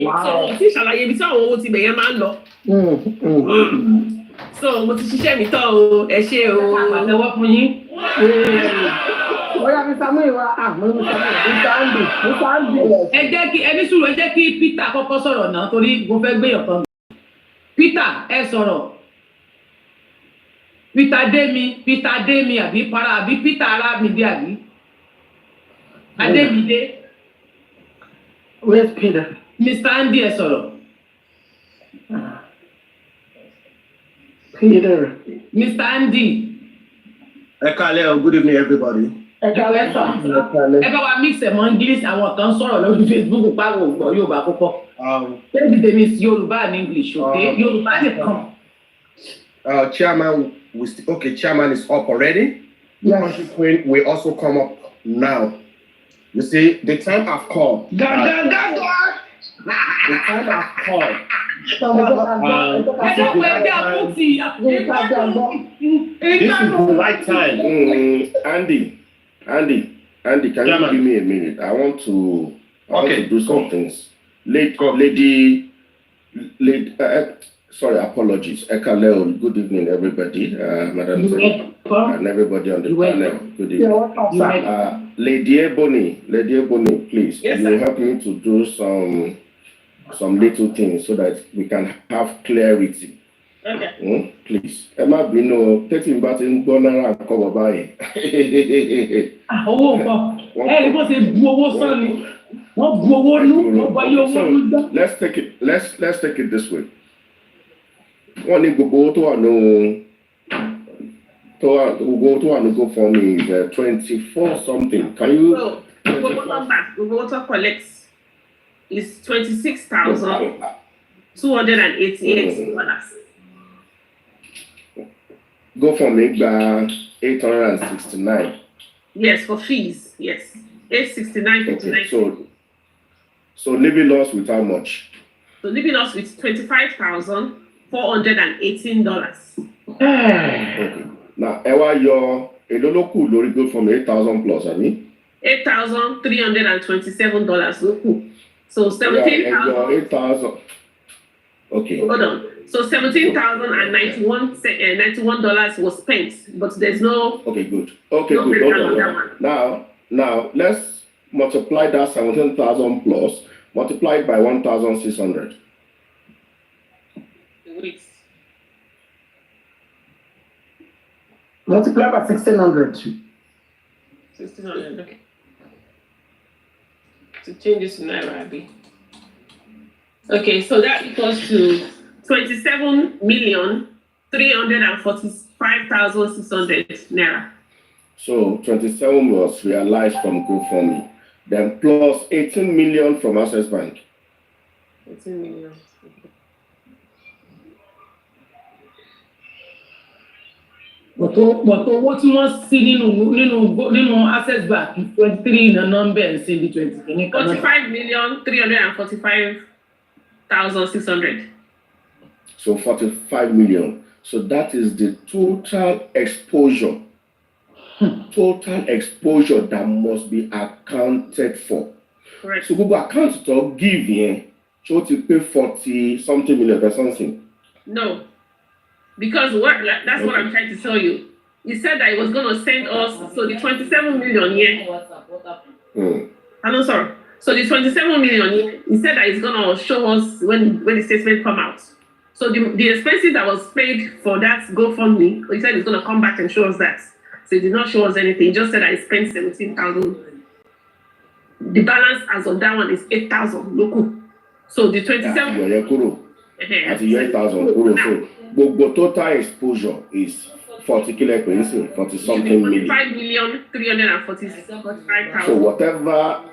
So tí ṣàlàyé ibi tí àwọn owó ti bẹ̀ yẹn máa ń lọ. So mo ti ṣiṣẹ́ mi tán o, ẹ ṣé o. Àtẹ́wọ́ fún yín. Oya mi Samuel wa mo mi Samuel. Ẹ jẹ́ kí ẹni sùúrù ẹ jẹ́ kí Peter kọ́kọ́ sọ̀rọ̀ náà torí mo fẹ́ gbéyàn kan. Peter ẹ sọ̀rọ̀. Peter Demi àbí para àbí Peter Aramide àbí. Adémídé. Where's Peter? Mr. Andy ẹ sọ̀rọ̀. Peter. Mr. Andy. Good evening, everybody. Ẹ bá wa mix ẹ̀ mọ́ English àwọn kan sọ̀rọ̀ lórí Facebook pàwọ̀ ògbọ́ Yorùbá púpọ̀. Ṣé tèmi sí Yorùbá and English okay? Yorùbá nìkan. Chairman, Chairman is up already. Yes. Country Queen will also come up now. You see, the time I've called. The time I've called. This is the right time. Andy, can you give me a minute? I want to do some things. Lady, sorry, apologies. Ekaleo, good evening, everybody. Madam and everybody on the panel. Good evening. Lady Ebony, please, Yes, you help me to do some little things so that we can have clarity. Okay. Please. Emma Bino, taking back in Bonara and cover by. Let's take it this way. One thing go to go for me is 24 something. Can you? So Google collects is $26,288. Go for me by 869. Yes, for fees. Yes, 869.59. Okay, so leaving us with how much? So leaving us with $25,418. Okay. Now, your local lorry go from 8,000 plus, I mean? $8,327. So 17,000. 8,000. Okay. Hold on. So $17,091 was spent, but there's no. Okay, good. Okay, no good. Okay. Now let's multiply that 17,000 plus, multiply it by 1,600. Wait. Multiply by 1,600. 1,600. Okay. To change this to Naira, Abi. Okay, so that equals to 27,345,600 Naira. So 27 was realized from GoFundMe, then plus 18 million from Access Bank. 18 million. But what you want see nínú Access Bank 23 in a number and see the 20. 45,345,600. So 45 million. So that is the total exposure. Total exposure that must be accounted for. Correct. So Google account to give here, so to pay 40 something million or something. No. Because that's what I'm trying to tell you. He said that he was going to send us, so the 27 million here. Sorry. So the 27 million here, he said that he's going to show us when the statement come out. So the expenses that was paid for that GoFundMe, he said he's going to come back and show us that. So he did not show us anything. He just said that he spent 17,000. The balance as of that one is 8,000 local. So the 27. At 8,000. So the total exposure is 40 something million. 45,345,000. So whatever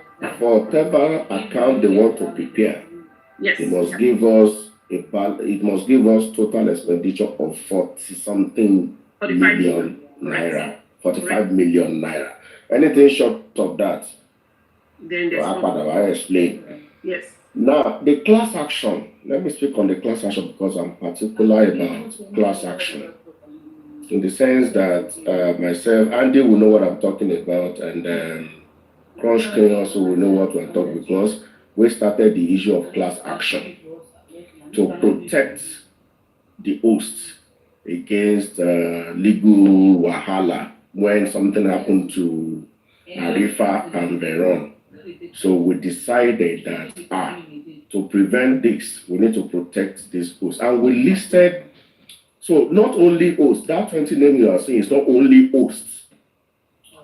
account they want to prepare, yes, it must give us total expenditure of 40 something million naira. 45 million naira. Anything short of that, then there's I explain. Yes. Now, the class action. Let me speak on the class action because I'm particular about class action. In the sense that myself, Andy will know what I'm talking about, and Crunch King also will know what we're talking because we started the issue of class action to protect the host against legal wahala when something happened to Arifa and Veron. So we decided that to prevent this, we need to protect this host. And we listed, so not only hosts, that 20 names you are saying is not only hosts.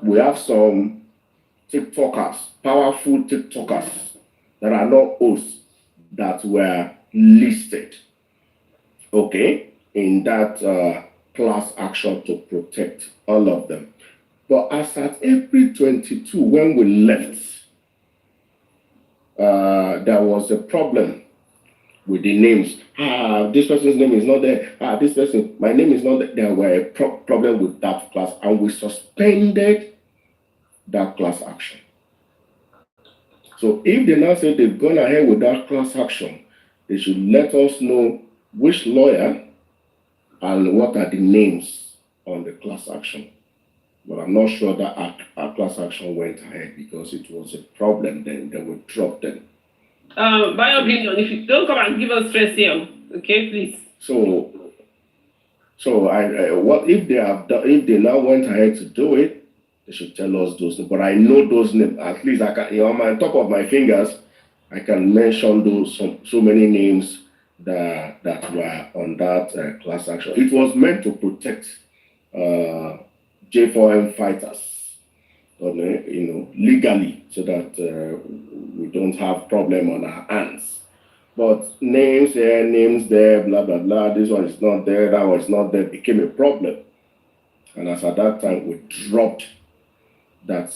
We have some TikTokers, powerful TikTokers that are not hosts that were listed, okay, in that class action to protect all of them. But as at April 22, when we left, there was a problem with the names. This person's name is not there. This person, my name is not there. There were a problem with that class, and we suspended that class action. So if they now say they've gone ahead with that class action, they should let us know which lawyer and what are the names on the class action. But I'm not sure that our class action went ahead because it was a problem then we dropped them. By your opinion, if you don't come and give us stress here, okay, please. So what if they have done, if they now went ahead to do it, they should tell us those names. But I know those names. At least I can, on my top of my fingers, I can mention those so many names that were on that class action. It was meant to protect J4M fighters, legally, so that we don't have problem on our hands. But names here, names there, blah blah blah. This one is not there, that one is not there. Became a problem, and as at that time we dropped that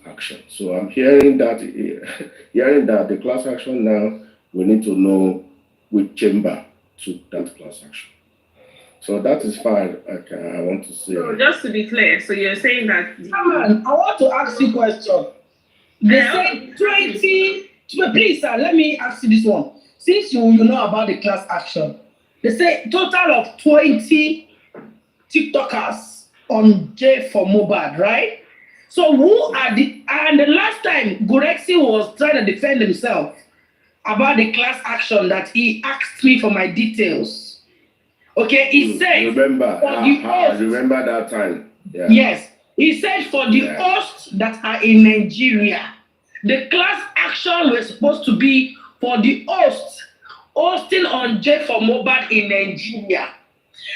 action. So I'm hearing that the class action now, we need to know which chamber took that class action. So that is fine. I want to say. So just to be clear, so you're saying that. I want to ask you a question. They say 20. Please, sir, let me ask you this one. Since you know about the class action, they say total of 20 TikTokers on J for Mobad, right? So who are the last time Gorexi was trying to defend himself about the class action that he asked me for my details. Okay, he said remember that time. Yeah. Yes, he said for the hosts that are in Nigeria, the class action was supposed to be for the hosts hosting on J for Mobad in Nigeria.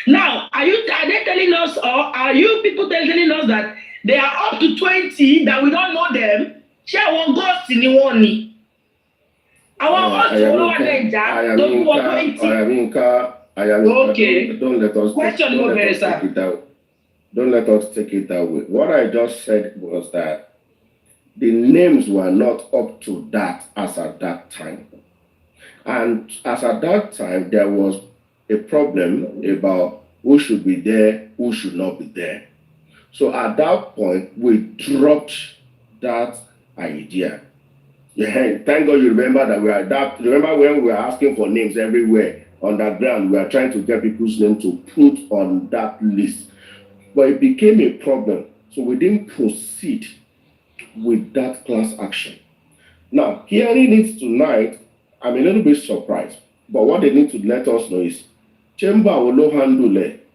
Now, are they telling us, or are you people telling us that they are up to 20 that we don't know them? Share one ghost in the one. Our host will okay. Don't let us take it that way. What I just said was that the names were not up to that as at that time. And as at that time, there was a problem about who should be there, who should not be there. So at that point, we dropped that idea. Yeah, thank God you remember that remember when we were asking for names everywhere on that ground, we were trying to get people's names to put on that list. But it became a problem. So we didn't proceed with that class action. Now, hearing it tonight, I'm a little bit surprised. But what they need to let us know is Chamber will handle it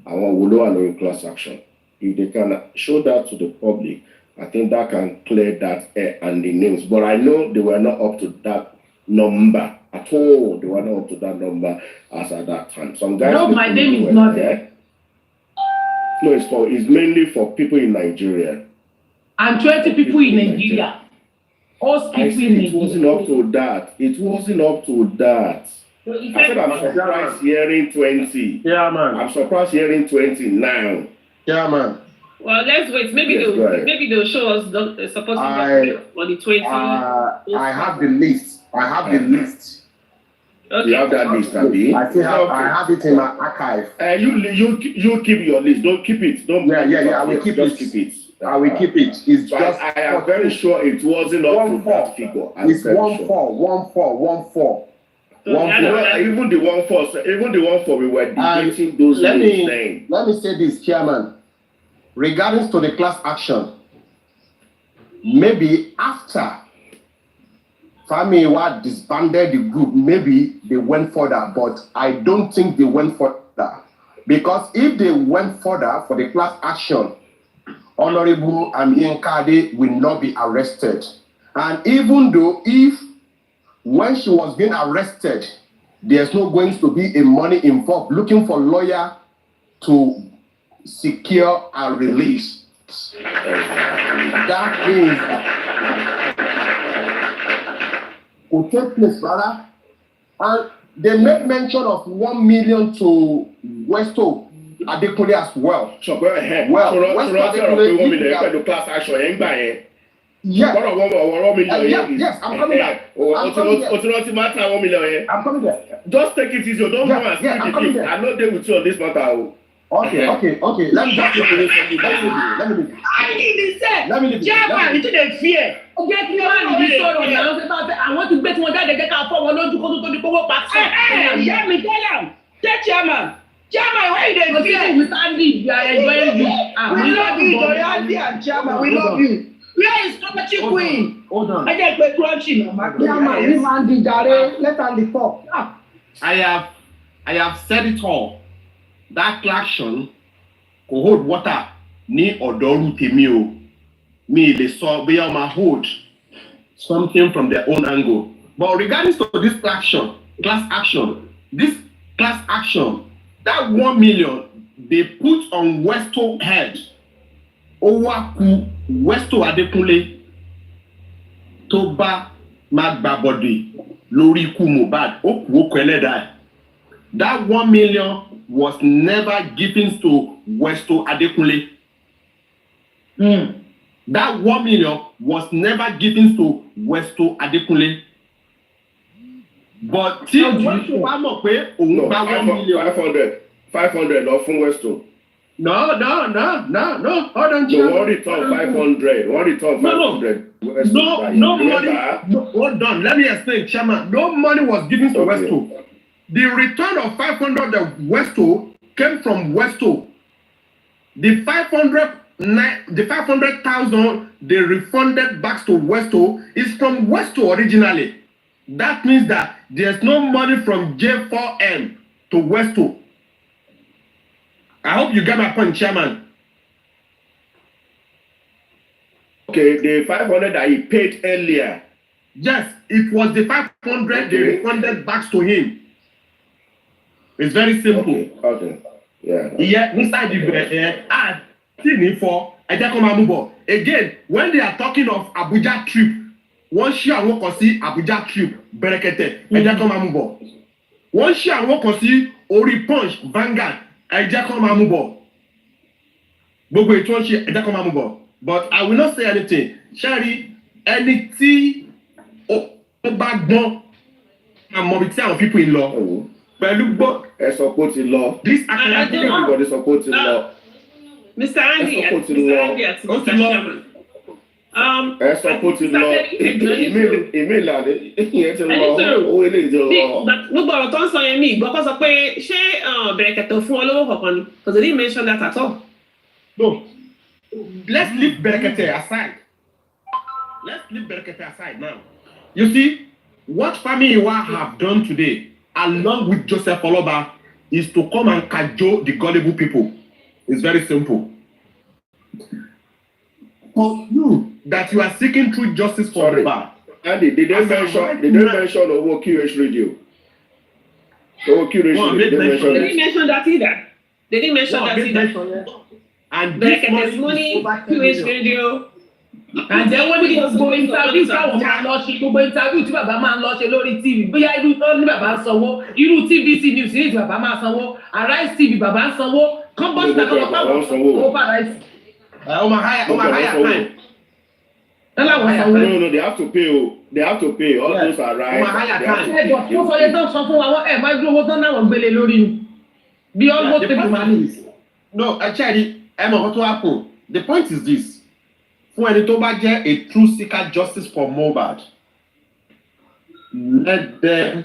and will handle class action. If they can show that to the public, I think that can clear that air and the names. But I know they were not up to that number at all. They were not up to that number as at that time. Some guys. No, my name is not there. No, it's mainly for people in Nigeria. And 20 people in Nigeria. It wasn't up to that. It wasn't up to that. I said I'm surprised hearing 20. Yeah, man. I'm surprised hearing 20 now. Yeah, man. Well, let's wait. Maybe they'll show us the supporting for the 20. I have the list. Okay. You have that list, Abi? I have it in my archive. You keep your list. Don't keep it. Don't. Yeah. I will keep it. Keep it. I will keep it. It's so just. I am very sure it wasn't up to that figure. It's 1-4. Even the 1-4, we were debating those names. Let me say this, Chairman. Regarding to the class action, maybe after Famiwa disbanded the group. Maybe they went further, but I don't think they went further. Because if they went further for the class action, Honorable Amienkade will not be arrested. And even though when she was being arrested, there's not going to be a money involved, looking for lawyer to secure a release. That is will take place, brother. And they made mention of 1 million to Westo Adekunle as well. So go ahead. Well, Westo Adekunle 1 million to class action. Yes. Yes, I'm coming there. I'm coming there. Just take it easy. Don't go and I'm coming there. I'm not there with you on this matter. Okay. Let me just let me Chairman, you didn't fear. Get me on the story now. I want to bet one guy they get out for one to go to the power pass. Yeah, me tell him. Tell Chairman, why you didn't fear? We stand it. We are enjoying you. We love you, Dorian and Chairman. We love you. Where is Tomachi Queen? Hold on. I just went crunching. Chairman, this man did that. Let her the talk. I have said it all. That collection could hold water ni odoru temi o. Me they saw be on my hold something from their own angle. But regarding to this class action, that 1 million they put on Westo head. Owaku Westo Adekunle Toba Magbabodi Lori Ku Mohbad Oku Okweleda. That 1 million was never given to Westo Adekunle. That 1 million was never given to Westo Adekunle. But till Westo wa mọ̀ pé òun gba 1 million. 500 lọ fún Westo. No. Hold on, Chairman. No, one return 500. One return 500. No money. No, hold on. Let me explain, Chairman. No money was given to Westo. The return of 500 of Westo came from Westo. The 500,000 they refunded back to Westo is from Westo originally. That means that there's no money from J4M to Westo. I hope you get my point, Chairman. Okay, the 500 that he paid earlier. Yes, it was the 500 they refunded back to him. It's very simple. Okay. Yeah. Inside the again, when they are talking of Abuja trip, one share won't see Abuja trip, Berekete, one share won't see Ori Punch, Vanguard. But I will not say anything. Sherry, anything back down and mobility of people in law. Support in law. This everybody support in law. Mr. Andy, support in law. Gbogbo ọ̀rọ̀ tó ń sọ yẹn mi ìgbọ́ kọ́ sọ pé ṣé Bẹ̀rẹ̀kẹ̀tẹ̀ fún olówó kankan ni? Because they didn't mention that at all. No. Let's leave Bẹ̀rẹ̀kẹ̀tẹ̀ aside now. You see, what Famiwa have done today, along with Joseph Aloba, is to come and cajole the gullible people. It's very simple. For you, that you are seeking true justice for Aloba. Andy, did they mention over QH radio? Over QH radio, they didn't mention that either. They didn't mention that either. And this money, QH radio. And then when it was going interview, káwọn máa lọ ṣe gbogbo interview tí bàbá máa ń lọ ṣe lórí TV. Bóyá irú tó ní bàbá sanwó, irú TVC News ní tí bàbá máa sanwó, Arise TV bàbá sanwó, company náà kọ́ pàwọn sanwó for Arise. Ọmọ higher time. No, they have to pay. They have to pay. All those are right. Wọ́n sọ yẹn tó sọ fún wa, máa dúró owó tán náà wọ́n gbélé lórí. Bí almost table money. No, actually, what to happen? The point is this. Fún ẹni tó bá jẹ́ a true seeker justice for Mohbad, let them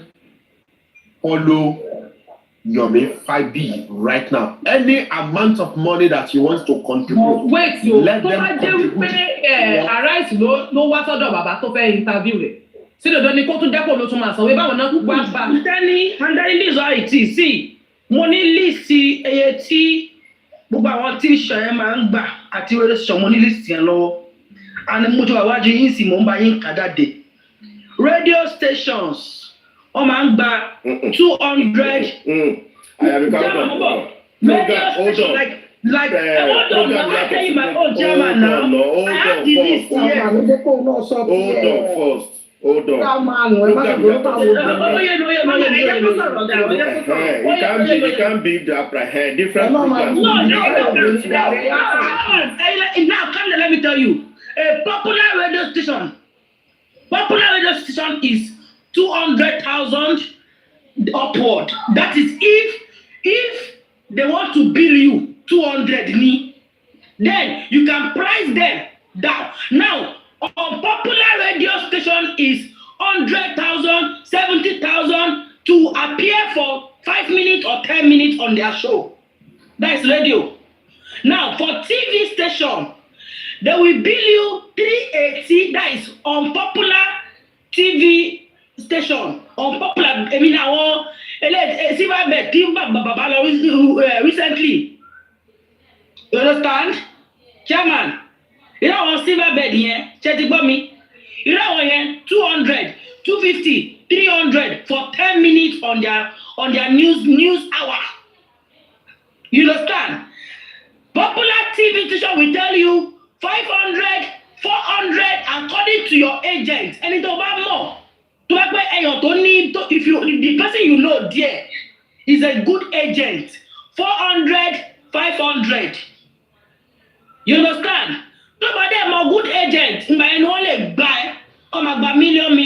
follow Yomi 5B right now. Any amount of money that he wants to contribute. Wait, yo, tó bá jẹ́ wípé Arise ló wá sọ́dọ̀ bàbá tó fẹ́ interview rẹ̀. sí dandan ni kó tún dẹ́pọ̀ ló tún máa sanwó báwọn náà gbogbo àgbà. Andani this is how it is. See, mo ní líìsì iye tí gbogbo àwọn tí ìṣàn yẹn máa ń gbà àti wẹ́rẹ́ sọ mo ní líìsì yẹn lọ́wọ́. And mo ti wà wájú yín sì mo ń bá yín kà jáde. Radio stations wọ́n máa ń gba 200. Radio station like hold on, I tell you my old German now. I have the list here. Hold on. It can't be the different programs. No. Now, come let me tell you. A popular radio station is 200,000 upward. That is if they want to bill you 200 ni, then you can price them down. Now, unpopular radio station is 100,000, 70,000 to appear for 5 minutes or 10 minutes on their show. That is radio. Now, for TV station, they will bill you 380. That is unpopular TV station. Unpopular. I mean, recently. You understand, Chairman? You know on silver bed here, check me. You know on 200, 250, 300 for 10 minutes on their news hour. You understand? Popular TV station will tell you 500, 400 according to your agent. And it's over more. If the person you know there is a good agent, 400, 500. You understand? Nobody am a good agent. My only buy, come about million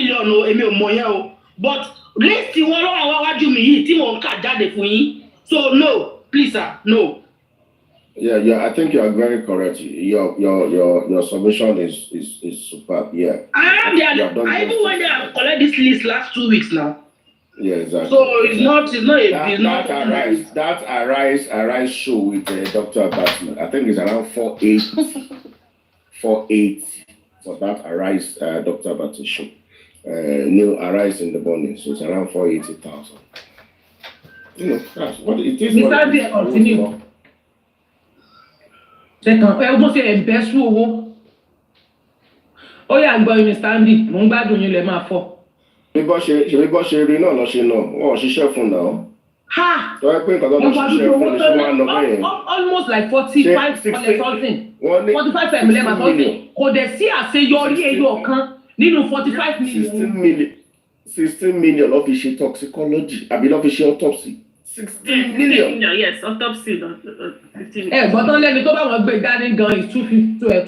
o. But let's see what I do me. So no, please sir, no. Yeah. I think you are very correct. Your submission is superb. Yeah. I even went there and collect this list last 2 weeks now. Yeah, exactly. So it's not that Arise show with Dr. Batman. I think it's around 4.8 for that Arise Dr. Batman show. New Arise in the morning, so it's around 480,000. You know, that's what it is. Mr. D, continue. Almost say best owó. Ó yá gbọ́ yín Mr. D, mo ń gbádùn yín lẹ máa fọ́. Bí bọ́ ṣe rí náà lọ ṣe náà, wọ́n ṣiṣẹ́ fún náà. Ha! Tó yẹ pé nǹkan tó lọ ṣiṣẹ́ fún ní ṣe wá lọ bẹ́yẹn. Almost like 45 something. 45 million something. Kò dẹ̀ sí àṣeyọrí ẹyọ kan nínú 45 million. 16 million ló fi ṣe toxicology àbí ló fi ṣe autopsy. 16 million. Yes, autopsy. 15 million. Gbọ́dọ̀ lẹ́ni tó bá wọn gbé dání gan is 2 million. Bẹ́ẹ̀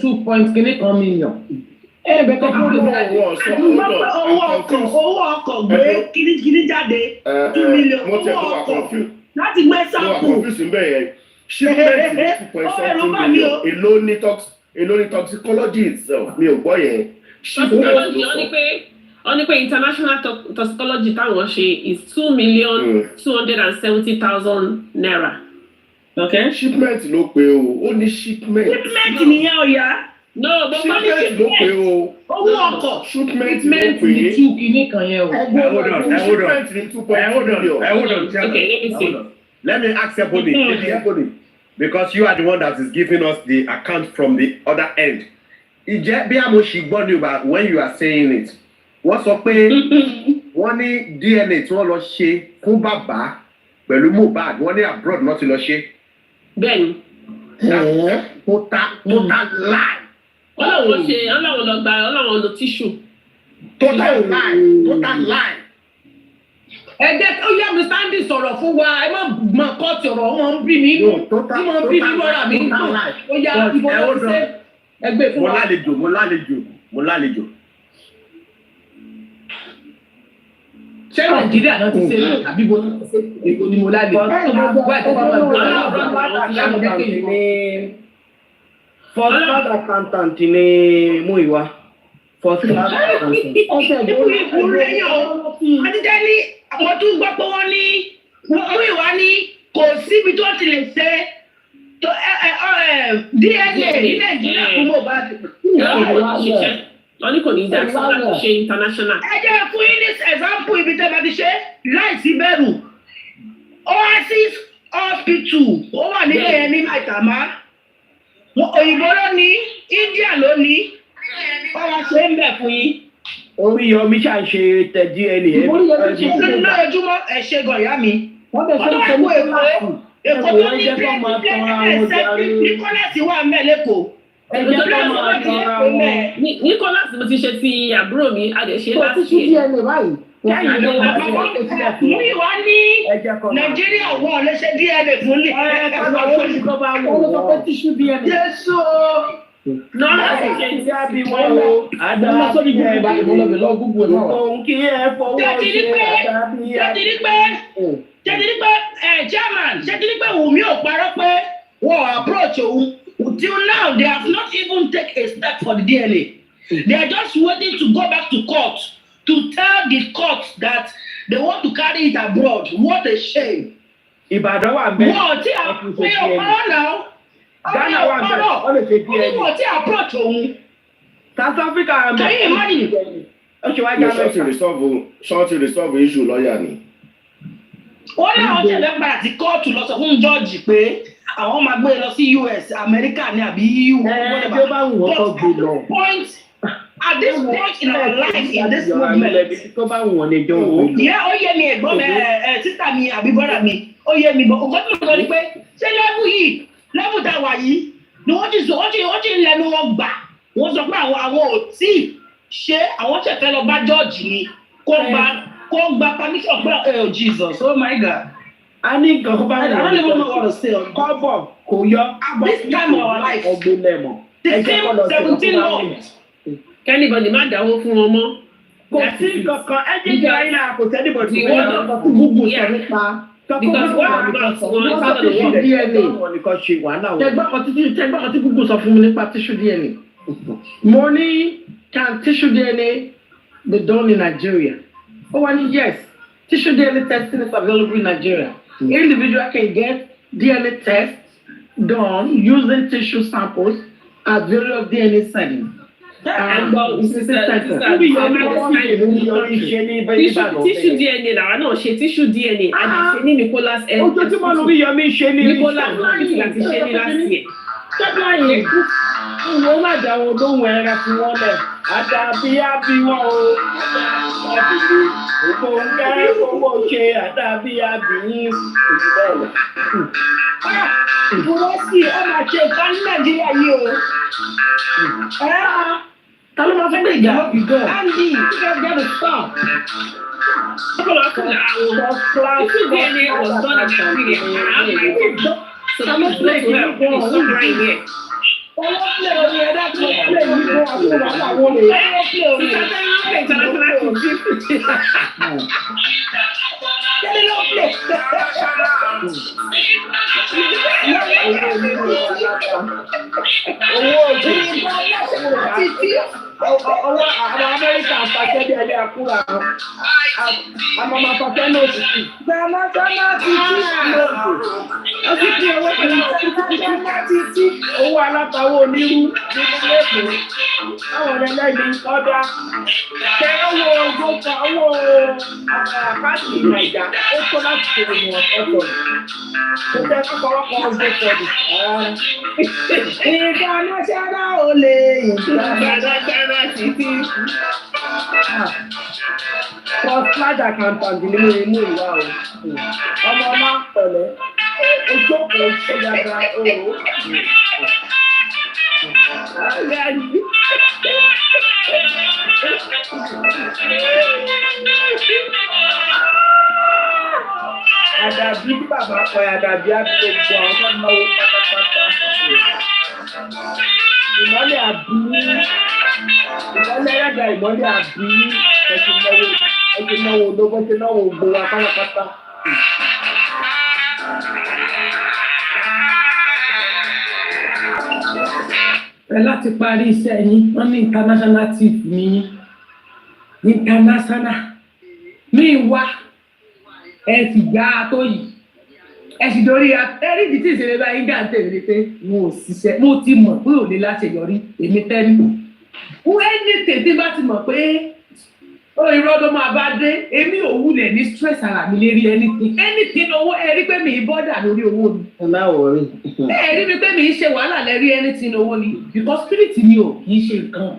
owó ọkọ̀ gbé kíní jáde 2 million. Owó ọkọ̀ láti gbé sáàpù. Shipment is 2.something million. Èló ni toxicology itself. Mi ò gbọ́ yẹn. Toxicology only pay international toxicology táwọn ṣe is 2,270,000 naira. Okay. Shipment ló pé o. Ó ní shipment. Shipment nìyẹn ó yá. No, but shipment ló pé o. Owó ọkọ̀. Shipment ló pé. Ní 2 kìíní kan yẹn o. Shipment ní 2.2 million. Hold on. Okay, let me see. Let me ask Ebony. Because you are the one that is giving us the account from the other end. Ìjẹ́ bí àmọ́ ṣì gbọ́ ní about when you are saying it. Wọ́n sọ pé wọ́n ní DNA tí wọ́n lọ ṣe fún bàbá pẹ̀lú Mohbad wọ́n ní abroad náà ti lọ ṣe. Bẹ́ẹ̀ni. Total lie. Ọlọ́run lọ lo tissue. Total lie. Ẹ̀jẹ̀ ó yá mi sáńdì sọ̀rọ̀ fún wa ẹ má kọ́ ti ọ̀rọ̀ wọn ń bí mi nù tí wọ́n ń bí mi lọ́ra mi nù ó yá ìbọn ló ti ṣe ẹgbẹ́ fún wa. Mo lálejò. Ṣé Nàìjíríà náà ti ṣe é àbí bo ní ṣe èkó ni mo lálejò. First class accountant ni Muiwa. First class accountant. Àtijọ́ ní àwọn tó gbọ́ pé wọ́n ní Muiwa ní kò síbi tó ti lè ṣe DNA ní Nàìjíríà fún Mohbad. Only kò ní dá sí láti ṣe international. Ẹ jẹ́ fún yín ní example ibi tẹ́ bá ti ṣe láìsí bẹ̀rù. Oasis hospital ó wà nílé yẹn ní Maitama. Òyìnbó ló ní, India ló ní. Wọ́n wá ṣe ń bẹ̀ fún yín. Orí yọmí ṣà ń ṣe tẹ DNA. Lójoojúmọ́ ẹ ṣe gan ìyá mi. Wọ́n bẹ̀ ṣe ń ṣe ní Èkó tó ní Nicholas wà mẹ́lẹ́kọ̀ọ́. Nicholas mo ti ṣe ti àbúrò mi a dẹ̀ ṣe láti ṣe. Mú ìwá ní Nàìjíríà wọ́n lè ṣe DNA fún lè. Jésù. Nọ́ọ̀sì ṣe ti àbí wọ́n o. Àdá sórí gbogbo ìbálòpọ̀ lọ gbogbo náà. Òun kì í ẹ fọwọ́ ṣe chairman ṣe ti ní pé Wùmí ò parọ́ pé wọ́n approach òun. Till now, they have not even taken a step for the DNA. They are just waiting to go back to court to tell the court that they want to carry it abroad. What a shame. Ìbàdàn wà mẹ́. Wọ́n ti àpè ọ̀pọ̀lọ́ náà. Ghana wà mẹ́. Wọ́n lè ṣe DNA. Wọ́n ti approach òun. South Africa wà mẹ́. Can you imagine? Ó ṣe wá Ghana. Ṣọ́ọ̀tì resolve issue lọ́ọ̀yà ni. Wọ́n ní àwọn ṣẹ̀fẹ̀ padà sí kóòtù lọ sọ fún jọ́ọ̀jì pé àwọn máa gbé lọ sí US, America ní àbí EU. At this point in our life, in this movement, ó yé mi ẹ̀gbọ́n mi sísá mi àbí bọ́dà mi, ó yé mi bọ́. Ògbọ́n mi sọ ni pé ṣé lẹ́bù yìí, lẹ́bù tá a wà yìí, ni wọ́n ti ń lẹ́nu wọn gbà. Wọ́n sọ pé àwọn ò tí ṣe àwọn ṣẹ̀fẹ̀ lọ bá jọ́ọ̀jì ni kó gba permission pé oh Jesus, oh my God. I need to go I don't even know what to say. Cover, Koyo. At this time of our life, the same 17 months. Anybody má dáwó fún wọn mọ́. Kò sí kankan ẹ̀jẹ̀ jẹ́ ayé náà kò tẹ́lẹ̀ bọ̀ tí wọ́n lọ gbogbo sọ nípa. Because what about one part of the world? Tẹgbọ́n kan tí Google sọ fún mi nípa tissue DNA. Mo ní can tissue DNA be done in Nigeria? Oh, and yes, tissue DNA testing is available in Nigeria. Individual can get DNA tests done using tissue samples at various DNA settings. Tissue DNA làwọn náà ṣe tissue DNA àti ṣe ní Nicholas N. Ojoojúmọ́ lórí Yomi ṣe ní Nicholas láti ṣe ní last year. Tẹ́gbọ́n ìwé lájà wọn lóhùn ẹran tí wọ́n lẹ̀. Àdàbí àbí wọn o. Àdàbí ògbó ń kẹ́rẹ́ owó ṣe àdàbí àbí yín. Ìfowósí ọmọ àti ẹ̀ka ní Nàìjíríà yìí o. Ta ló máa fẹ́ gbé ìjà ìjọ? Andy, you guys gotta stop. Tissue DNA was done in Nigeria. So let's play well. It's not right here. Ọlọ́pẹ̀ orí ẹ̀dá tó lè yí bọ́ àbúrò àwọn olè. Kẹ́lẹ́ ló pè. Owó òjò títí ọwọ́ àwọn Amẹ́ríkà àpàṣẹ bí ẹni àkúrà àwọn ọmọ àpàṣẹ náà ti fi. Gbàmágbàmá títí lóògùn. Ó sì fi owó pẹ̀lú gbàmágbàmá títí. Owó alápawó onírú ní Lẹ́kọ̀ọ́. Àwọn ẹlẹ́gbẹ̀ẹ́ ọ̀dà. Ṣé owó àkáàtì Nàìjà ó tó láti ṣe ìwọ̀n ọ̀tọ̀. Kò jẹ́ kọ́kọ́rọ́kọ́ ọgbẹ́ pẹ̀lú. International olè. International títí. First class accountant ni mo mú ìwà o. Ọmọ ọmọ pẹ̀lẹ́. Ojú òkè ṣe dáadáa o. Àdàbí tí bàbá kọ àdàbí àti gbogbo àwọn tó náwó pátápátá. Ìmọ́lẹ̀ àbí ìmọ́lẹ̀ ẹ̀dá ìmọ́lẹ̀ àbí ẹ̀sìn náwó olówó ẹ̀sìn náwó gbowó pátápátá. Ẹ láti parí iṣẹ́ yín, wọ́n ní international tip ní international. Ní ìwà ẹ sì gbá tó yìí. Ẹ sì dorí ẹrí ìdí tí ìṣẹ̀lẹ̀ báyìí dá tèmi ni pé mo ò ṣiṣẹ́, mo ti mọ̀ pé ò lè láṣeyọrí èmi Tenny. anything tí bá ti mọ̀ pé irọ́ ló máa bá dé èmi ò wulẹ̀ ní stress ara mi lérí anything owó ẹ rí pé mi ì bọ́dà lórí owó mi. ẹ má wọrí. ẹ rí mi pé mi ì ṣe wàhálà lérí anything owó ni because spirit mi ò kì í ṣe nǹkan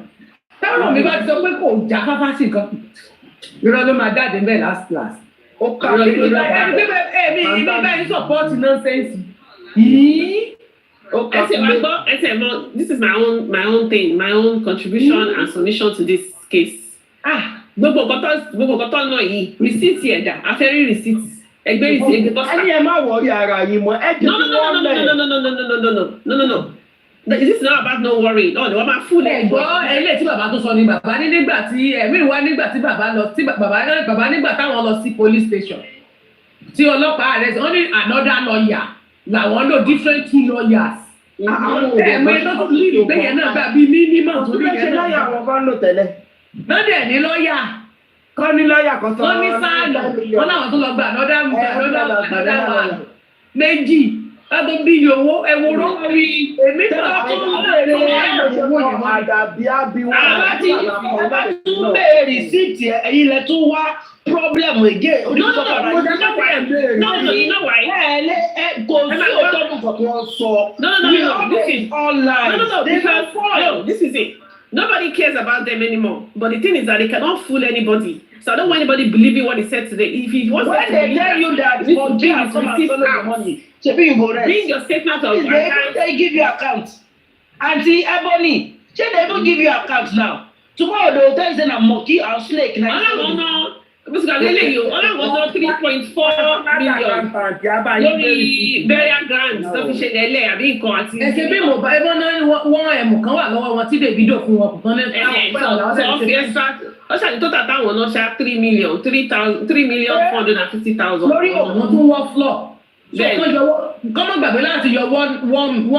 táwọn mi bá ti sọ pé kò já fáfá sí nǹkan irọ́ ló máa jáde bẹ́ẹ̀ last class. ó kà mí lórí ọ̀gá èmi bá ń support nonsense yìí. This is my own thing, my own contribution and submission to this case. Gbogbo nǹkan tó náà yìí receipt ẹ̀dá afẹ́rí receipt ẹgbẹ́ receipt tó sá. ẹni ẹ má wọrí ara yín mọ́ ẹ jẹ́ kí wọ́n lẹ̀. No. This is not about no worry. No, wọ́n máa fún ẹ̀. ẹ̀gbọ́n ẹlẹ́ tí bàbá tó sọ ni bàbá ní nígbà tí ẹ̀mí wá nígbà tí bàbá lọ tí bàbá nígbà táwọn lọ sí police station tí ọlọ́pàá rẹ̀ wọ́n ní another lawyer làwọn lò different two lawyers. ẹ̀mí tó tún lè gbé yẹn náà gbà bí mímọ̀ tó rí yẹn náà. lọ́yà àwọn bá ń lò tẹ́lẹ̀. lọ́dẹ̀ ní lọ́yà. kọ́ ní lọ́yà kan sọ. wọ́n ní sáàlù wọ́n láwọn tó lọ gba another méjì láti bí owó ẹwúrọ́ rí èmi náà tó ń bèrè owó yẹn àdàbí àbíwọ́. àbá tún bèrè síìtì ẹ̀yin lẹ tún wá problem again. No, you know why? Kò sí òótọ́ nǹkan tí wọ́n sọ. No, this is it. Nobody cares about them anymore. But the thing is that they cannot fool anybody. So I don't want anybody believing what he said today. If he wants to believe tell you that for Jim come and follow the money, you go rest. Bring your statement of account. They give you account. Auntie Ebony, they even give you account now. Tomorrow they will tell you say na monkey and snake. No. Because ọlọ́run sọ 3.4 million lórí burial ground tó fi ṣe lẹ́lẹ̀ àbí nǹkan àti. ẹsẹ̀ bí mo bá ẹbọn náà wọ́n ẹ̀mù kan wà lọ́wọ́ wọn tí Davido fún wọn kò tán ó ṣàní tó tàtà àwọn náà ṣá 3 million 3,450,000. lórí ọ̀nà tó wọ́ floor. kọ́mọ̀ gbàgbé láti yọ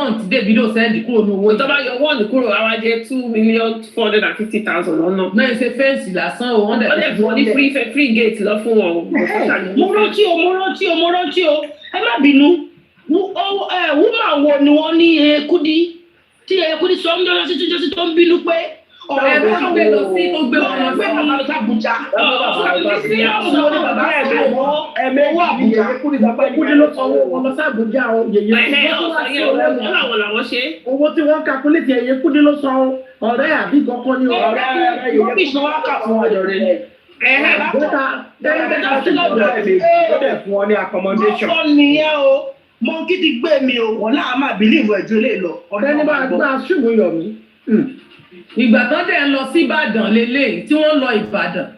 one tí Davido sẹ́ndì kúrò ní owó. tó bá yọ one kúrò àwa jẹ́ 2,450,000 lọ́nà. náà ṣe fẹ́ǹsì lásán o. wọ́n dẹ̀ fún ní free gate lọ fún wọn. mo rántí o ẹ má bínú woman wo ni wọ́n ní Ekudi tí Ekudi sọ ń lọ sí tó ń bínú pé ọ̀rẹ́ ló ń gbé lọ sí tó gbé wọn lọ sí Àbújá. owó Àbújá Ekudi ló sanwó wọn lọ sí Àbújá o yèyé owó tí wọ́n calculate Ekudi ló san ọ̀rẹ́ àbí kankan ní ọ̀rẹ́ yóò fi sọ wá kà fún ọjọ́ rẹ̀. fún ọ ní accommodation. wọ́n sọ nìyẹn o mọ́ńkì ti gbé mi o wọ́n náà máa bìlíìfù ẹ̀jọ́ lè lọ. ọ̀dẹ́ni bá gbá ṣùgbọ́n yọ̀ mí. ìgbà tán dẹ̀ ń lọ sí Ìbàdàn lélẹ́yìí tí wọ́n lọ Ìbàdàn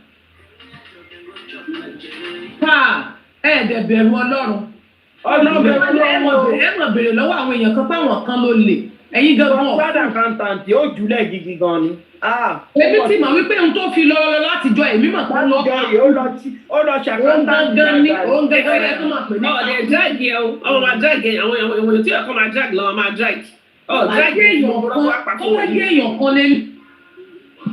ẹ̀ẹ́dẹ̀ bẹ̀rù Ọlọ́run ẹ mọ̀ bèrè lọ́wọ́ àwọn èèyàn kan fáwọn kan ló lè ẹ̀yin gangan ọ̀ fádà kàńtàǹtì ó jùlẹ̀ gidi gan ni. èmi ti mọ̀ wípé ohun tó fi lọ látijọ́ èmi mọ̀ pé ó lọ ṣàkàńtàǹtì òun gangan rẹ̀ tó máa pè ní. ọ̀dẹ̀ drag yẹ o ọmọ máa drag yẹ àwọn èèyàn tí ọkọ máa drag lọ́wọ́ máa drag. drag tó wá jẹ́ èèyàn kan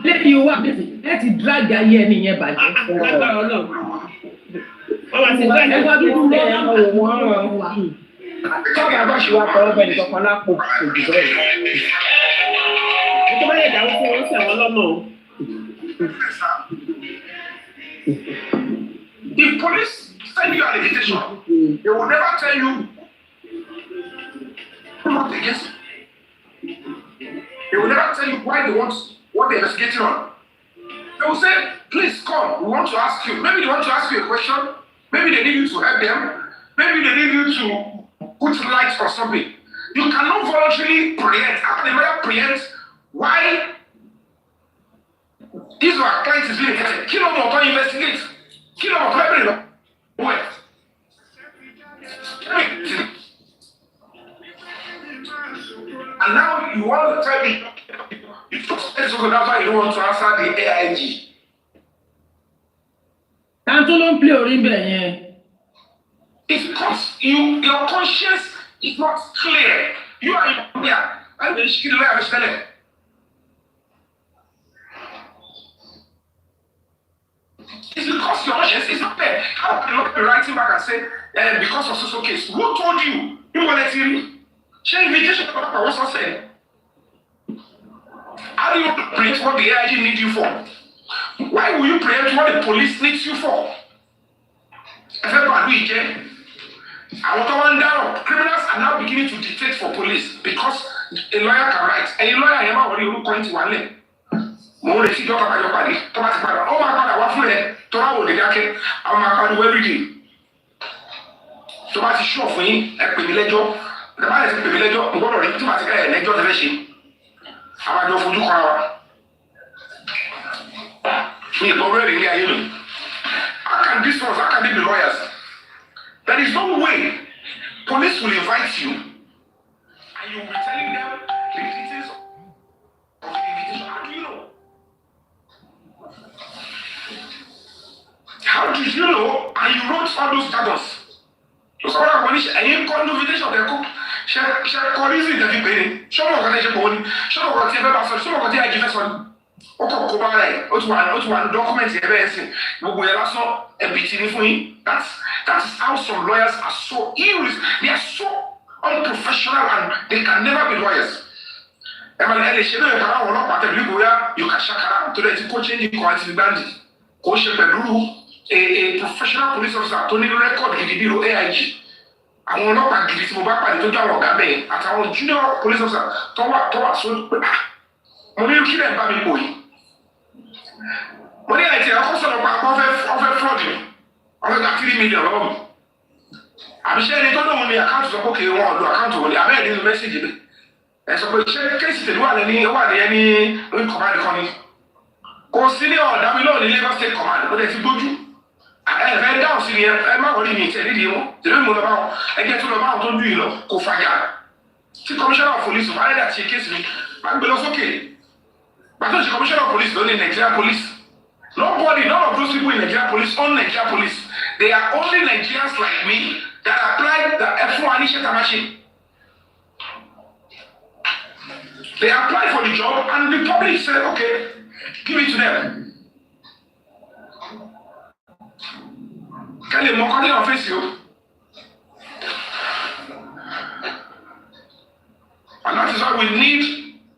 lẹ́yìn owó àbẹ̀fẹ̀ ẹ ti drag ayé ẹni yẹn bàjẹ́. lágbára Ọlọ́run wọ́n máa ti drag ẹgbẹ́ dúdú lọ́wọ́ kọ́ba bá ṣe wá kọ́rọ́ bẹ́ẹ̀ nìkan kan lápò òjò bẹ́ẹ̀. ètò bá yẹ ìdáwó fún wọn sẹ̀wọ̀n lọ́nà o. If police send you an invitation, they will never tell you not against. They will never tell you why they want what they're investigating on. They will say, please come, we want to ask you. Maybe they want to ask you a question. Maybe they need you to help them. Maybe they need you to put lights or something. You cannot voluntarily preempt. After the matter preempts why Israel client is being affected. Kill them or investigate. Kill them or everything. What? And now you want to tell me that's why you don't want to answer the AIG. Tanto ló ń play orí bẹ̀ yẹn. It's because your conscience is not clear. You are in here. I'm going to tell you. It's because your conscience is not there. How can you not be writing back and say, because of social case? Who told you? You want to hear me? Share invitation to Papa, what's I saying? How do you preempt what the AIG needs you for? Why will you preempt what the police needs you for? Criminals are now beginning to dictate for police because a lawyer can write. And a lawyer never already look into one leg. More than your body, tomato, oh my god, I want to Torawo the jacket, I'm a do every day. Tomato show for me, a privilege. The man is a privilege, I'm going to read tomato and lecture the machine. I'm going to do me already here. How can these ones, how can they be lawyers? There is no way police will invite you and you will be telling them the details of the invitation. How do you know? How did you know? And you wrote all those status. So someone when and you call the invitation they cook. Shall call easy the people. Show me what they show me. Show me what they have. Show me what they are giving us. One document that's how some lawyers are so they are so unprofessional and they can never be lawyers. You can shakara to the coaching a professional police officer to need record the AIG. I will not agree to at junior police officer so money you kill them boy. Money I tell also of fraud me. I got 3 million. I'm sharing don't know money account to okay one do account to I made the message. And so case the one any command economy. Consider that below the Lagos State Command, but if you go to I read down senior, I'm not only me, the about I get to about don't do you know, go fire. The commissioner of police, I that she case me, I'm okay. But the commissioner of police don't in Nigeria police. Nobody, none of those people in Nigeria police own Nigeria police. They are only Nigerians like me that apply the F1 initiative machine. They apply for the job and the public said, okay, give it to them. Can they mock on face you? And that is why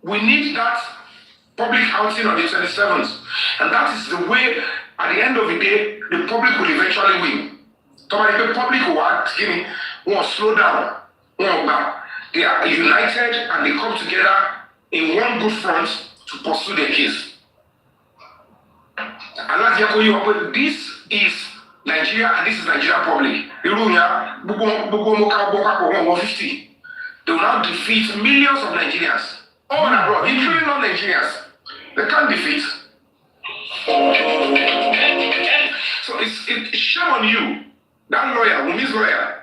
we need that public outing on the 27th. And that is the way, at the end of the day, the public will eventually win. So the public won't slow down, won't back. They are united and they come together in one good front to pursue their case. And that's this is Nigeria and this is Nigeria public. They will now defeat millions of Nigerians all abroad, including non-Nigerians. They can't defeat. So it's shame on you. That lawyer, women's lawyer,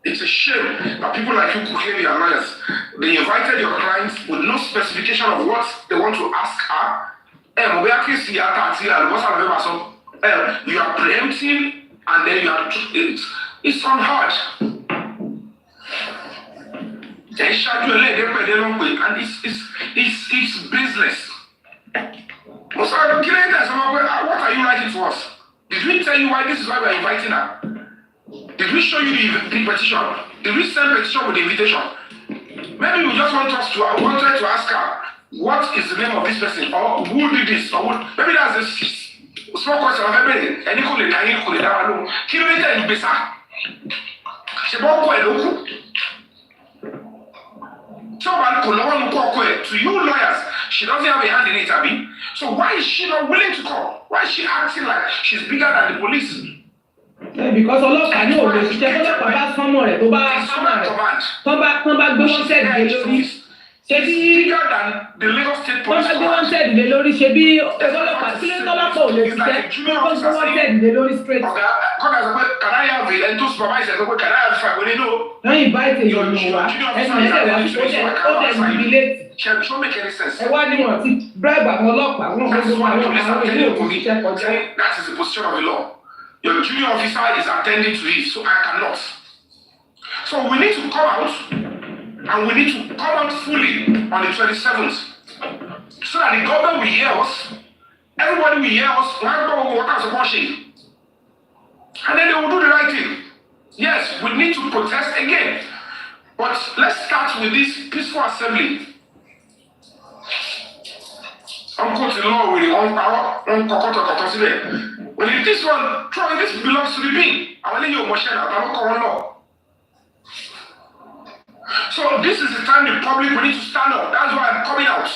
it's a shame that people like you could claim you are lawyers. They invited your clients with no specification of what they want to ask her. You are preempting and then you are it's unheard. And it's business. What are you writing to us? Did we tell you why this is why we're inviting her? Did we show you the petition? Did we send petition with the invitation? Maybe we just wanted to ask her, what is the name of this person? Or who did this? Or maybe that's a small question of everything. And you could have kilometer in Besa. To you lawyers, she doesn't have a hand in it, Abby. So why is she not willing to come? Why is she acting like she's bigger than the police? Because ọlọ́pàá ní òde ṣiṣẹ́ ọlọ́pàá bá sánmọ̀ rẹ̀ tó bá hámà rẹ̀ tó bá gbé wọ́n sẹ́ẹ̀dì lé lórí ṣe bí wọ́n bá gbé wọ́n sẹ́ẹ̀dì lé lórí ṣe bí ọlọ́pàá sílé tọ́lápọ̀ ò lè ṣiṣẹ́ wọ́n gbé wọ́n sẹ́ẹ̀dì lé lórí straight. Lẹ́yìn báyìí èèyàn ló wá ẹ̀sìn ẹ̀sẹ̀ wá ó dẹ̀ níbi létí. Ẹ wá ní wọn ti bribe àwọn ọlọ́pàá wọn gbogbo àwọn ilé òkú iṣẹ́ kọjá. That is the position of the law. Your junior officer is attending to it, so I cannot. So we need to come out, and we need to come out fully on the 27th, so that the government will hear us, everybody will hear us, and then they will do the right thing. Yes, we need to protest again, but let's start with this peaceful assembly. Uncle to law with on power, on consider. When this one, try this belongs to the being. I want you machine, I don't call law. So this is the time the public we need to stand up. That's why I'm coming out.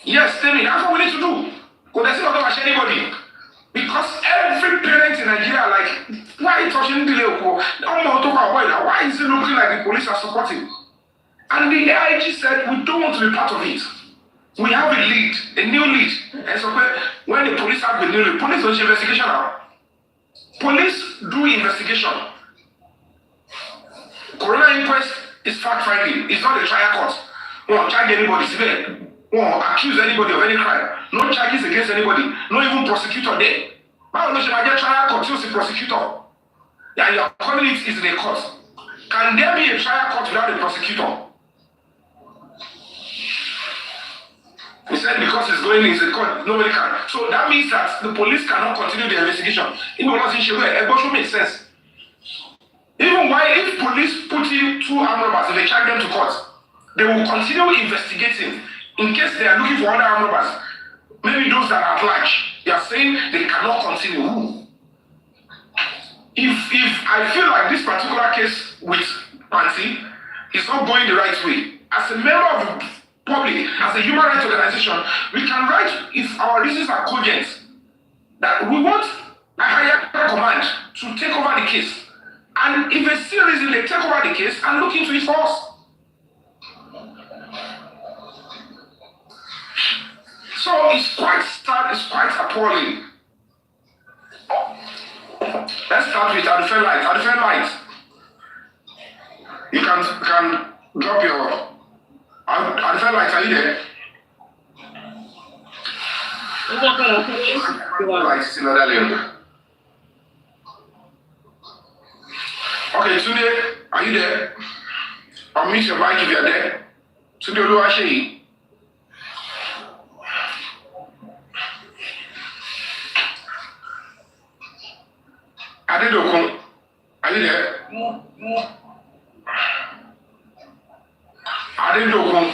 Yes, Tenny, that's what we need to do. Because there's not touch anybody. Because every parent in Nigeria, like, why are you touching the local? Why is it looking like the police are supporting? And the AIG said, we don't want to be part of it. We have a lead, a new lead. And so when the police have a new lead, police don't do investigation now. Police do investigation. Coroner inquest is fact-finding. It's not a trial court. We won't charge anybody severe. We won't accuse anybody of any crime. No charges against anybody. No even prosecutor there. Why don't you get trial court to the prosecutor? Yeah, your community is in a court. Can there be a trial court without a prosecutor? He said because it's going in the court, nobody can. So that means that the police cannot continue the investigation. It will make sense. Even if police put in 2 armed robbers and they charge them to court, they will continue investigating in case they are looking for other armed robbers. Maybe those that are at large. They are saying they cannot continue. If I feel like this particular case with Panty is not going the right way, as a member of the public, as a human rights organization, we can write, if our reasons are cogent, that we want a higher command to take over the case. And if they see a reason, they take over the case and look into it for us. So it's quite sad, it's quite appalling. Let's start with Adifel Light. Adifel Light. You can drop your Adifel Light, are you there? Light is in another lane. Okay, Tunde, are you there? I'll meet your mic if you're there. Tunde Oluwaseyi. Adedokun, are you there? Adedokun.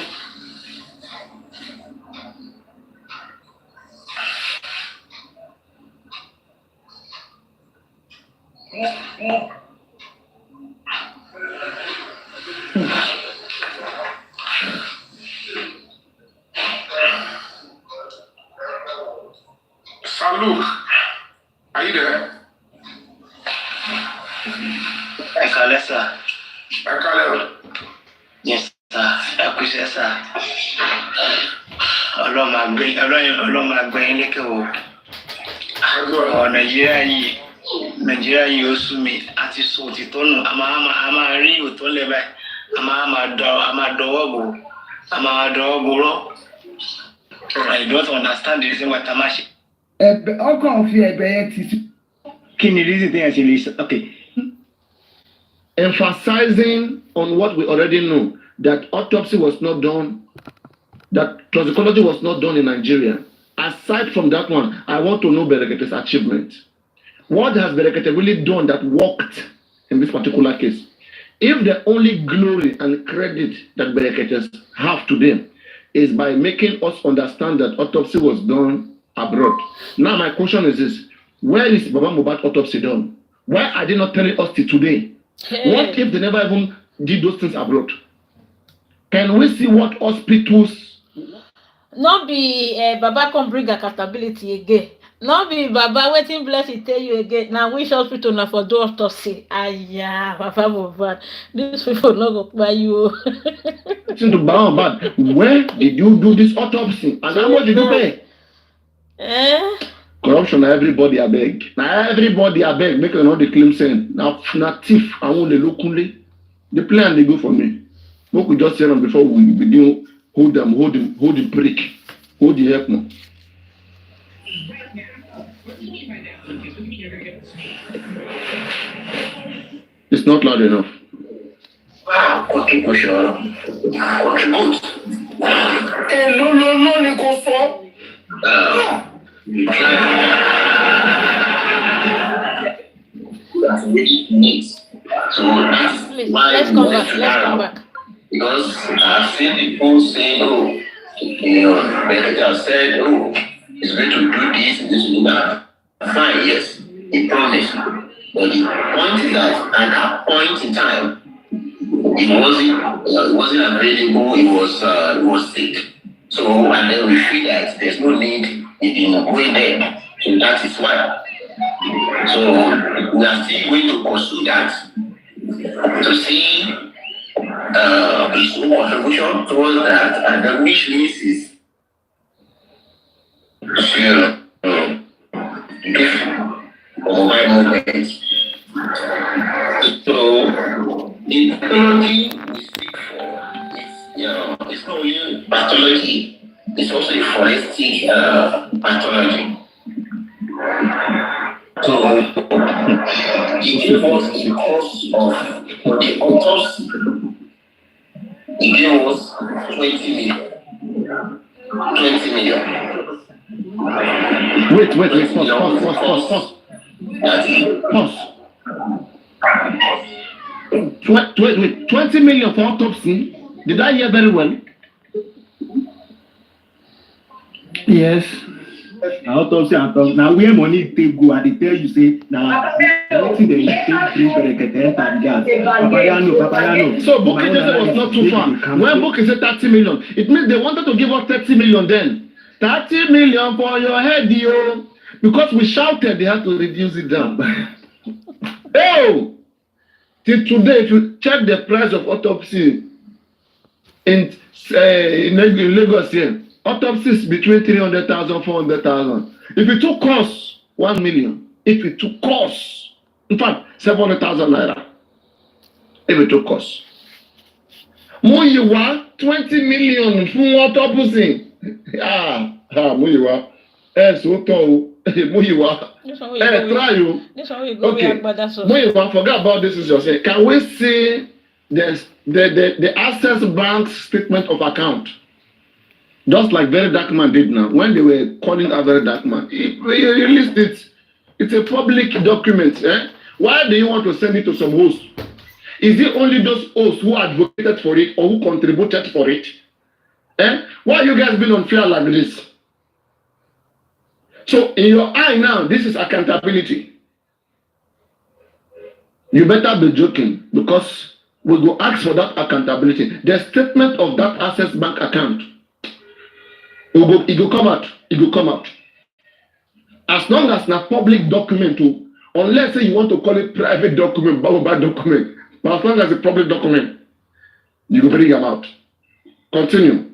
Saluk, are you there? Ekale, sir. Ekale. Yes, sir. Ekuse, sir. Ọlọ́mà gbẹ̀yìn lékè o. Nàìjíríà yìí ó sú mi àti sọ òtítọ́ nù. A máa rí òtọ́ lẹ́bàá. A máa dọwọ́ bò. A máa dọwọ́ bò rọ́. I don't understand the reason why Tamashi. Ọkàn fi ẹ̀bẹ̀ yẹn ti sí. Kí ni reason tí yẹn ṣe lè okay. Emphasizing on what we already know, that autopsy was not done, that toxicology was not done in Nigeria. Aside from that one, I want to know Berekete's achievement. What has Berekete really done that worked in this particular case? If the only glory and credit that Berekete have today is by making us understand that autopsy was done abroad. Now my question is this: where is Baba Mohbad autopsy done? Why are they not telling us till today? What if they never even did those things abroad? Can we see what hospitals? Not be Baba can bring accountability again. Not be Baba waiting blessing tell you again. Now which hospital now for do autopsy? Aya, Baba Mohbad. These people not go by you. To Baba Mohbad, where did you do this autopsy? And how much did you pay? Corruption, everybody I beg. Now everybody I beg, make another claim saying now thief, I want the locally. The plan they go for me. We could just say them before we begin hold the break, hold the help now. It's not loud enough. Contribution. Contribute. No, you go for. That's which needs. So that's let's come back. Because I've seen people say, oh, Berekete said, oh, he's going to do this, this, and that. Fine, yes, he promised. But the point is that at that point in time, it wasn't available, it was sick. So, and then we feel that there's no need in going there. So that is why. So we are still going to pursue that to see his own contribution towards that, and the wish list is to give mobile movement. So the technology we speak for is it's not only pathology, it's also a forensic pathology. So it gave us the cost of the autopsy. It gave us 20 million. 20 million. Wait, pause. Wait, 20 million for autopsy? Did I hear very well? Yes. Autopsy and talk. Now where money take go, I tell you say now wetin dey take bring Berekete and gas. Papayano. So Bukky Jesse was not too far. When Bukky said 30 million, it means they wanted to give us 30 million then. 30 million for your head, yo. Because we shouted, they had to reduce it down. Oh! Till today, if you check the price of autopsy in Lagos here, autopsy is between 300,000, 400,000. If it took cost, 1 million. If it took cost, in fact, 700,000 naira. If it took cost. Muyiwa, 20 million for autopsy. Muyiwa. So Muyiwa. Try you. Okay. Muyiwa, forget about this. Is your say. Can we see the Access Bank statement of account? Just like Very Dark Man did now, when they were calling a Very Dark Man, he released it. It's a public document. Why do you want to send it to some hosts? Is it only those hosts who advocated for it or who contributed for it? Why you guys been unfair like this? So in your eye now, this is accountability. You better be joking because we go ask for that accountability. The statement of that Access Bank account. It will come out. As long as na public document, unless you want to call it private document, bad document, but as long as it's public document, you will bring them out. Continue.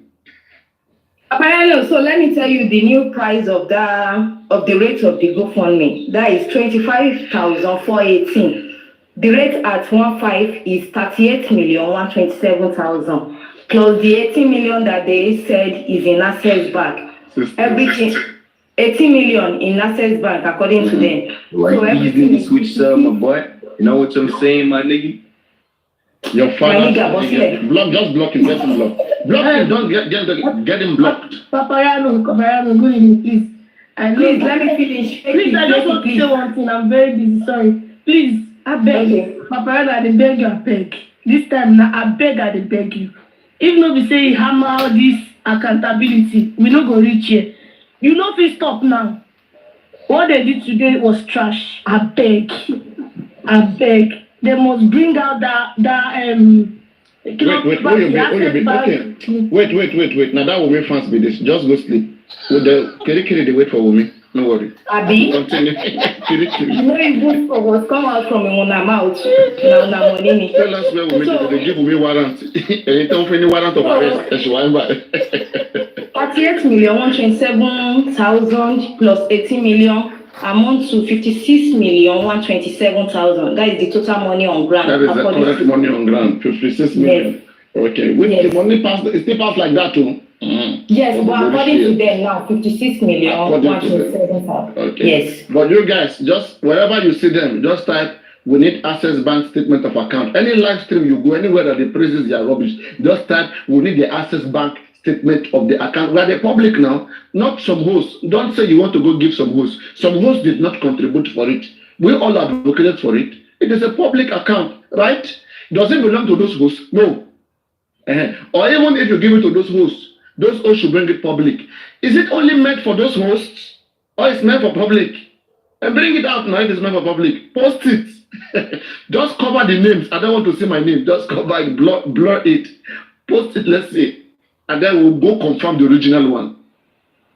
Apparently, so let me tell you the new price of the rate of the GoFundMe. That is 25,418. The rate at 1.5 is 38,127,000. Plus the 18 million that they said is in Access Bank. Everything, 18 million in Access Bank, according to them. Like, so everything is switch up, my boy. You know what I'm saying, my nigga? Your father, just block him, let him block. Block him, don't get him blocked. Papayano, good evening, please. Please, let me finish. Please, I just want to say one thing. I'm very busy, sorry. Please, I beg you. Papayano, I beg you, I beg. This time, now, I beg you. If no be say hammer all this accountability, we no go reach here. You know if stop now. What they did today was trash. I beg. They must bring out that Wait. Now that woman fans be this. Just go sleep. With the kiri they wait for women. No worry. Abi. Continue. Kiri. You know if this was come out from una mouth. Now money. Tell us where women they give me warrant. Any time for any warrant of arrest. 38,127,000 plus 18 million amounts to 56,127,000. That is the total money on grant. That is the correct money on grant. 56 million. Yes. Okay. With the money pass, it still pass like that too. Yes, but according to them now, 56,127,000. Okay. Yes. But you guys, just wherever you see them, just type, we need Access Bank statement of account. Any live stream you go, anywhere that the praises their rubbish, just type, we need the Access Bank statement of the account. We are the public now, not some hosts. Don't say you want to go give some hosts. Some hosts did not contribute for it. We all advocated for it. It is a public account, right? Does it belong to those hosts? No. Or even if you give it to those hosts, those hosts should bring it public. Is it only meant for those hosts, or it's meant for public? And bring it out now if it's meant for public. Post it. Just cover the names. I don't want to see my name. Just cover it, blur it. Post it, let's see. And then we'll go confirm the original one.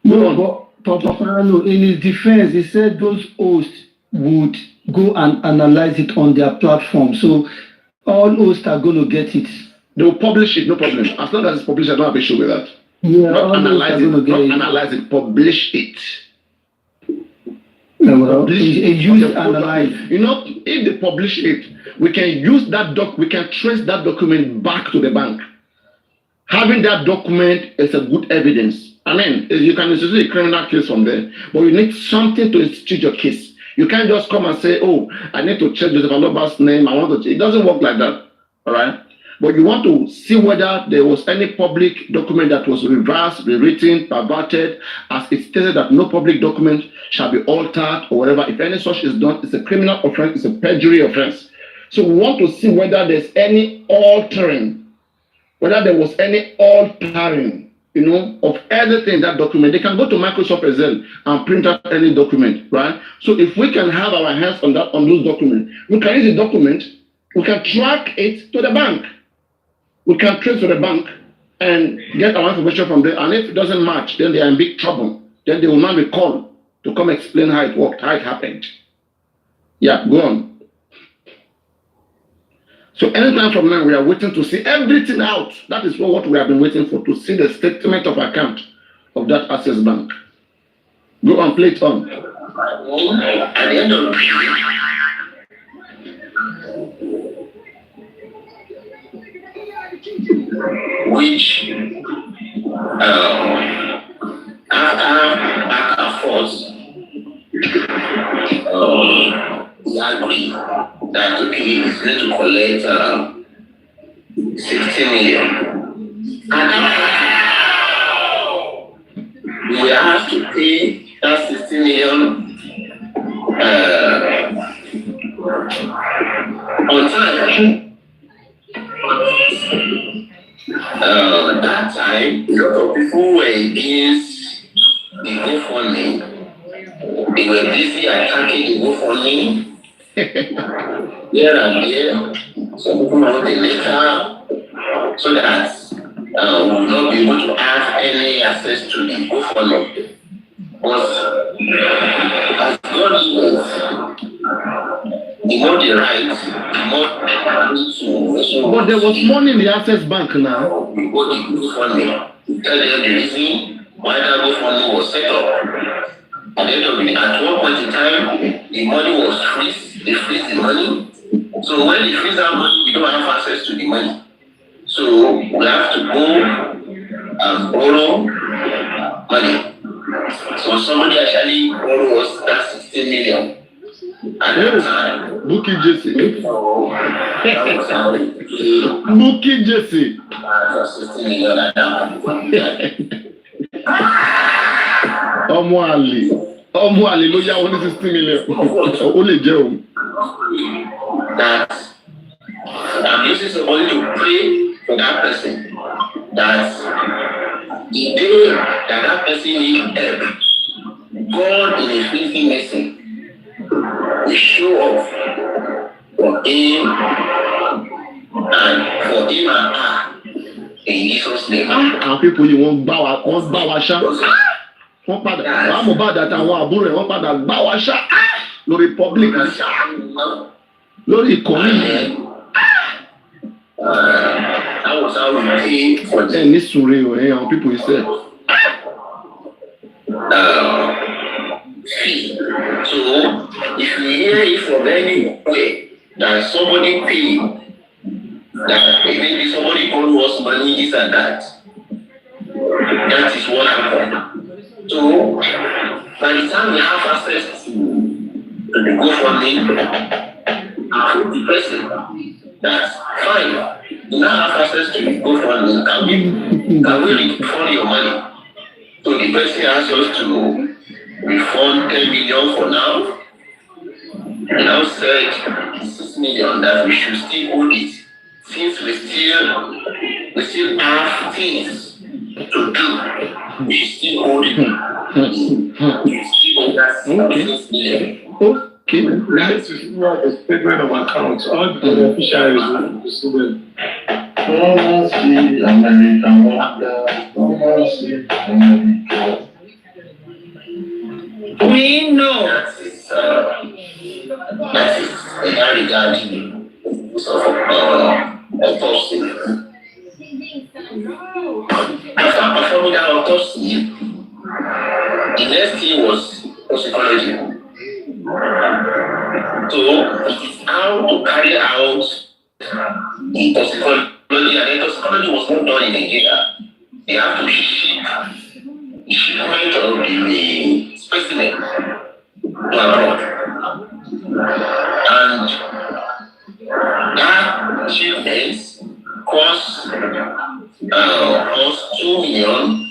No, but Papa Farano, in his defense, he said those hosts would go and analyze it on their platform. So all hosts are going to get it. They'll publish it, no problem. As long as it's published, I don't have an issue with that. Yeah, not analyze it, publish it. Yeah, well, analyze. You know, if they publish it, we can use that we can trace that document back to the bank. Having that document is a good evidence. I mean, you can institute a criminal case from there, but you need something to institute your case. You can't just come and say, oh, I need to check Joseph Aloba's name. I want to check. It doesn't work like that. All right? But you want to see whether there was any public document that was reversed, rewritten, perverted, as it stated that no public document shall be altered or whatever. If any such is done, it's a criminal offense, it's a perjury offense. So we want to see whether there's any altering, of anything in that document. They can go to Microsoft Excel and print out any document, right? So if we can have our hands on those documents, we can use the document, we can track it to the bank. We can trace to the bank and get our information from there. And if it doesn't match, then they are in big trouble. Then they will not be called to come explain how it worked, how it happened. Yeah, go on. So anytime from now, we are waiting to see everything out. That is what we have been waiting for, to see the statement of account of that Access Bank. Go on, play it on. At the end of which after back and forth, we agree that okay, it's going to collect 60 million. And we have to pay that 60 million on time. That time, a lot of people were against the GoFundMe. They were busy attacking the GoFundMe. Here and there, some people wrote a letter so that we will not be able to have any access to the GoFundMe. But as God knows, the more they write, the more but there was money in the Access Bank now. We go to GoFundMe to tell them the reason why that GoFundMe was set up. At the end of it, at one point in time, the money was freeze. They freeze the money. So when they freeze that money, we don't have access to the money. So we have to go and borrow money. So somebody actually borrowed us that 16 million. At that time, Bookie Jesse. So that was how Bookie Jesse. 16 million at that time. Ọmọ àlè ló yá wọn ní 60 million. Ó lè jẹ́ òun. That I'm using somebody to pray for that person. That the day that person needs help, God in His infinite mercy will show up for him and her in Jesus' name. Àwọn people yìí wọ́n gbá wa ṣá. Wọ́n padà wọ́n mọ̀ bá dàtà àwọn àbúrò rẹ̀ wọ́n padà gbá wa ṣá lórí public ṣá lórí ìkọ́ni. That was how we came for ẹ ní sùúrù o àwọn people yìí sẹ́. So if you hear it from anywhere that somebody paid, that maybe somebody borrow us money, this and that, that is what happened. So by the time we have access to the GoFundMe, I told the person that fine, you now have access to the GoFundMe, can we refund your money? So the person asked us to refund 10 million for now. And now said 6 million that we should still hold it, since we still have things to do, we still hold it. We still hold that 6 million. Okay. That is what the statement of account. All the officials student. We know. That is regarding autopsy. After performing that autopsy, the next thing was toxicology. So it is how to carry out the toxicology, and the toxicology was not done in Nigeria. They have to ship the shipment of the specimen to abroad. And that shipment cost 2 million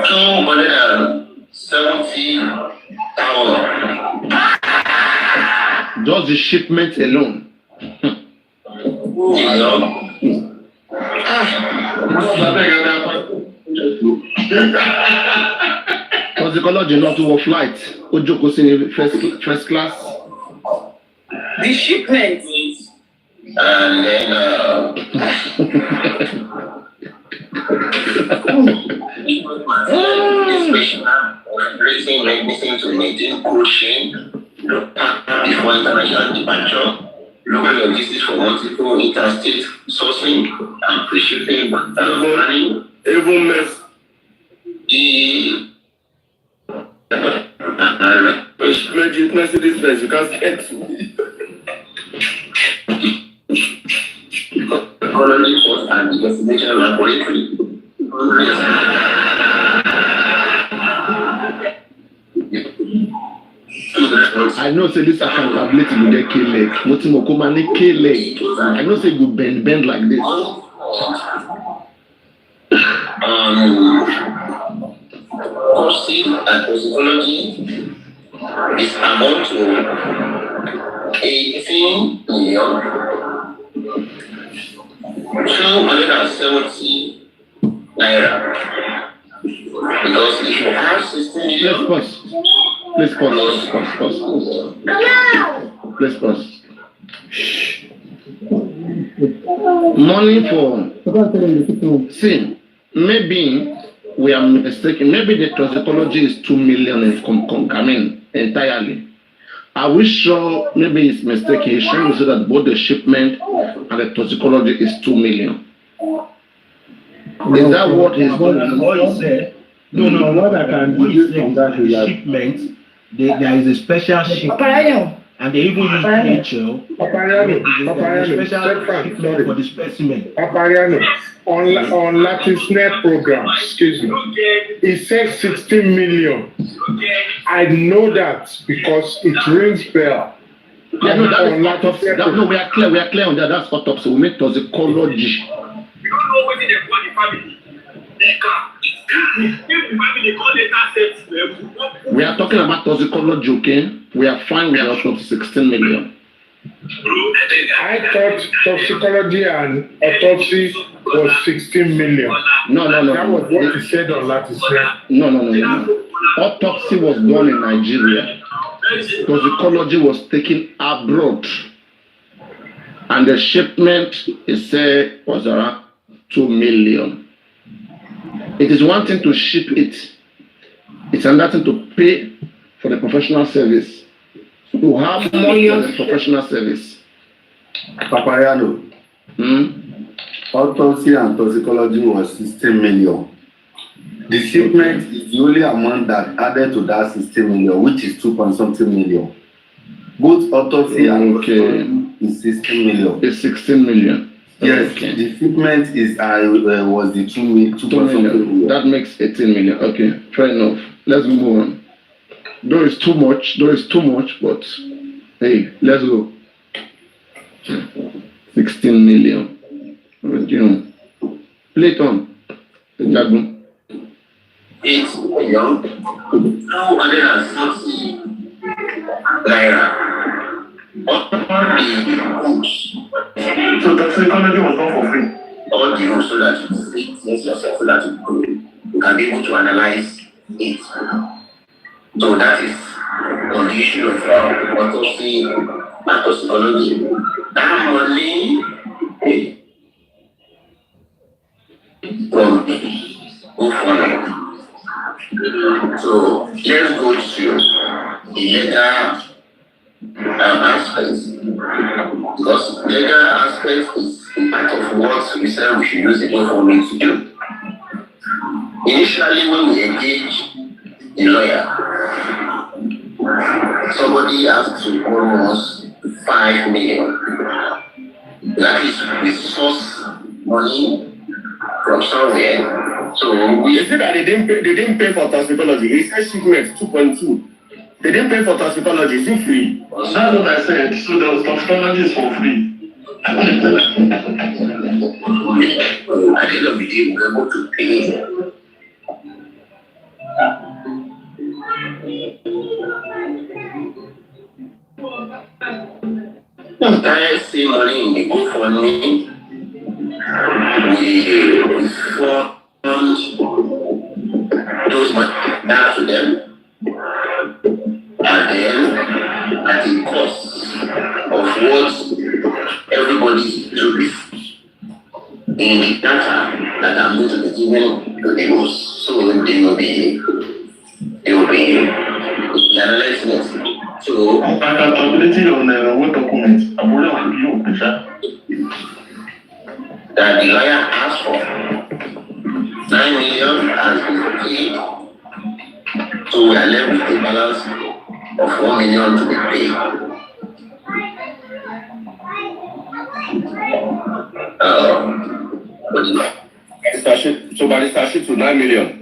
270,000. Just the shipment alone. Toxicology not to a flight. Ojoko first class. The shipment. And then raising medicine to maintain cold chain before international departure, local logistics for multiple interstate sourcing and pre-shipping planning. Even less. Mercedes Benz, you can't get to me. Colony cost and investigation laboratory. I know say this accountability will get K-leg. Motimoko mani K-leg. I know say you bend like this. Costing and toxicology is amount to 18 million 270 naira. Because if you have 16 million, Let's pause. Money for see, maybe we are mistaken. Maybe the toxicology is 2 million in entirely. Are we sure maybe it's mistaken? He's trying to say that both the shipment and the toxicology is 2 million. Is that what he's going to What he said? No, what I can do from that is that shipment, there is a special shipment, and they even use DHL. Special shipment for the specimen. On Latisnet program, excuse me, it says 16 million. I know that because it rings bell. Yeah, no, that is autopsy. No, we are clear on that. That's autopsy. We make toxicology. you don't know what they call the family. We are talking about toxicology, okay? We are fine with autopsy 16 million. I thought toxicology and autopsy was 16 million. No. That was what he said on Latisnet. No. Autopsy was done in Nigeria. Toxicology was taken abroad. And the shipment, he said, was around 2 million. It is one thing to ship it. It's another thing to pay for the professional service. To have money for the professional service. Papariano. Autopsy and toxicology was 16 million. The shipment is the only amount that added to that 16 million, which is 2.something million. Both autopsy and toxicology is 16 million. It's 16 million. Yes, the shipment is was the 2 million. That makes 18 million. Okay, fair enough. Let's move on. Though it's too much, but hey, let's go. 16 million. Play it on. 8 million 260 naira. All the books. So toxicology was done for free. All out the rules so that you make yourself so that you can be able to analyze it. So that is on the issue of autopsy and toxicology. That money from GoFundMe. So let's go to the legal aspects, because legal aspects is part of what we said we should use the GoFundMe to do. Initially, when we engage a lawyer, somebody has to borrow us 5 million. That is, we source money from somewhere. So we They said that they didn't pay for toxicology. He said shipment 2.2. They didn't pay for toxicology. Is it free? That's what I said. So there was toxicology for free. at the end of the day, we're able to pay. I see money in the GoFundMe. We fund those money down to them, and then at the cost of what everybody to receive in the data that I'm going to be given to the host, so they will be analyzing it. So accountability on what documents? I'm going to you, that the lawyer asked for 9 million has been paid, so we are left with a balance of 4 million to be paid. So by the statute to 9 million.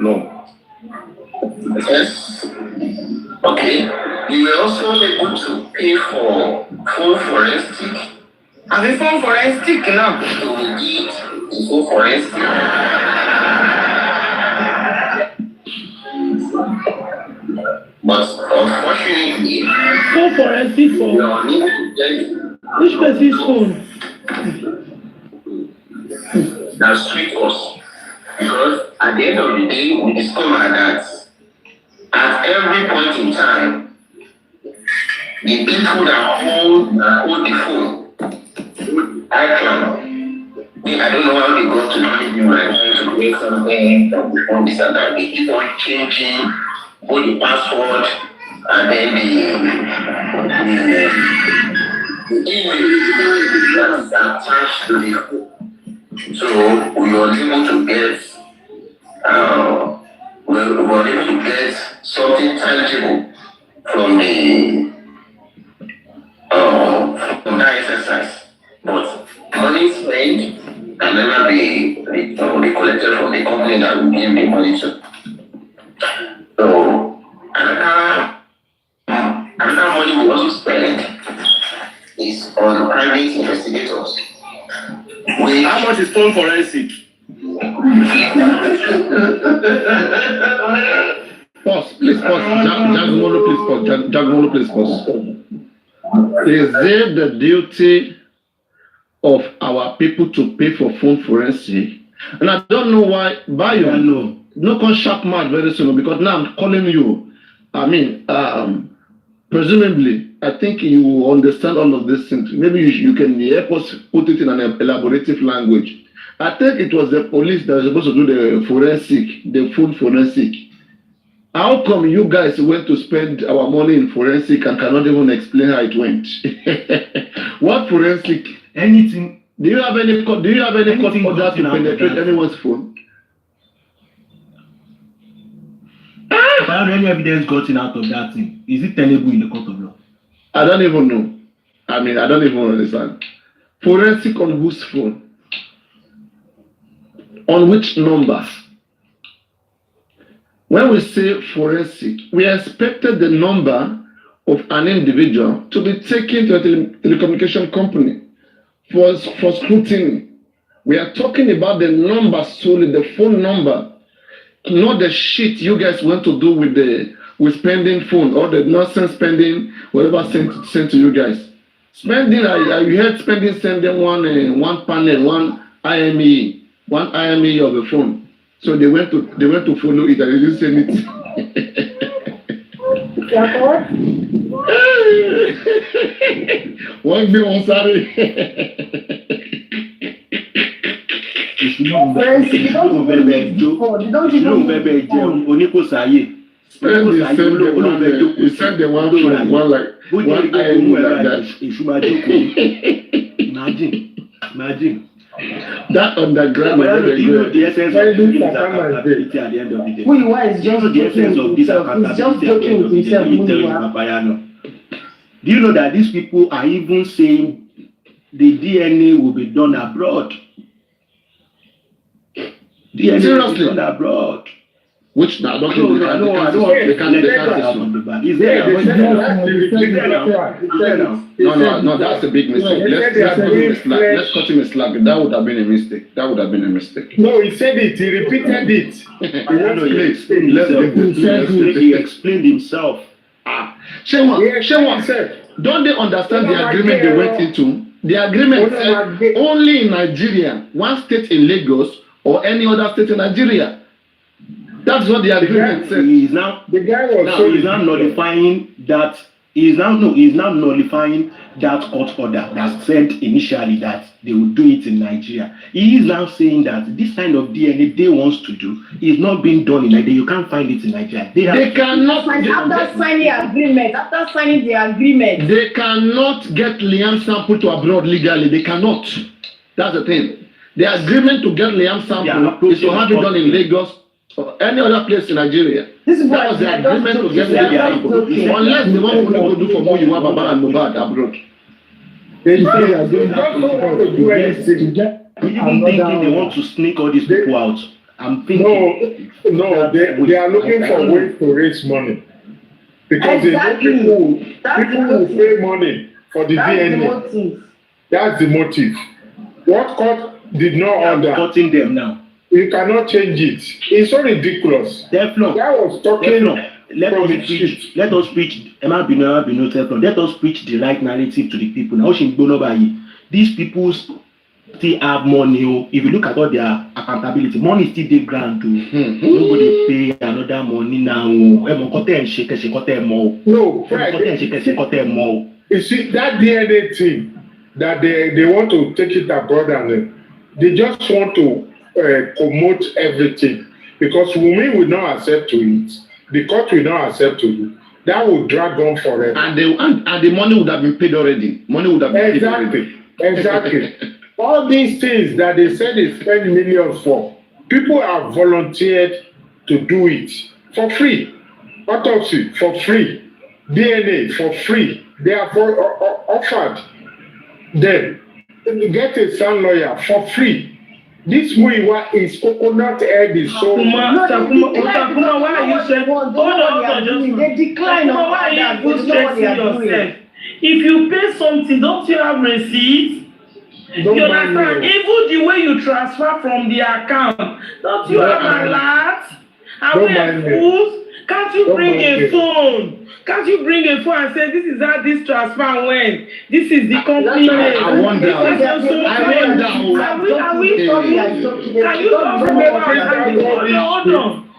No. Yes. Okay. We were also able to pay for full forensic. Have you found forensic now? So we did the full forensic. But unfortunately, Full forensic for we are unable to get which person's phone? that suit us. Because at the end of the day, we discovered that at every point in time, the people that hold the phone, I don't know how they got to know you and trying to create something on this and that. They keep on changing both the password and then the email that is attached to the phone. So we were able to get something tangible from that exercise. But money spent can never be collected from the company that we give the money to. So another money we also spend is on private investigators. How much is phone forensic? Pause, please pause. Jagmolo, please pause. Is it the duty of our people to pay for phone forensic? And I don't know why, no can sharp mouth very soon, because now I'm calling you. I mean, presumably, I think you will understand all of these things. Maybe you can help us put it in an elaborative language. I think it was the police that was supposed to do the forensic, the phone forensic. How come you guys went to spend our money in forensic and cannot even explain how it went? What forensic? Anything? Do you have any court order to penetrate anyone's phone? Any evidence gotten out of that thing? Is it tenable in the court of law? I don't even know. I mean, I don't even understand. Forensic on whose phone? On which number? When we say forensic, we expected the number of an individual to be taken to a telecommunication company for scrutiny. We are talking about the number solely, the phone number, not the shit you guys want to do with spending phone or the nonsense spending, whatever sent to you guys. Spending, you heard spending sending one panel, one IME of a phone. So they went to follow it and they didn't send it. One day on Saturday. Imagine. That underground, you know the essence of accountability at the end of the day. Who you are is just the essence of this accountability. Do you know that these people are even saying the DNA will be done abroad? DNA will be done abroad. Which now, they can't No, that's a big mistake. Let's cut him a slack. That would have been a mistake. No, he said it. He repeated it. He explained himself. Shewan, don't they understand the agreement they went into? The agreement said only in Nigeria, one state in Lagos or any other state in Nigeria. That's what the agreement says. He's now nullifying that. He's now nullifying that court order that said initially that they would do it in Nigeria. He is now saying that this kind of DNA they wants to do is not being done in Nigeria. You can't find it in Nigeria. They cannot. After signing the agreement, they cannot get Liam sample to abroad legally. They cannot. That's the thing. The agreement to get Liam sample is to have it done in Lagos or any other place in Nigeria. That was the agreement to get Liam sample. Unless they want to go do for more you have Baba and Mohbad abroad. They don't want to do anything. Even thinking they want to sneak all these people out. I'm thinking. No, they are looking for ways to raise money. Because exactly. People will pay money for the DNA. That's the motive. What court did not order? Cutting them now. You cannot change it. It's so ridiculous. Teflon. That was talking. Let us preach. Let us preach the right narrative to the people. Now, these people still have money. If you look at all their accountability, money still dey ground too. Nobody pay another money now. No, you see that DNA thing that they want to take it abroad and they just want to promote everything because women will not accept to it. The court will not accept to it. That will drag on forever. And the money would have been paid already. Exactly. All these things that they said they spend millions for, people have volunteered to do it for free. Autopsy for free. DNA for free. They are offered them. Get a sound lawyer for free. This Muiwa is coconut head is so. Takuma, why are you saying? Hold on, they decline. Why are you stressing yourself? If you pay something, don't you have receipts? You understand? Even the way you transfer from the account, don't you have alert? Are we fools? Can't you bring a phone? Can't you bring a phone and say this is how this transfer went? This is the company name. I wonder. Can you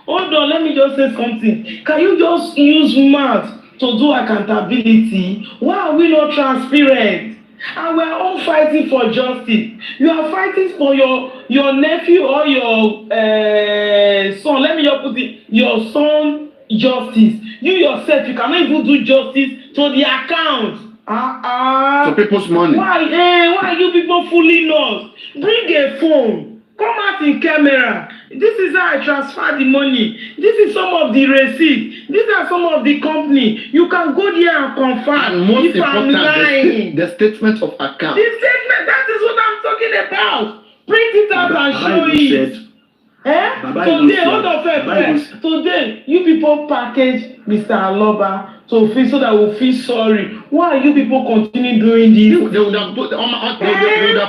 hold on, let me just say something. Can you just use math to do accountability? Why are we not transparent? And we are all fighting for justice. You are fighting for your nephew or your son. Let me just put it, your son justice. You yourself, you cannot even do justice to the account. So people's money. Why are you people fooling us? Bring a phone. Come out in camera. This is how I transfer the money. This is some of the receipts. These are some of the company. You can go there and confirm. And most if important, I'm lying. the statement of account. The statement, that is what I'm talking about. Print it out and show it. Today, hold on first. Today, you people package Mr. Aloba so that we'll feel sorry. Why are you people continue doing this? They would have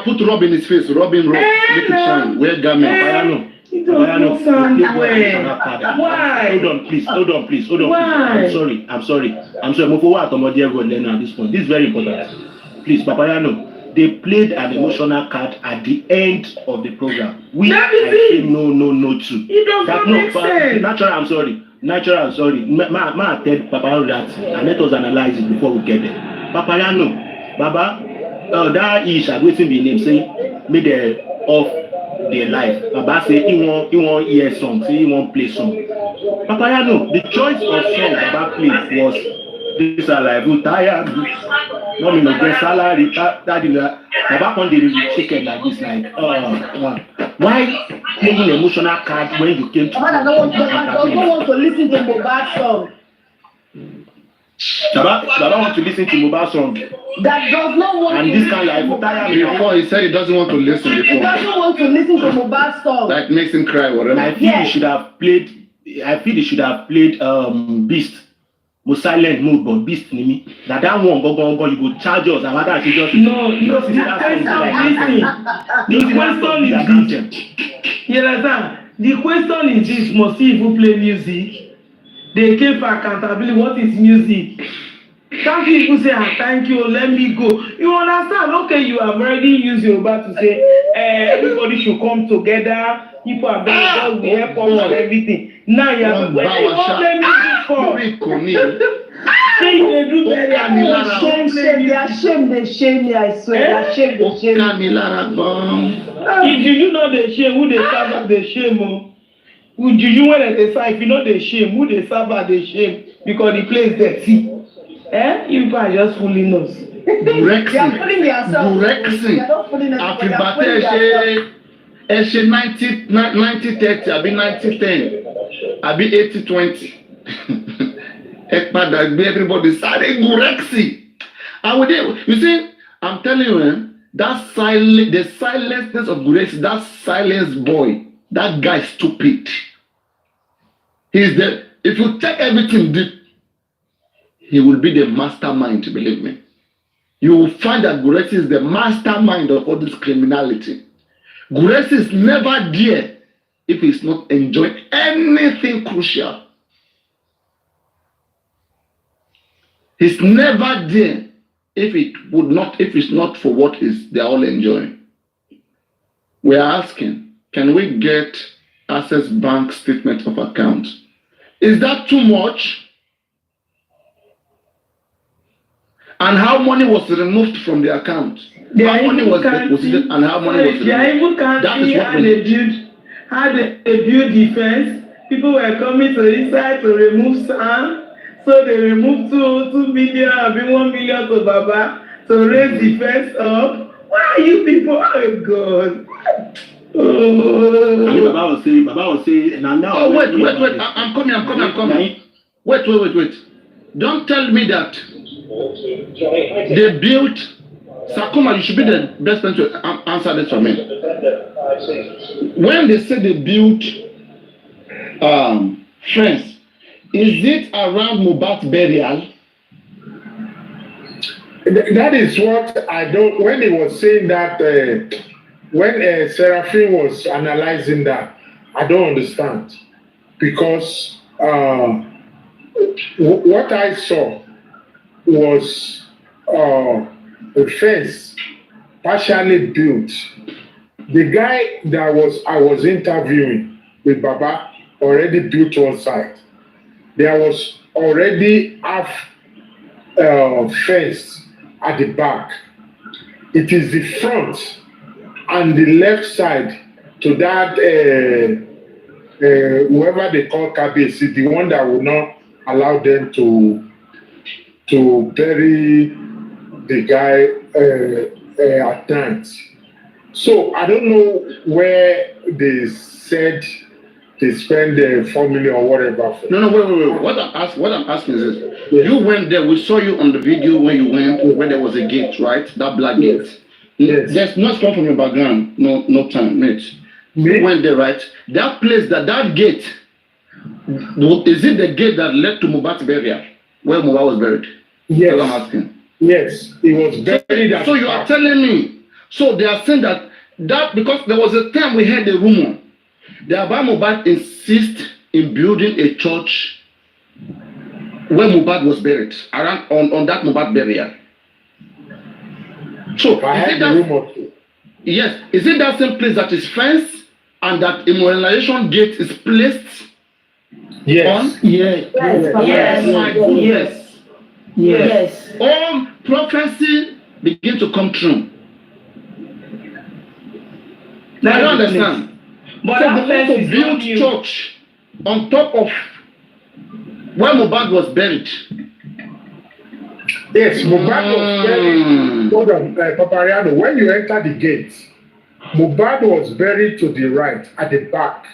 put Rob in his face. Make it shine. Wear garment. It doesn't sound well. Why? Hold on, please. Why? I'm sorry. At this point, this is very important. please, Papayano, they played an emotional card at the end of the program. That is it. No to. It does not make sense. Natural, I'm sorry. Ma tell Papayano that, and let us analyze it before we get there. Papayano, Baba, that is waiting the name, say, make the off their life. Baba say he won't hear song, say he won't play song. Papayano, the choice of song Baba played was this alive, tired. No, me no get salary. That is Baba can't do chicken like this, like why playing emotional card when you came to? I don't want to listen to Mohbad song. Baba want to listen to Mohbad song. That does not want and to this kind of tired. Before he said he doesn't want to listen before. He doesn't want to listen to Mohbad song. Like makes him cry, whatever. I feel he should have played. Beast. Most silent mode, but Beast Nimi. That one go you go charge us. And that is just no. The question is this. You understand? The question is this: must people play music? They came for accountability. What is music? Some people say, thank you, let me go. You understand? Okay, you have already used your back to say everybody should come together. People are going to help us and everything. Now you have to play music for. They do very They are shame, they shame me, I swear. They are shame, they shame me. If you know the shame, who they serve at the shame? Who do you want to decide? If you know the shame, who they serve at the shame? Because the place dirty. You people are just fooling us. They are fooling themselves. They are not fooling us. They are fooling themselves. 90-30, I be 90-10, I be 80-20. Everybody started Gurexi. You see, I'm telling you, the silenceness of Gurexi, that silence boy, that guy stupid. If you take everything deep, he will be the mastermind, believe me. You will find that Gurexi is the mastermind of all this criminality. Gurexi is never there if he's not enjoying anything crucial. He's never there if it's not for what they're all enjoying. We are asking, can we get Access Bank statement of account? Is that too much? And how money was removed from the account? How money was deposited and how money was removed? They are even counting how they build defense. People were coming to this side to remove sand. So they removed 2 million, 1 million to Baba to raise defense up. Why are you people? Oh God. Baba will say, now. Oh, wait. I'm coming. Wait. Don't tell me that they built. Sakuma, you should be the best person to answer this for me. When they say they built fence, is it around Mohbad's burial? That is what I don't. When he was saying that, when Seraphine was analyzing that, I don't understand because what I saw was a fence partially built. The guy that I was interviewing with Baba already built one side. There was already half fence at the back. It is the front and the left side to that whoever they call KBC, the one that will not allow them to bury the guy at night. So I don't know where they said they spend 4 million or whatever. No, wait. What I'm asking is this. Yeah. You went there, we saw you on the video when you went, when there was a gate, right? That black gate. Yes. There's no come from your background, no time, mate. You went there, right? That place, that gate, is it the gate that led to Mohbad's burial? Where Mohbad was buried? Yes. That's what I'm asking. Yes, it was buried. So you are telling me, so they are saying that because there was a time we heard the rumor that Mohbad insists in building a church where Mohbad was buried, around on that Mohbad burial. So I is had it the that, rumor too. yes, is it that same place that is fenced and that a memorialization gate is placed Yes. on? Yes, Yes. Yes. All prophecy begin to come true. I don't understand. But So that they want fence to is build not new. church on top of where Mohbad was buried. Yes, Mohbad was buried. Hold on, Papariano, when you enter the gate, Mohbad was buried to the right at the back.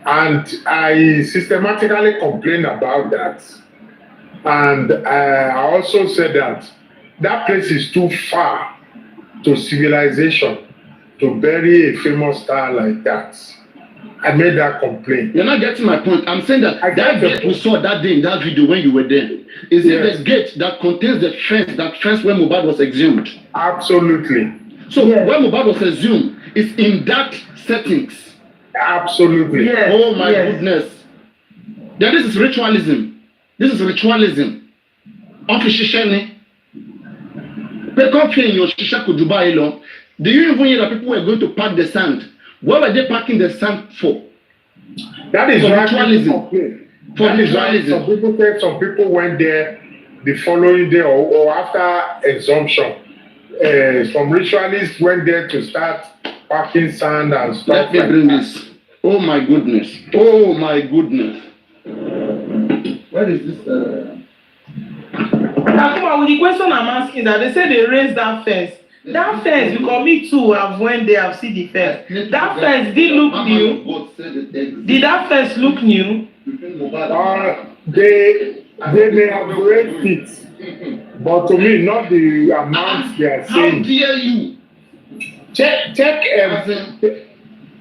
And I systematically complained about that. And I also said that that place is too far to civilization to bury a famous star like that. I made that complaint. You're not getting my point. I'm saying that that gate we saw that day in that video when you were there, is it the gate that contains the fence, that fence where Mohbad was exhumed? Absolutely. So where Mohbad was exhumed is in that settings. Absolutely. Yes. Oh my goodness. Then this is ritualism. This is ritualism. Unfishisheni. Do you even hear that people were going to pack the sand? What were they packing the sand for? That is for why ritualism. For that is why ritualism. some people said some people went there the following day or after exhumption. Some ritualists went there to start packing sand and stuff. Let me bring this. Oh my goodness. Oh my goodness. What is this? Now, come on, with the question I'm asking that they say they raised that fence. That fence, because me too have went there, I've seen the fence. That fence did look new. Did that fence look new? They may have raised it, but to me, not the amount they are saying. How dare you? Check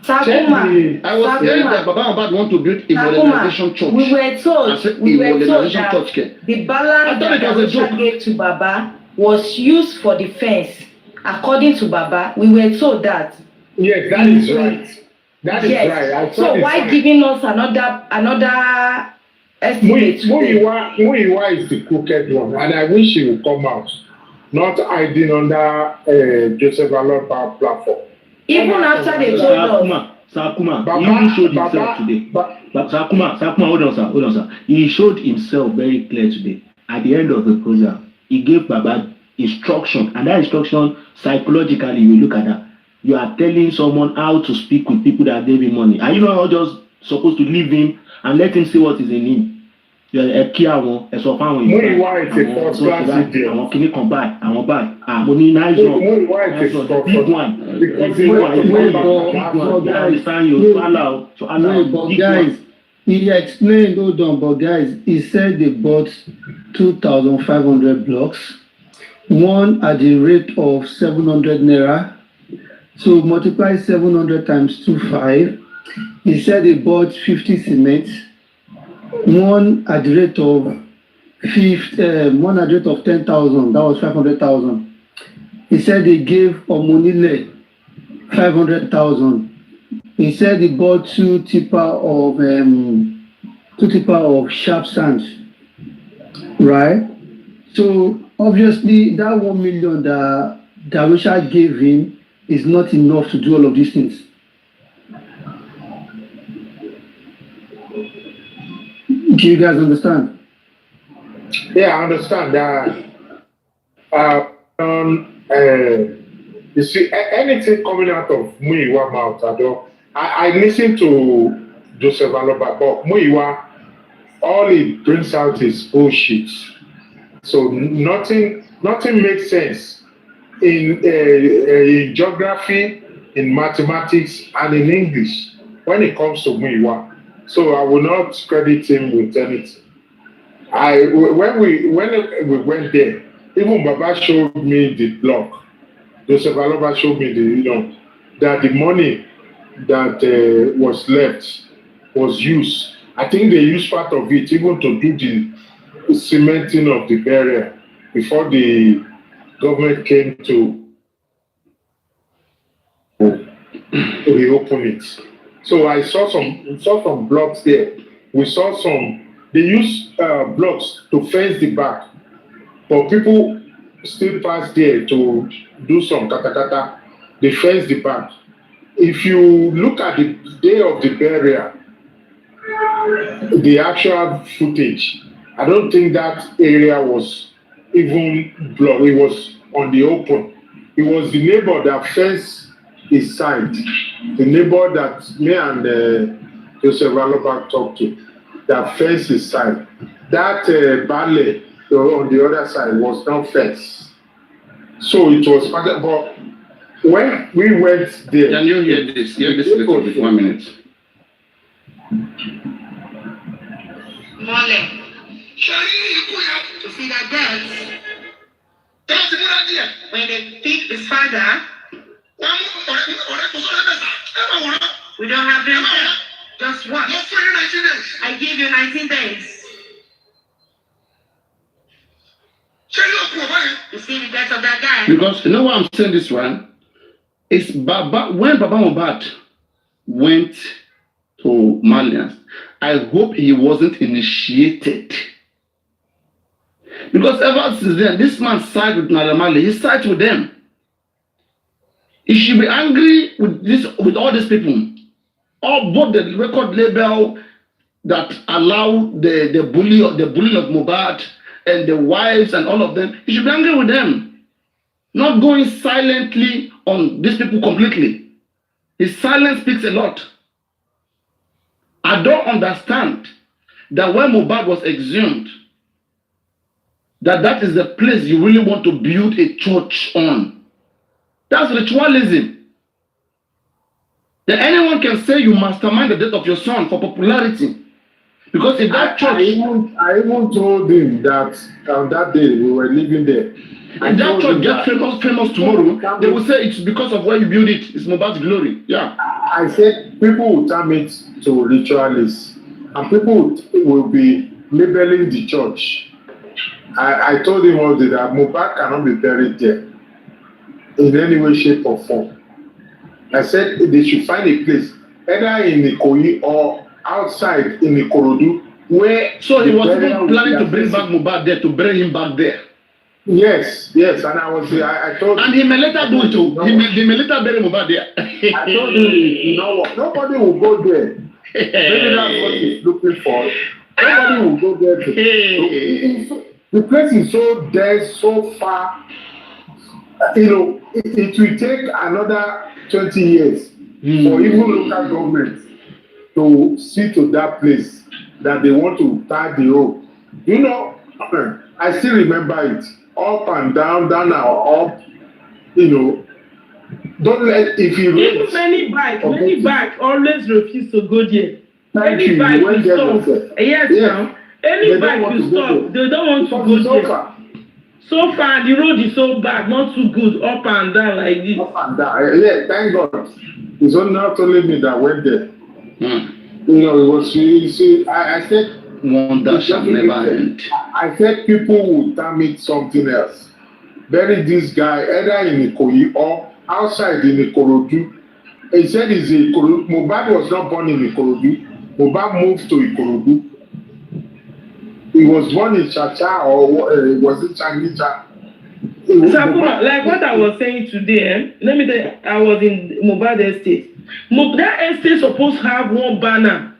Sakuma. I was hearing that Baba Mohbad want to build a modernization church. We were told that the balance that Abuja gave to Baba was used for the fence. According to Baba, we were told that. Yes, that is right. That is right. So why giving us another estimate? Muyiwa is the crooked one, and I wish he would come out, not hiding under Joseph Aloba platform. Even after they told us. Sakuma, he even showed himself today. Sakuma, hold on, sir. He showed himself very clear today. At the end of the program, he gave Baba instruction, and that instruction, psychologically, you look at that. You are telling someone how to speak with people that gave him money. Are you not just supposed to leave him and let him see what is in him? Muyiwa is a first class idiot. I want to come back. I want back. Nice one. Muyiwa is a big one. But guys, he explained, hold on, but guys, he said they bought 2,500 blocks, one at the rate of 700 naira. So multiply 700 times 25. He said they bought 50 cement, one at the rate of 10,000. That was 500,000. He said they gave Omoologo 500,000. He said he bought two tipper of sharp sand. Right? So obviously that 1 million that Darusha gave him is not enough to do all of these things. Do you guys understand? Yeah, I understand that. You see, anything coming out of Muyiwa mouth, I listen to Joseph Aloba, but Muyiwa, all he brings out is bullshit. So nothing makes sense in geography, in mathematics, and in English when it comes to Muyiwa. So I will not credit him with anything. When we went there, even Baba showed me the block. Joseph Aloba showed me that the money that was left was used. I think they used part of it even to do the cementing of the barrier before the government came to reopen it. So I saw some blocks there. We saw some. They used blocks to fence the back, but people still pass there to do some katakata. They fence the back. If you look at the day of the burial, the actual footage, I don't think that area was even blocked. It was on the open. It was the neighbor that fenced his side. The neighbor that me and Joseph Aloba talked to, that fenced his side. That ballet on the other side was not fenced. So it was part of, but when we went there. Can you hear this? Hear this little bit, 1 minute. Morning. To see that death. When they pick his father, we don't have them. Just what? I give you 19 days. You see the death of that guy? Because you know why I'm saying this one? It's Baba, when Baba Mohbad went to Malians, I hope he wasn't initiated. Because ever since then, this man sided with Naira Marley, he sided with them. He should be angry with all these people. All both the record label that allow the bullying of Mohbad and the wives and all of them, he should be angry with them. Not going silently on these people completely. His silence speaks a lot. I don't understand that when Mohbad was exhumed, that is the place you really want to build a church on. That's ritualism. That anyone can say you mastermind the death of your son for popularity. Because if that church... I even told him that on that day we were living there. If that church gets famous tomorrow, they will say it's because of where you build it. It's Mohbad's glory. Yeah. I said people will term it to ritualists. And people will be labeling the church. I told him all that Mohbad cannot be buried there in any way, shape, or form. I said they should find a place, either in Ikoyi or outside in Ikorodu, where. So he was even planning to bring back Mohbad there, to bring him back there. Yes, and I told him. And he may later do it too. He may later bury Mohbad there. I told him, you know what? Nobody will go there. Maybe that's what he's looking for. Nobody will go there. The place is so dense, so far. It will take another 20 years for even local government to see to that place that they want to tie the rope. I still remember it. Up and down and up. Don't let if you even many bikes always refuse to go there. Any bike you stop. Yes, now. Any bike you stop, they don't want to go there. So far, the road is so bad, not too good, up and down like this. Up and down. Yeah, thank God. It's not only me that went there. It was really, I said, one that shall never end. I said people would term it something else. Bury this guy either in Ikoyi or outside in Ikorodu. He said he's Ikorodu. Mohbad was not born in Ikorodu. Mohbad moved to Ikorodu. He was born in Chacha or was it Changicha? Like what I was saying today, let me tell you, I was in Mohbad estate. That estate supposed to have one banner.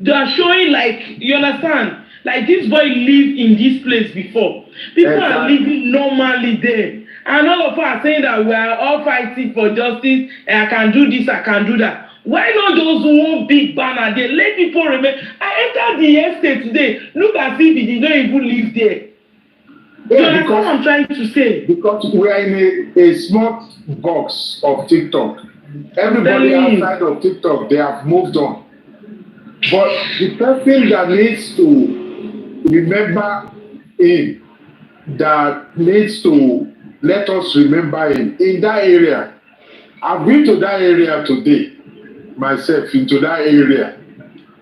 They are showing you understand, like this boy lived in this place before. People are living normally there. And all of us are saying that we are all fighting for justice, and I can do this, I can do that. Why not those one big banner there? Let people remember. I entered the estate today. Look as if he did not even live there. Yeah, that's what I'm trying to say. Because we are in a small box of TikTok. Everybody outside of TikTok, they have moved on. But the person that needs to remember him, that needs to let us remember him in that area. I've been to that area today, myself, into that area.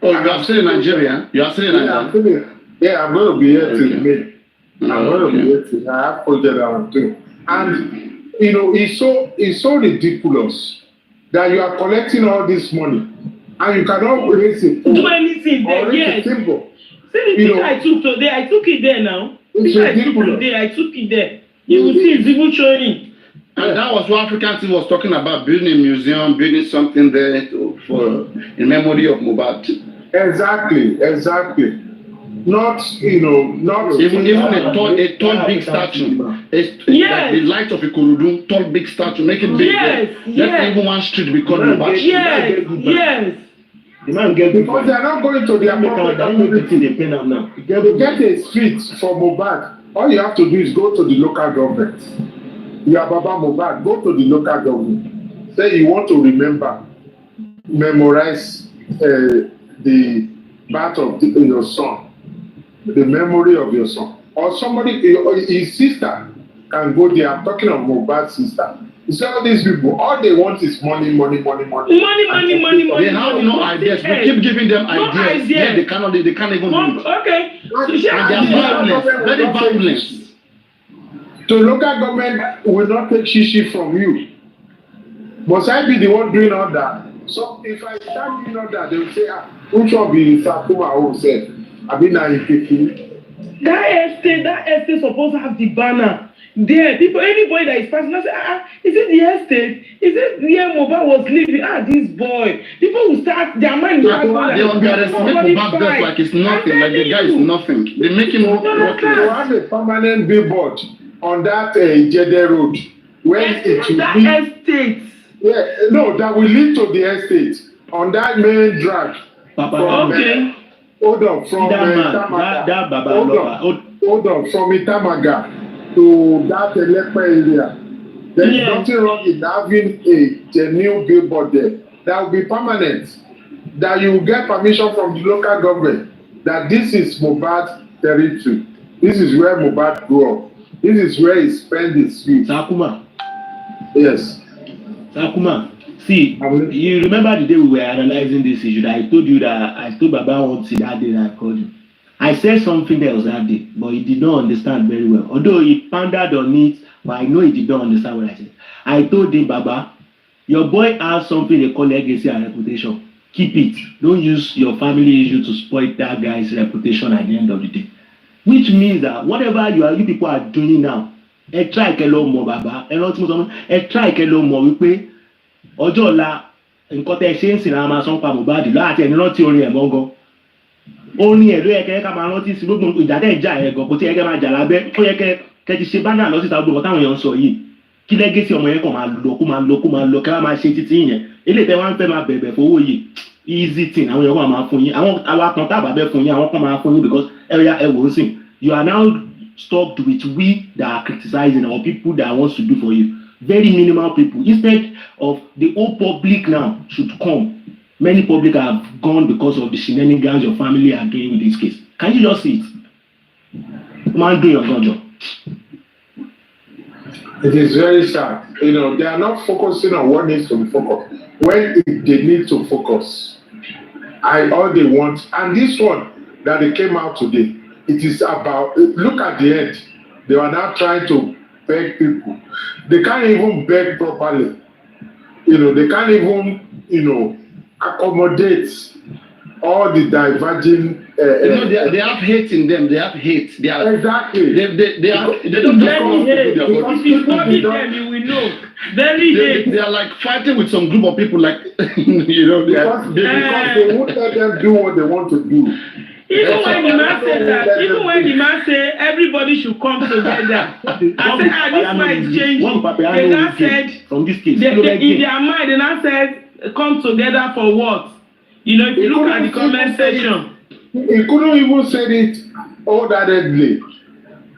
Oh, you are still in Nigeria? You are still in Nigeria? I'm going to be here till May. I'm going to be here till I have project that I'm doing. And, it's so ridiculous that you are collecting all this money and you cannot raise it. Do anything there, yes. See the picture I took today, I took it there now. The picture I took today, I took it there. You will see it's even showing. And that was what African team was talking about, building a museum, building something there for in memory of Mohbad. Exactly. Not, not even a tall big statue. Like the light of a Ikorodu, tall big statue, make it big. Let even one street be called Mohbad. Yes. The man get because they are not going to their property. They pay now. To get a street for Mohbad, all you have to do is go to the local government. You are Baba Mohbad, go to the local government. Say you want to memorize the birth of your son, the memory of your son. Or somebody, his sister can go there. I'm talking of Mohbad's sister. You see all these people, all they want is money. Money. They have no ideas. We keep giving them ideas. Yeah, they can't even do it. Okay. And they are violent, very violent. The local government will not take shishi from you. Must I be the one doing all that? So if I start doing all that, they will say, which one be Sakuma who said, I mean, now that estate supposed to have the banner. There, people, anybody that is passing, say, is it the estate? Is it where Mohbad was living? This boy. People will start, their mind will start. They underestimate Mohbad just like it's nothing, like the guy is nothing. They make him look rocky. You have a permanent billboard on that Jede road. When it will that be, estate. Yeah, no, that will lead to the estate. On that main drag. Okay. Hold on, from Itamaga. Hold on, from Itamaga to that Elepe area. There's nothing wrong in having a genuine billboard there. That will be permanent. That you will get permission from the local government that this is Mohbad territory. This is where Mohbad grew up. This is where he spent his youth. Sakuma. Yes. Sakuma. See, you remember the day we were analyzing this issue that I told you that I told Baba once that day that I called you. I said something else that day, but he did not understand very well. Although he pondered on it, but I know he did not understand what I said. I told him, Baba, your boy has something they call legacy and reputation. Keep it. Don't use your family issue to spoil that guy's reputation at the end of the day. Which means that whatever you people are doing now, try to lọ mọ̀ bàbá, try to lọ mọ̀ wípé ọjọ́ ọ̀la nǹkan tẹ́ ṣe ń sìn náà máa sọ pa Mohbad láti ẹni rántí orin ẹ̀ mọ́gán. Orin ẹ̀ ló yẹ kẹ́ ká máa rántí sí gbogbo ìjà tẹ́ ìjà ẹ̀ gan kò tí ẹ kẹ́ máa jà lábẹ́ ó yẹ kẹ́ ti ṣe bánà lọ síta gbogbo táwọn èèyàn ń sọ yìí kí lẹ́gẹ́sì ọmọ yẹn kàn máa lọ kẹ́ máa ṣe títí yẹn eléyìí tẹ́ wá ń fẹ́ máa bẹ̀bẹ̀ fowó yìí easy thing àwọn èèyàn kan máa fún yín àwọn kan tábà bẹ́ fún yín àwọn kan máa fún yín because ẹ wò ó sìn you are now stuck with we that are criticizing or people that wants to do for you. Very minimal people. Instead of the whole public now should come. Many public have gone because of the shenanigans your family are doing with this case. Can you just see it? Man, do your job. It is very sad. They are not focusing on what needs to be focused. When they need to focus, all they want, and this one that they came out today, it is about, look at the end. They are now trying to beg people. They can't even beg properly. They can't even, accommodate all the diverging. They have hate in them. They have hate. Exactly. They don't just come hate. If you study them, you will know. Very hate. They are like fighting with some group of people, like because they won't let them do what they want to do. Even when the man say everybody should come together, I said, this man is changing. They now said, from this case, in their mind, they now said, come together for what? If you look at the comment section. He couldn't even say it wholeheartedly.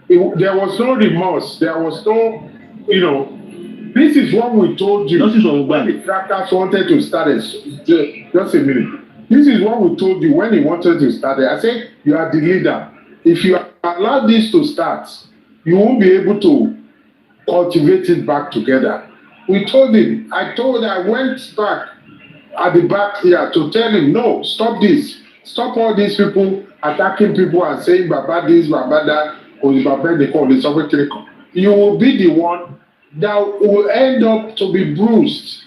There was no remorse. There was no, this is what we told you. When the crackers wanted to start it. Just a minute. This is what we told you when he wanted to start it. I said, you are the leader. If you allow this to start, you won't be able to cultivate it back together. We told him. I went back at the back here to tell him, no, stop this. Stop all these people attacking people and saying, Baba this, Baba that, or Baba they call it something. You will be the one that will end up to be bruised.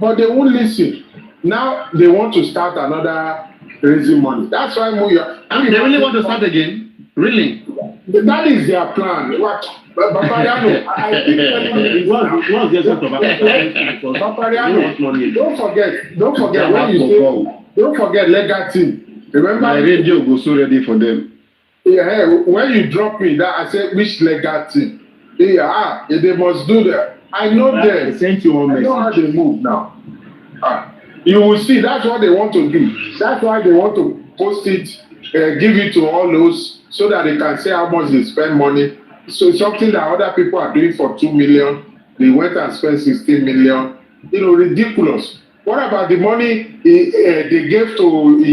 But they won't listen. Now they want to start another raising money. That's why they really want to start again. Really? That is their plan. What? Papariano, I keep telling you. What's the essence of Papariano, don't forget when you say, don't forget legal team. Remember, my radio goes so ready for them. Yeah, when you drop me, that I said which legal team? Yeah, they must do that. I know them. Sent you one I know how they move now. You will see. That's what they want to do. That's why they want to post it, give it to all those, so that they can say how much they spend money. So something that other people are doing for 2 million, they went and spent 16 million. Ridiculous. What about the money they gave to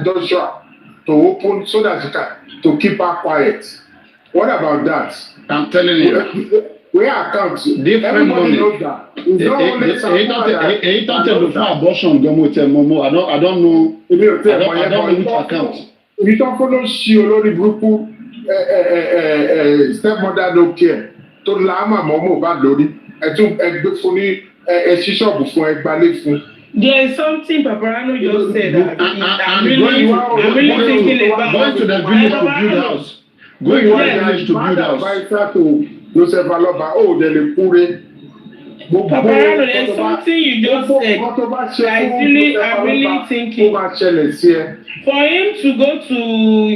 Joshua to open so that you can to keep her quiet? What about that? I'm telling you. Where accounts? Different money. Knows that. It's not only before abortion, I don't know. I don't know which account. We don't follow she olórí burúkú stepmother no care. Tó láàmà mọ́mọ́ bá lórí. Ẹgbẹ́ fún ní ṣíṣọ́ọ̀bù fún ẹgbàlẹ́ fún. There is something Paparano just said that I'm really thinking about. Going to the village to build house. Going to the village to build house. Joseph Aloba, they're the poor. Paparano, there's something you just said. I'm really thinking. For him to go to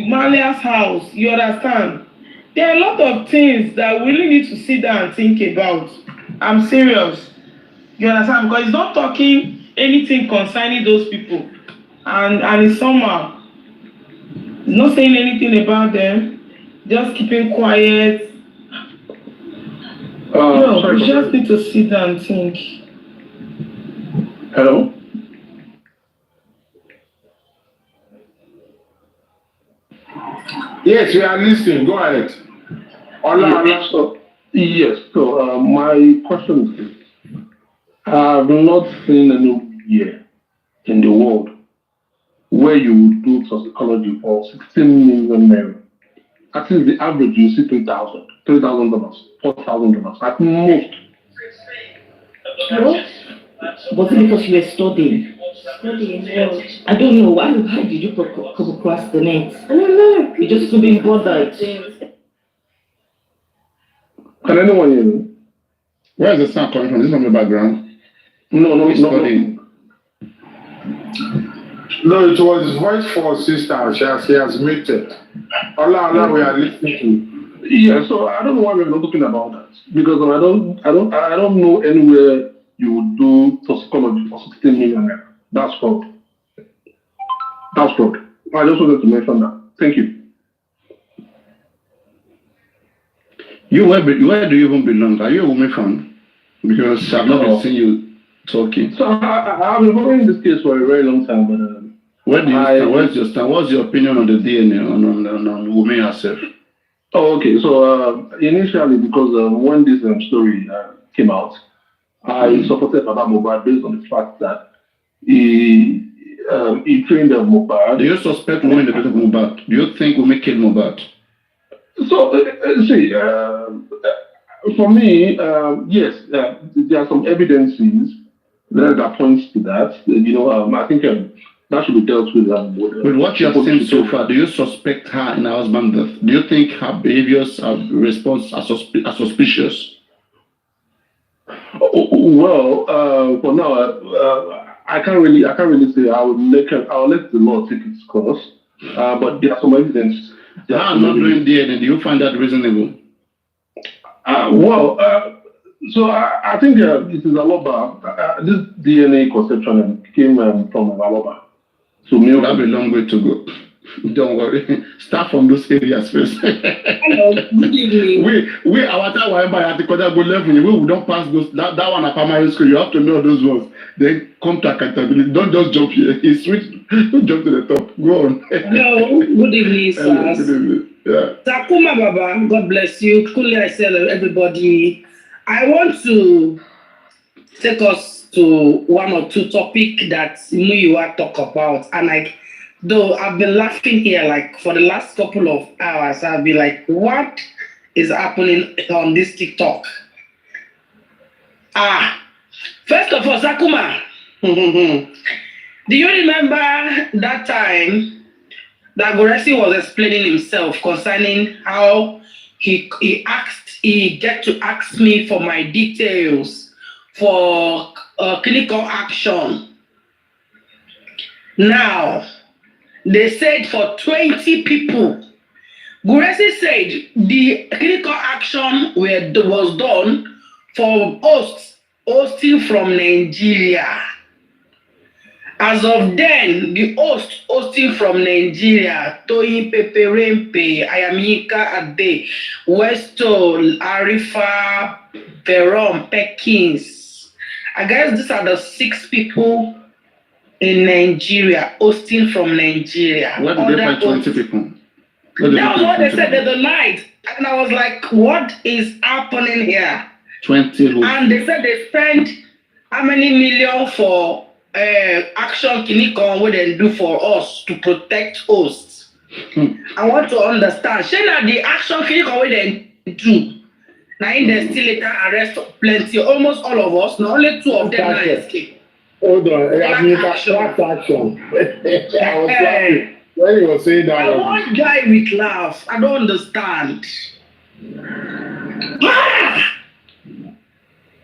Malia's house, you understand? There are a lot of things that we really need to sit down and think about. I'm serious. You understand? Because he's not talking anything concerning those people. And it's somehow. He's not saying anything about them. Just keeping quiet. No, we just need to sit down and think. Hello? Yes, we are listening. Go ahead. Yes, so my question is this. I have not seen any year in the world where you would do toxicology for 16 million naira. At least the average you see $3,000, $4,000 at most. What? Was it because you were studying? I don't know. How did you procrastinate? I don't know. You just couldn't be bothered. Can anyone hear me? Where is the sound coming from? Is this from the background? No. No, it was his voice for sister. She has muted. Allah, we are listening to. Yeah, so I don't know why we're not talking about that because I don't know anywhere you would do toxicology for 16 million naira. That's fraud. I just wanted to mention that. Thank you. Where do you even belong? Are you a woman fan? Because I've not been seeing you talking. So I've been following this case for a very long time, but where do you stand? Where's your stand? What's your opinion on the DNA on women herself? Oh, okay. So initially, because when this story came out, I supported Baba Mohbad based on the fact that he trained Mohbad. Do you suspect women the death of Mohbad? Do you think women killed Mohbad? So see, for me, yes, there are some evidences that points to that. I think that should be dealt with. With what you have seen so far, do you suspect her in her husband's death? Do you think her behaviors are suspicious? Well, for now, I can't really say. I'll let the law take its course. But there are some evidence. I'm not doing DNA. Do you find that reasonable? So I think it is Aloba. This DNA conception came from Aloba. So we have a long way to go. Don't worry. Start from those areas first. Hello, good evening. We our time were by at the level. We don't pass those that one at primary school. You have to know those ones. Then come to accountability. Don't just jump here. Don't jump to the top. Go on. Hello, good evening, sir. Good evening. Yeah. Takuma Baba, God bless you. Kuli, I say everybody. I want to take us to one or two topics that you are talk about, and though I've been laughing here for the last couple of hours, I've been like, what is happening on this TikTok? First of all, Sakuma, do you remember that time that Goresi was explaining himself concerning how he get to ask me for my details for clinical action. Now, they said for 20 people. Goresi said the clinical action was done for hosting from Nigeria. As of then, the hosting from Nigeria, Toyin Peperempe, Ayamika Ade, Westo, Arifa, Veron, Perkins. I guess these are the 6 people in Nigeria, hosting from Nigeria. Where did they find 20 people? That was what they said the other night. And I was like, what is happening here? 20 who? And they said they spent how many million for action clinical what they do for us to protect hosts. I want to understand. Shana, the action clinical what they do. Now in they still later arrest plenty, almost all of us. Now only 2 of them now escape. Hold on, I mean that's action. I was laughing when you were saying that. I want guy with laugh. I don't understand.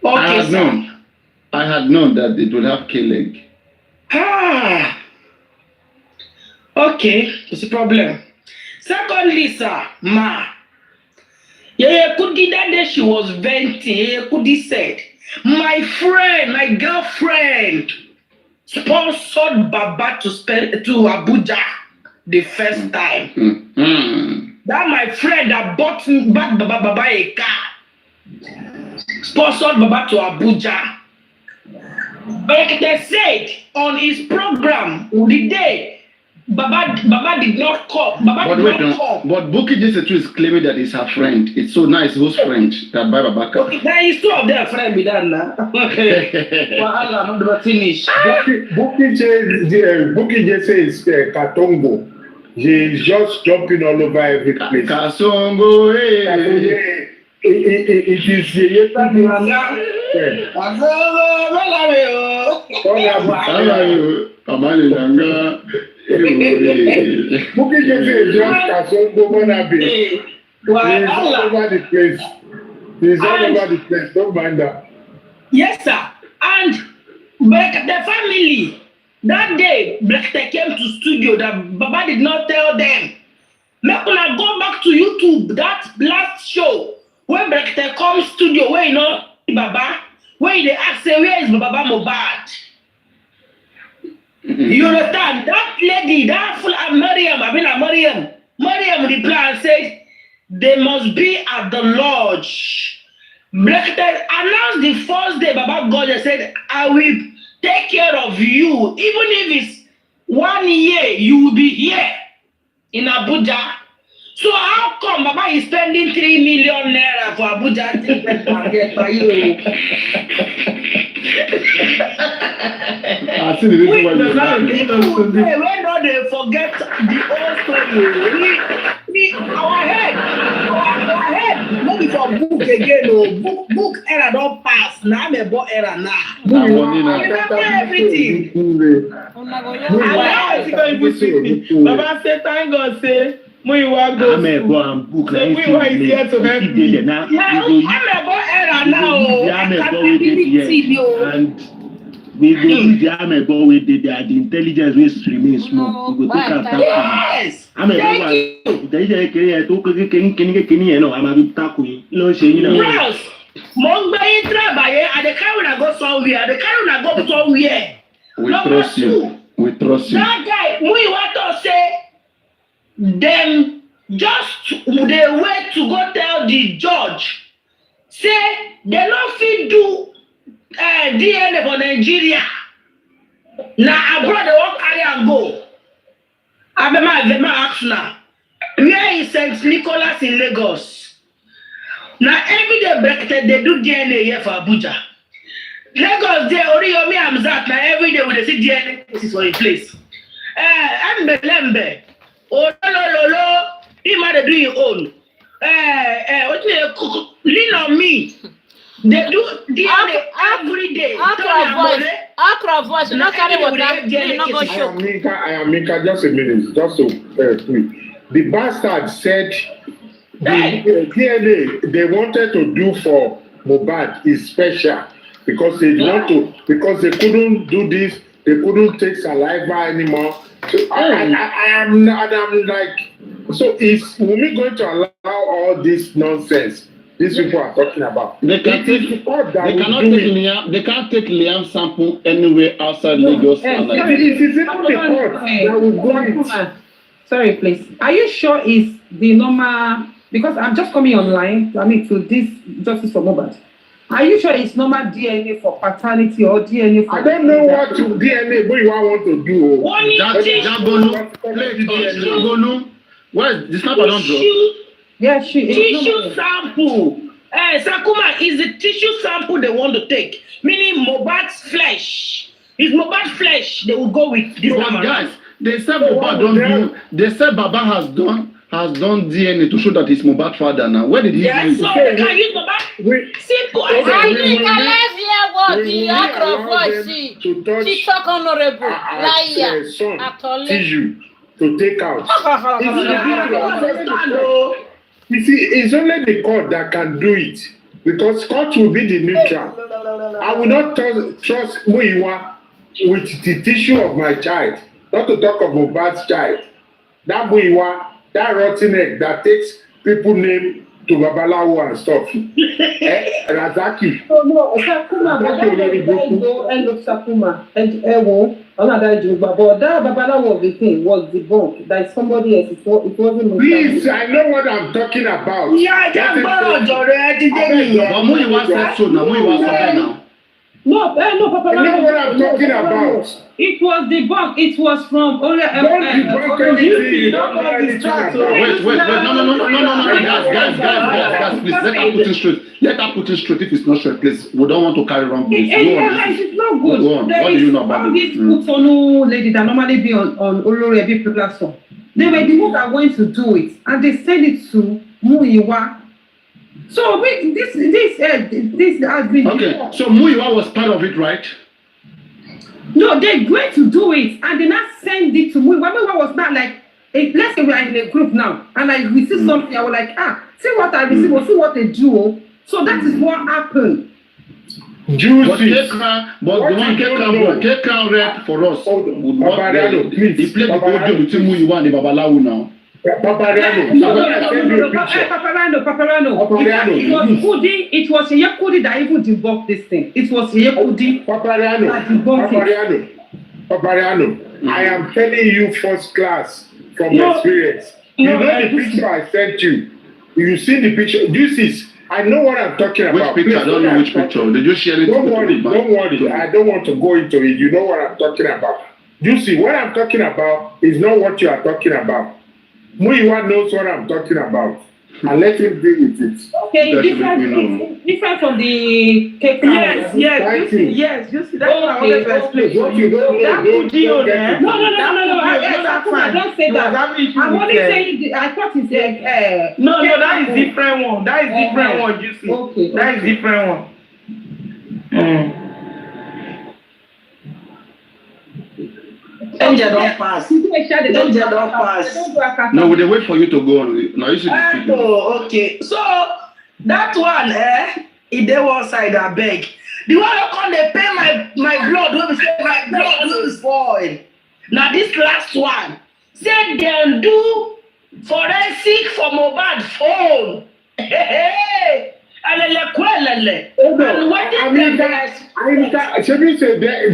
Okay, I had known that it would have killing. Okay, it's a problem. Secondly, sir, Kudi that day she was venting. Kudi said, my friend, my girlfriend sponsored Baba to Abuja the first time. That my friend that bought Baba a car sponsored Baba to Abuja. But they said on his program the day Baba did not come. Baba did not come. But Buki Jesetu is claiming that he's her friend. It's so nice, whose friend that buy Baba car. Okay, there is 2 of their friends with that now. Well, I'm not finish. Buki Jese is Katongo. He's just jumping all over every place. Kasongo, It is Buki Jese is just Kasongo Monabe. He's all over the place. He's all over the place. Don't mind that. Yes, sir. And the family, that day, Blackte came to studio that Baba did not tell them. Make una go back to YouTube, that last show, where Blackte comes studio, where you know Baba, where they ask, say, where is Baba Mohbad? You understand? That lady, that full Mariam replied and said, they must be at the lodge. Blackte announced the first day Baba God said, I will take care of you. Even if it's 1 year, you will be here in Abuja. So how come Baba is spending 3 million naira for Abuja treatment target for you? I see the reason why when not they forget the old story. Our head, maybe for book again. Book era don't pass. Now I'm a boy era now. I remember everything. Baba say, thank God, say, Muiwa go. I'm a boy and book. So Muiwa is here to help me. I'm a boy era now. And we go use the Amebo with the intelligence will remain small. We go take after. Yes. I'm a boy. There is a career to I'm a bit tackle. No shame. Yes. Mongba trabaye and the car will go somewhere. The car will go somewhere. We trust you. We trust you. That guy, we want to say them just they wait to go tell the judge. Say they don't fit do DNA for Nigeria. Now abroad they won't carry and go. Abema ask now. Where is St. Nicholas in Lagos? Now every day they do DNA here for Abuja. Lagos they Oriyomi Amzat now every day when they see DNA is for a place. Embelembe. Oh no. He might do your own. What lean on me. They do DNA every day. Okra voice, you not carry water, you not go I show. am Mika, just a minute, just so please. The bastard said the DNA they wanted to do for Mohbad is special because they because they couldn't do this, they couldn't take saliva anymore. So I'm like, so is Wunmi going to allow all this nonsense these people are talking about? They can't take Liam sample anywhere outside Lagos. Sorry, please. Are you sure it's the normal? Because I'm just coming online. I mean, to this justice for Mohbad. Are you sure it's normal DNA for paternity or DNA for? I don't know what DNA you want to do. Where is the snapper don't drop? Yeah, tissue sample. Sakuma is the tissue sample they want to take, meaning Mohbad's flesh. It's Mohbad's flesh they will go with this one. Guys, they said Mohbad don't do. They said Baba has done DNA to show that he's Mohbad's father now. Where did he do it? So they can use Mohbad. Simple. I think let's hear what the Okra voice see. TikTok honorable liar. Tissue to take out. You see, it's only the court that can do it because court will be the neutral. I will not trust Muyiwa with the tissue of my child, not to talk of Mohbad's child. That Muyiwa, that rotten egg that takes people name to Babalawo and stuff. Razaki. No, Sakuma, Sakuma, but that Babalawo of the thing was debunked. That somebody else. It wasn't. Please, I know what I'm talking about. Yeah, I just borrowed already. But Muyiwa said so now. Muyiwa said now. No, Papa. I know what I'm talking about. It was debunked. It was from Don't debunk anything. Wait. Guys, please, let her put it straight. Let her put it straight if it's not straight, please. We don't want to carry wrong news. It's not good. Go on. What do you know about it? This Kutonu lady that normally be on Olorebi platform. They were the ones that went to do it, and they sent it to Muyiwa. So this has been okay. So Muyiwa was part of it, right? No, they went to do it and they not send it to Muyiwa. Muyiwa was not like, let's say we are in a group now and I receive something. I was like, see what I receive or see what they do. So that is what happened. Juicy. But the one K-Crown read for us. He played the audio between Muyiwa and the Babalawo now. Paparano. It was Yekudi that even debunked this thing. It was Yekudi. Paparano. I am telling you first class from experience. You know the picture I sent you. You see the picture. This is. I know what I'm talking about. Which picture? I don't know which picture. Did you share it? Don't worry. I don't want to go into it. You know what I'm talking about. You see, what I'm talking about is not what you are talking about. Muyiwa knows what I'm talking about. And let him deal with it. Okay, different from the cake. Yes. You see, that's what I wanted to explain. No. I don't say that. I'm only saying, I thought it's No, that is different one. That is different one, you see. Okay. That is different one. Angel don't pass. No, we wait for you to go on. Now you should speak. Oh, okay. So that one, if they one side, I beg. The one that come they pay my blood will say my blood will spoil. Now this last one, say they do forensic for Mohbad phone. Hey.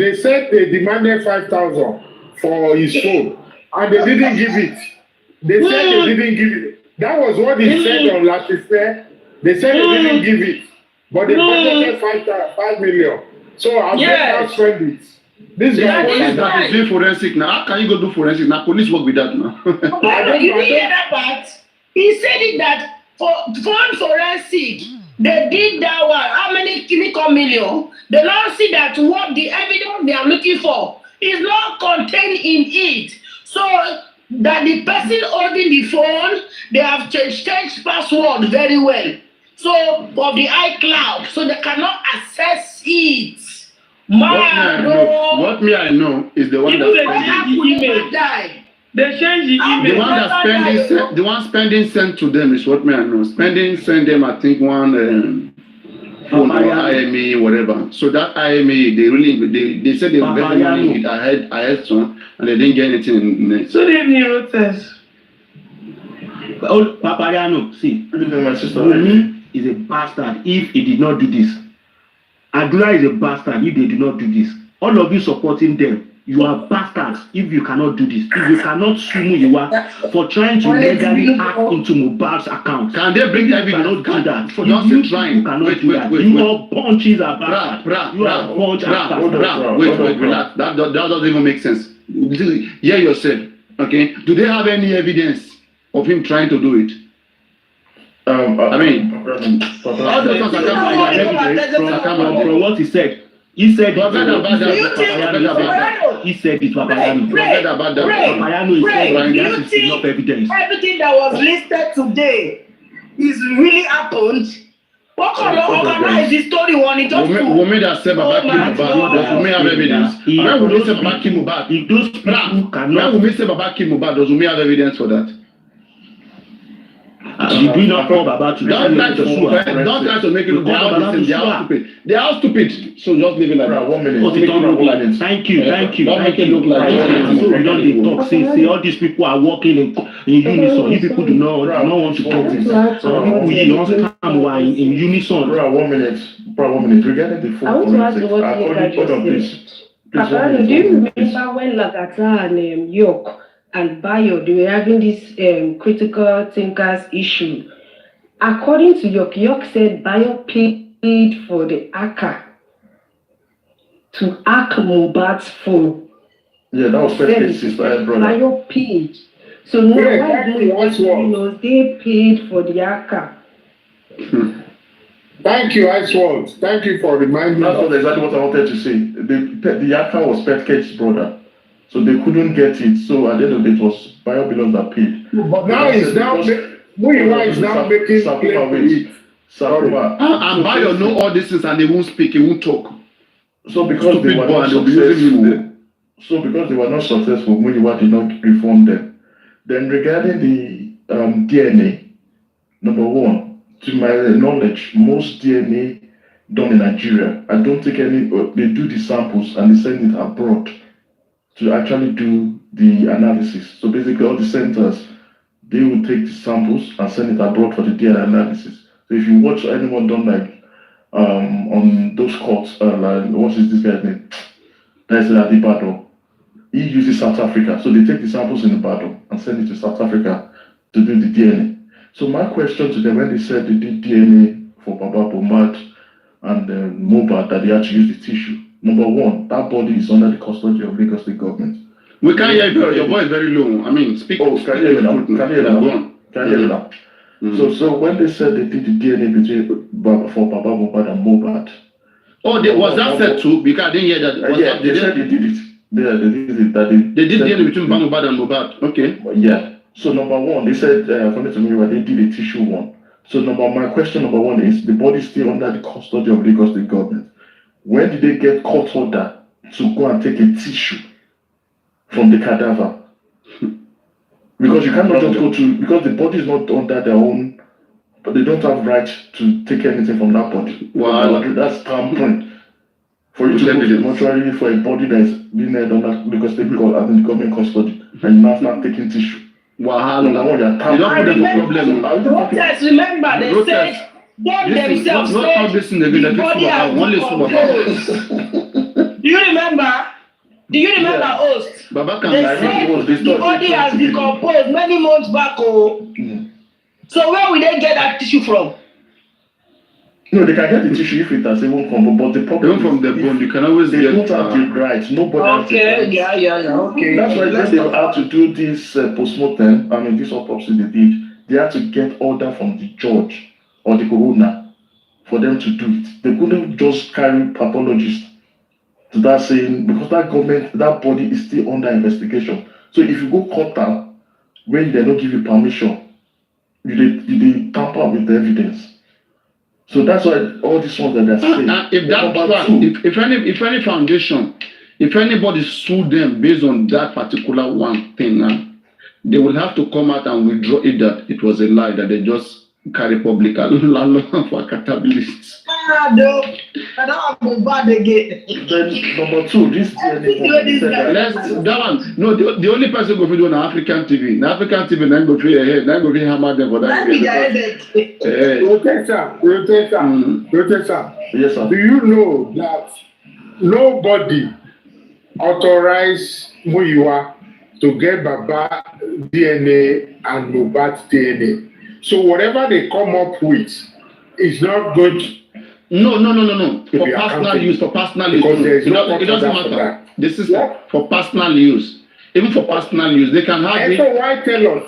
They said they demanded 5,000 for his phone, and they didn't give it. They said they didn't give it. That was what they said on Latifeh. They said they didn't give it, but they budgeted 5 million. So I'll not spend it. This guy is doing forensic now. How can you go do forensic now? Police work with that now. You didn't hear that part? He said it that for forensic. They did that one. How many chemical million? They now see that what the evidence they are looking for is not contained in it. So that the person holding the phone, they have changed password very well. So for the iCloud, so they cannot access it. What me I know is the one Even that they change the email. They change the email. the one that the one spending sent to them is what me I know. Spending send them I think one phone or IME whatever. So that IME they said they were getting money ahead son and they didn't get anything in it. So they need test. Oh, Papariano, see, Wumi is a bastard if he did not do this. Adura is a bastard if they did not do this. All of you supporting them, you are bastards if you cannot do this. If you cannot sue Muyiwa for trying to legally hack into Mohbad's account. Can they bring evidence? Cannot do that. For just trying. You cannot do that. You all bunches are bastard. You are a bunch of bastards. Wait, relax. That doesn't even make sense. Hear yourself. Okay. Do they have any evidence of him trying to do it? I mean, from what he said. He said it. He said it. You think everything that was listed today is really happened? What kind of organize the story one? It just Wumi that said Baba Kimubad. Wumi have evidence. When Wumi say Baba Kimubad, if those people cannot. When Wumi say Baba Kimubad, does Wumi have evidence for that? You do not know about to don't try to make it they are stupid. So just leave it like that. 1 minute. Thank you. Don't make it look like so we don't talk. See, all these people are working in unison. If people do not want to talk to them, people you don't come in unison. 1 minute. Regarding the phone. I want to ask you what you guys said. Papa, do you remember when Lagata and York and Bayo, they were having this critical thinkers issue? According to York said Bayo paid for the hacker to hack Mohbad's phone. Yeah, that was first brother. Bayo paid. So now they paid for the hacker. Thank you, Iceworld. Thank you for reminding me. That's exactly what I wanted to say. The hacker was Petke's brother. So they couldn't get it. So at the end of it was BioBillions that paid. But now it's now Muyiwa is now making claim. And Bio know all this things and they won't speak, he won't talk. So because they were not successful, Muyiwa did not reform them. Then regarding the DNA, number one, to my knowledge, most DNA done in Nigeria, I don't think they do the samples and they send it abroad to actually do the analysis. So basically all the centers, they will take the samples and send it abroad for the DNA analysis. So if you watch anyone done like on those courts, like what is this guy's name? That's Adibado. He uses South Africa. So they take the samples in Ibadan and send it to South Africa to do the DNA. So my question to them when they said they did DNA for Baba Bomad and Mohbad, that they had to use the tissue. Number one, that body is under the custody of Lagos State government. We can't hear you. Your voice is very low. I mean, speak. Oh, can you hear me now? So when they said they did the DNA for Baba Mohbad and Mohbad. Oh, was that said too? Because I didn't hear that. Yeah, they said they did it. They did it. They did DNA between Baba Mohbad and Mohbad. Okay. Yeah. So number one, they said according to me, they did a tissue one. So my question number one is the body is still under the custody of Lagos State government. When did they get court order to go and take a tissue from the cadaver? Because you cannot just go to, because the body is not under their own, but they don't have right to take anything from that body. Wow, that's tampering. For you to go to the mortuary for a body that is being held under Lagos State government custody, and you now start taking tissue. Wow, you don't put them for problem. Protest, remember, they said, God themselves said, the body has decomposed. Do you remember? Host? They said the body has decomposed many months back. So where will they get that tissue from? No, they can get the tissue if it has even come, but the problem from the bone, you can always they don't have the right. Nobody has the right. Yeah. Okay. That's why they had to do this post-mortem. I mean, this autopsy they did. They had to get order from the judge or the coroner for them to do it. They couldn't just carry pathologists to that saying, because that body is still under investigation. So if you go court down, when they don't give you permission, you tamper with the evidence. So that's why all these ones that they're saying. If that's right, if any foundation, if anybody sue them based on that particular one thing now, they will have to come out and withdraw it that it was a lie, that they just carry public for accountability. I don't go bad again. Then number two, this that one. No, the only person go do on African TV. The African TV then go free ahead. Then go free hammer them for that. Protester. Yes, sir. Do you know that nobody authorized Muyiwa to get Baba DNA and Mohbad's DNA? So whatever they come up with is not good. No. For personal use, Because it doesn't matter. This is for personal use. Even for personal use, they can have it. So why tell us?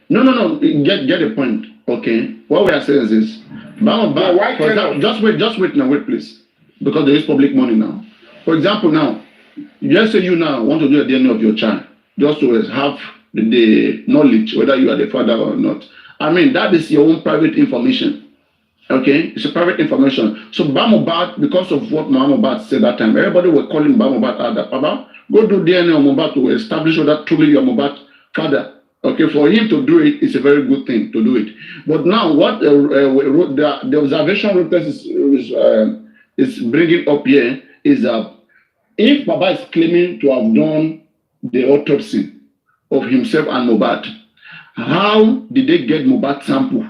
No. Get the point. Okay. What we are saying is this. Just wait, please. Because there is public money now. For example, now, let's say you now want to do a DNA of your child, just to have the knowledge whether you are the father or not. I mean, that is your own private information. Okay, it's a private information. So Mohbad, because of what Mohbad said that time, everybody was calling Mohbad out that Baba, go do DNA on Mohbad to establish whether truly you're Mohbad's father. Okay, for him to do it is a very good thing to do it. But now, what the observation request is bringing up here is that if Baba is claiming to have done the autopsy of himself and Mohbad, how did they get Mohbad sample?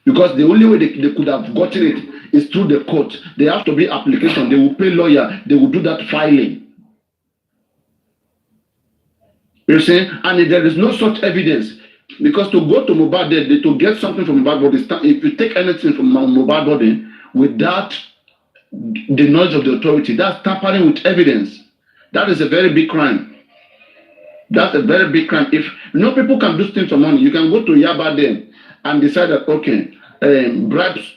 Because the only way they could have gotten it is through the court. They have to be application. They will pay lawyer. They will do that filing. You see? And if there is no such evidence, because to go to Mohbad there, to get something from Mohbad body, if you take anything from Mohbad body without the knowledge of the authority, that's tampering with evidence. That is a very big crime. That's a very big crime. If people can do things for money, you can go to Yaba then and decide that, okay,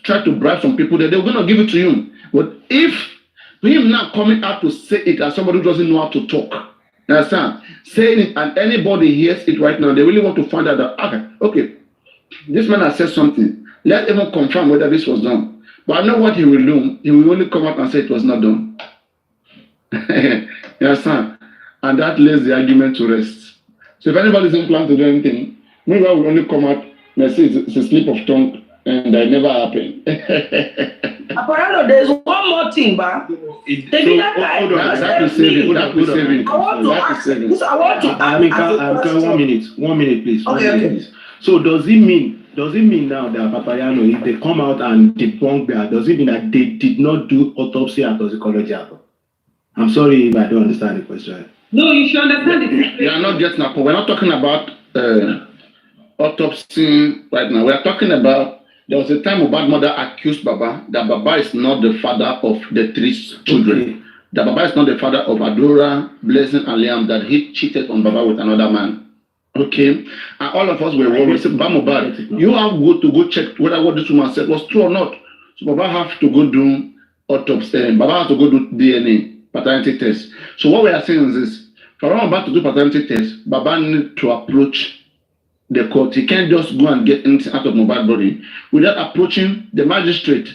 try to bribe some people that they're going to give it to you. But if him now coming out to say it as somebody who doesn't know how to talk, you understand? Saying it and anybody hears it right now, they really want to find out that, okay, this man has said something. Let him confirm whether this was done. But I know what he will do. He will only come out and say it was not done. You understand? And that lays the argument to rest. So if anybody doesn't plan to do anything, maybe I will only come out and say it's a slip of tongue and that never happened. Apparently, there's one more thing, but One minute, please. Okay. So does it mean now that Papayano, if they come out and debunk that, does it mean that they did not do autopsy and toxicology at all? I'm sorry if I don't understand the question. No, you should understand it. You are not getting up. We're not talking about autopsy right now. We are talking about, there was a time Mohbad's mother accused Baba that Baba is not the father of the 3 children. Okay. That Baba is not the father of Adora, Blessing, and Liam, that he cheated on Baba with another man. Okay? And all of us were worried. So, Mohbad, you have to go check whether what this woman said was true or not. So Baba have to go do autopsy. Baba have to go do DNA. Paternity test. So what we are saying is this: for Baba to do paternity test, Baba need to approach the court. He can't just go and get anything out of Mohbad's body without approaching the magistrate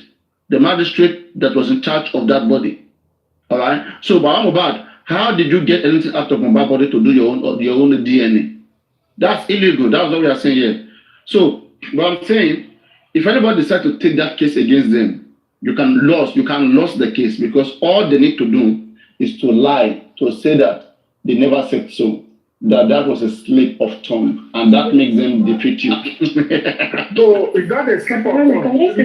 that was in charge of that body. All right. So Baba Mohbad, how did you get anything out of Mohbad's body to do your own DNA? That's illegal. That's what we are saying here. So what I'm saying, if anybody decides to take that case against them, you can lose the case, because all they need to do is to lie, to say that they never said so, that was a slip of tongue, and that makes them defeat you. So it's not a slip of tongue.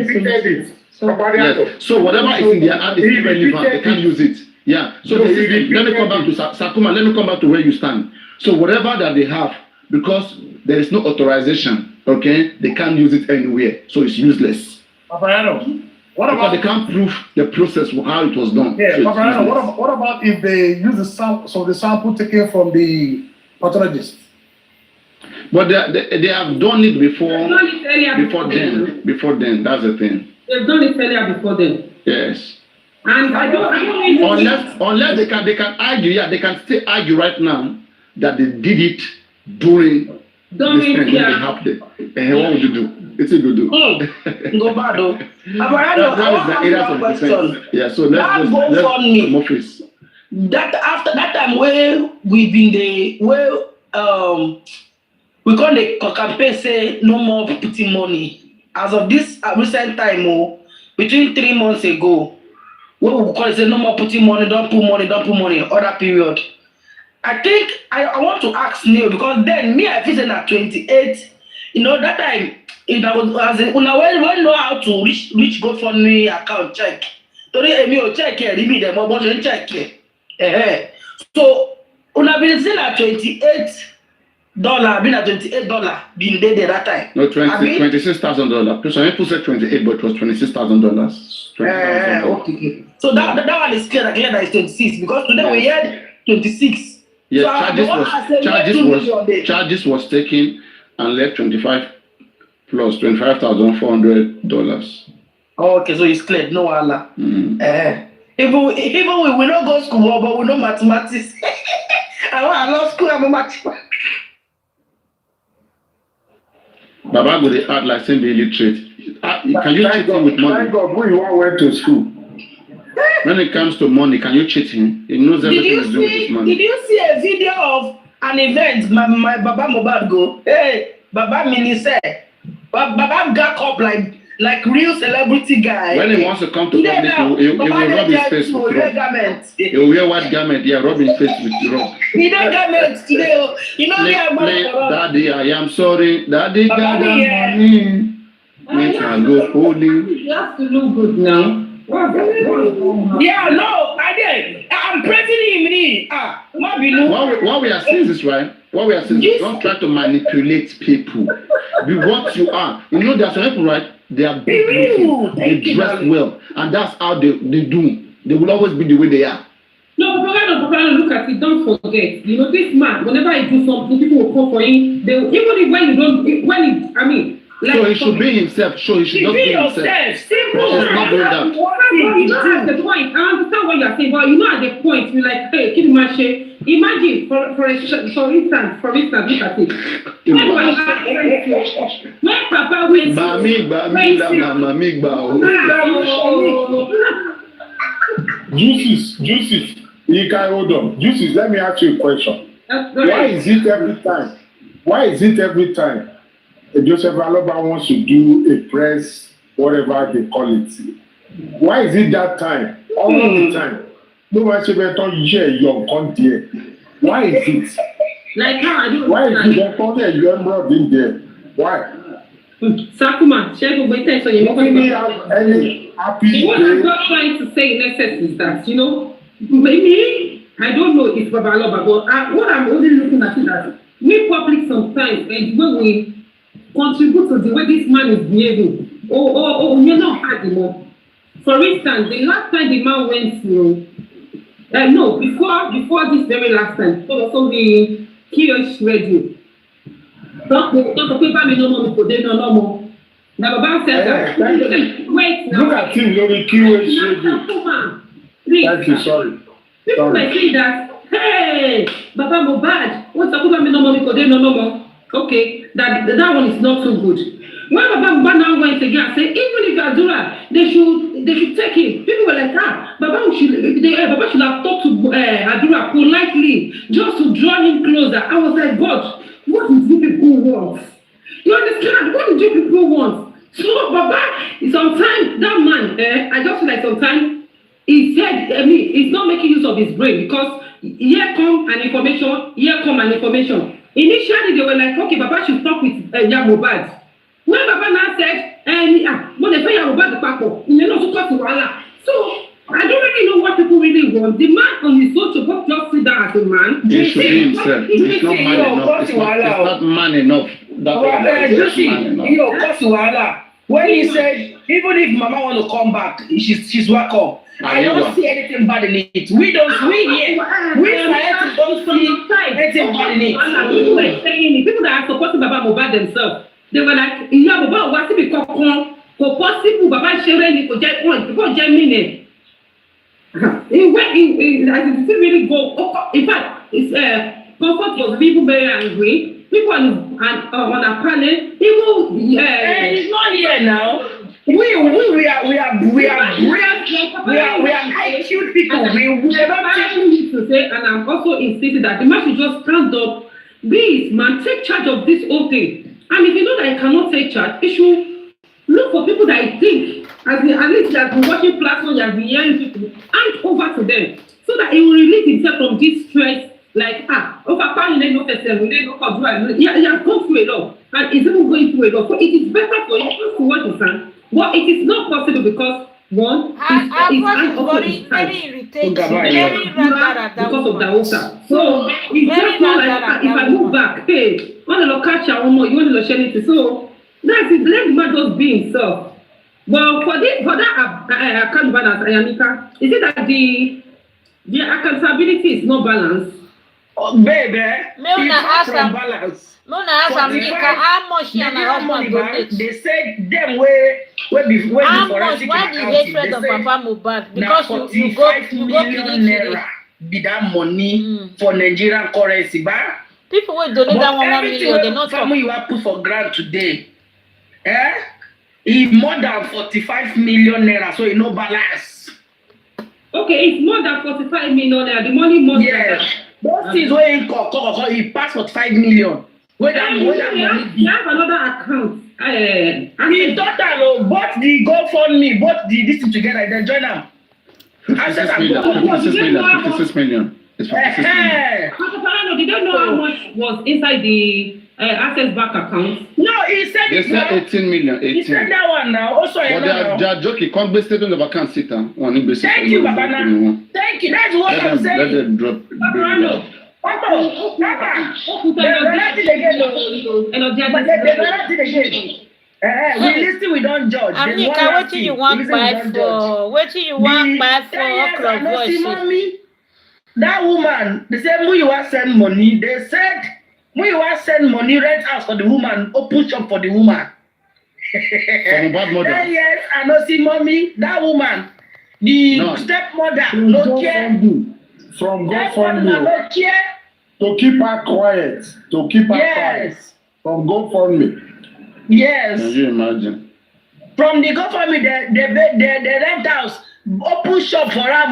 Yes. So whatever is in their hand is irrelevant. They can't use it. Yeah. So let me come back to Sakuma. Let me come back to where you stand. So whatever that they have, because there is no authorization, okay, they can't use it anywhere. So it's useless. Papayano. Because they can't prove the process of how it was done. Yeah, so what about if they use the sample taken from the pathologist? But they have done it before then. That's the thing. They've done it earlier before then. Yes. And I don't unless they can argue. Yeah, they can still argue right now that they did it during this thing when it happened. And what would you do? It's a good do. Go bad though. That is the area of defense. Yeah, so let's go that after that time where we been the we call the campaign say no more putting money. As of this recent time, between 3 months ago, where we call it say no more putting money, don't put money, other period. I think I want to ask Neil because then me I feel at 28, that time if I was as when know how to reach GoFundMe account check. Today me check here, me them about check here. So una been still at $28, been at $28, been there that time. No, $26,000. Because I said 28, but it was $26,000. Okay. So that one is clear that it's 26 because today we had 26. Yeah, so charges was taken and left 25 plus $25,400. Okay, so it's clear, no Allah. Even we don't go school, but we know mathematics. I love school, I'm a mathematics. Baba go dey act like saying be illiterate. Can you cheat him with money? Thank God, who went to school. When it comes to money, can you cheat him? He knows everything he's doing with his money. Did you see a video of an event my Baba Mohbad go? Hey, Baba Mini said, Baba got up like real celebrity guy. When he wants to come to public, he will rub his face with rock. He will wear white garment, rub his face with rock. He don't garment today. Daddy, I am sorry. Daddy, gather money. Make I go holy. You have to look good now. Yeah, no, I did. I'm praising him. What we are saying is right. What we are saying is don't try to manipulate people. Be what you are. You know, there are some people, right? They are beautiful. They dress well. And that's how they do. They will always be the way they are. No, Papa, look at it. Don't forget. You know, this man, whenever I do something, people will come for him. They even if when you don't, like, so he should be himself. So he should just be himself. Simple. He's not doing that. You know at the point, I understand what you're saying, but you know at the point, you're like, hey, keep my shit. Imagine, for instance, look at it. When Papa went Juices. You can hold on. Juices, let me ask you a question. Why is it every time Joseph Aloba wants to do a press, whatever they call it? Why is it that time? All the time. No one should be your content. Why is it? Like how I do. Why is it that content you have in there? Why? Sakuma, so you have any happy what I'm not trying to say in essence is that, you know, maybe I don't know if Baba Aloba, but what I'm only looking at is that we public sometimes and when we contribute to the way this man is behaving, you're not hard anymore. For instance, the last time the man went to before this very last time, so the KH radio. Don't paper me no more for them no more. Now Baba said that. Wait now. Look at him, Lori KH radio. Thank you, sorry. People might say that, hey, Baba Mohbad, what's up with me no more for them no more? Okay, that one is not so good. When Baba Mohbad now went again and said, even if Adura, they should take him. People were like, Baba should have talked to Adura politely just to draw him closer. I was like, God, what did you people want? You understand? What did you people want? So Baba, sometimes that man, I just feel like sometimes he said, he's not making use of his brain because here come an information. Initially, they were like, okay, Baba should talk with Mohbad. When Baba now said, when they say Mohbad the you know, to talk to Allah. So, I don't really know what people really want. The man on his own to just sit down as a man. He should be himself. It's not man enough. It's not man enough. When he said, even if Mama want to come back, she's welcome. I don't see anything bad in it. We here. We scientists don't see anything bad in it. People that are supporting Baba Mohbad themselves, they were like, yeah, Baba, what if it could possible Baba Shere for Germany? It didn't really go. In fact, Comfort was even very angry. people on a panel, even He's not here now. We are high cute people. We are not to say, and I'm also insisting that the man should just stand up. Please, man, take charge of this whole thing. And if you know that he cannot take charge, he should look for people that I think, at least that been watching platforms, that been hearing people, hand over to them, so that he will release himself from this stress. Like, overpowering, no festival, no control. He has gone through a lot, and he's even going through a lot. So it is better for him to watch his hand. But it is not possible because one, very irritating, very random because of the water. So it's just not like if I move back, hey, want to catch a woman, you want to share it. So that's it. Let man just be himself. Well, for that account balance, Ayamika, is it that the accountability is not balanced? Oh, baby, it's from balance. How much she and her husband donate? They said them where before how much? Why the hatred of Papa Mohbad? Because you go naira be that money for Nigerian currency, but people will donate that 1 million. They not talk. You have put for grant today, it's more than 45 million naira, so it no balance. Okay, it's more than 45 million naira. The money more. Yes, those things where he pass 45 million. You have another account. The total both the GoFundMe, both this thing together, then join them. 56 million. It's 56 million. They don't know how much was inside the Access Bank account. No, he said they said 18 million. 18. He said that one now. Also, but they are joking. Can't be statement of account sit down. Thank you, Babana. Thank you. That's what I'm saying. Let them drop. Papa, there's nothing again. We listen, we don't judge. Amika, what do you want buy for? What do you want buy for? That woman, they said, "Who you want send money?" They said, "Who you want send money? Rent house for the woman, open shop for the woman." From bad mother. Yes, I know. See, mommy, that woman, the stepmother, no care. From GoFundMe to keep her quiet, to keep her quiet. From GoFundMe. Yes. Can you imagine? From the GoFundMe, the rent house, open shop for her.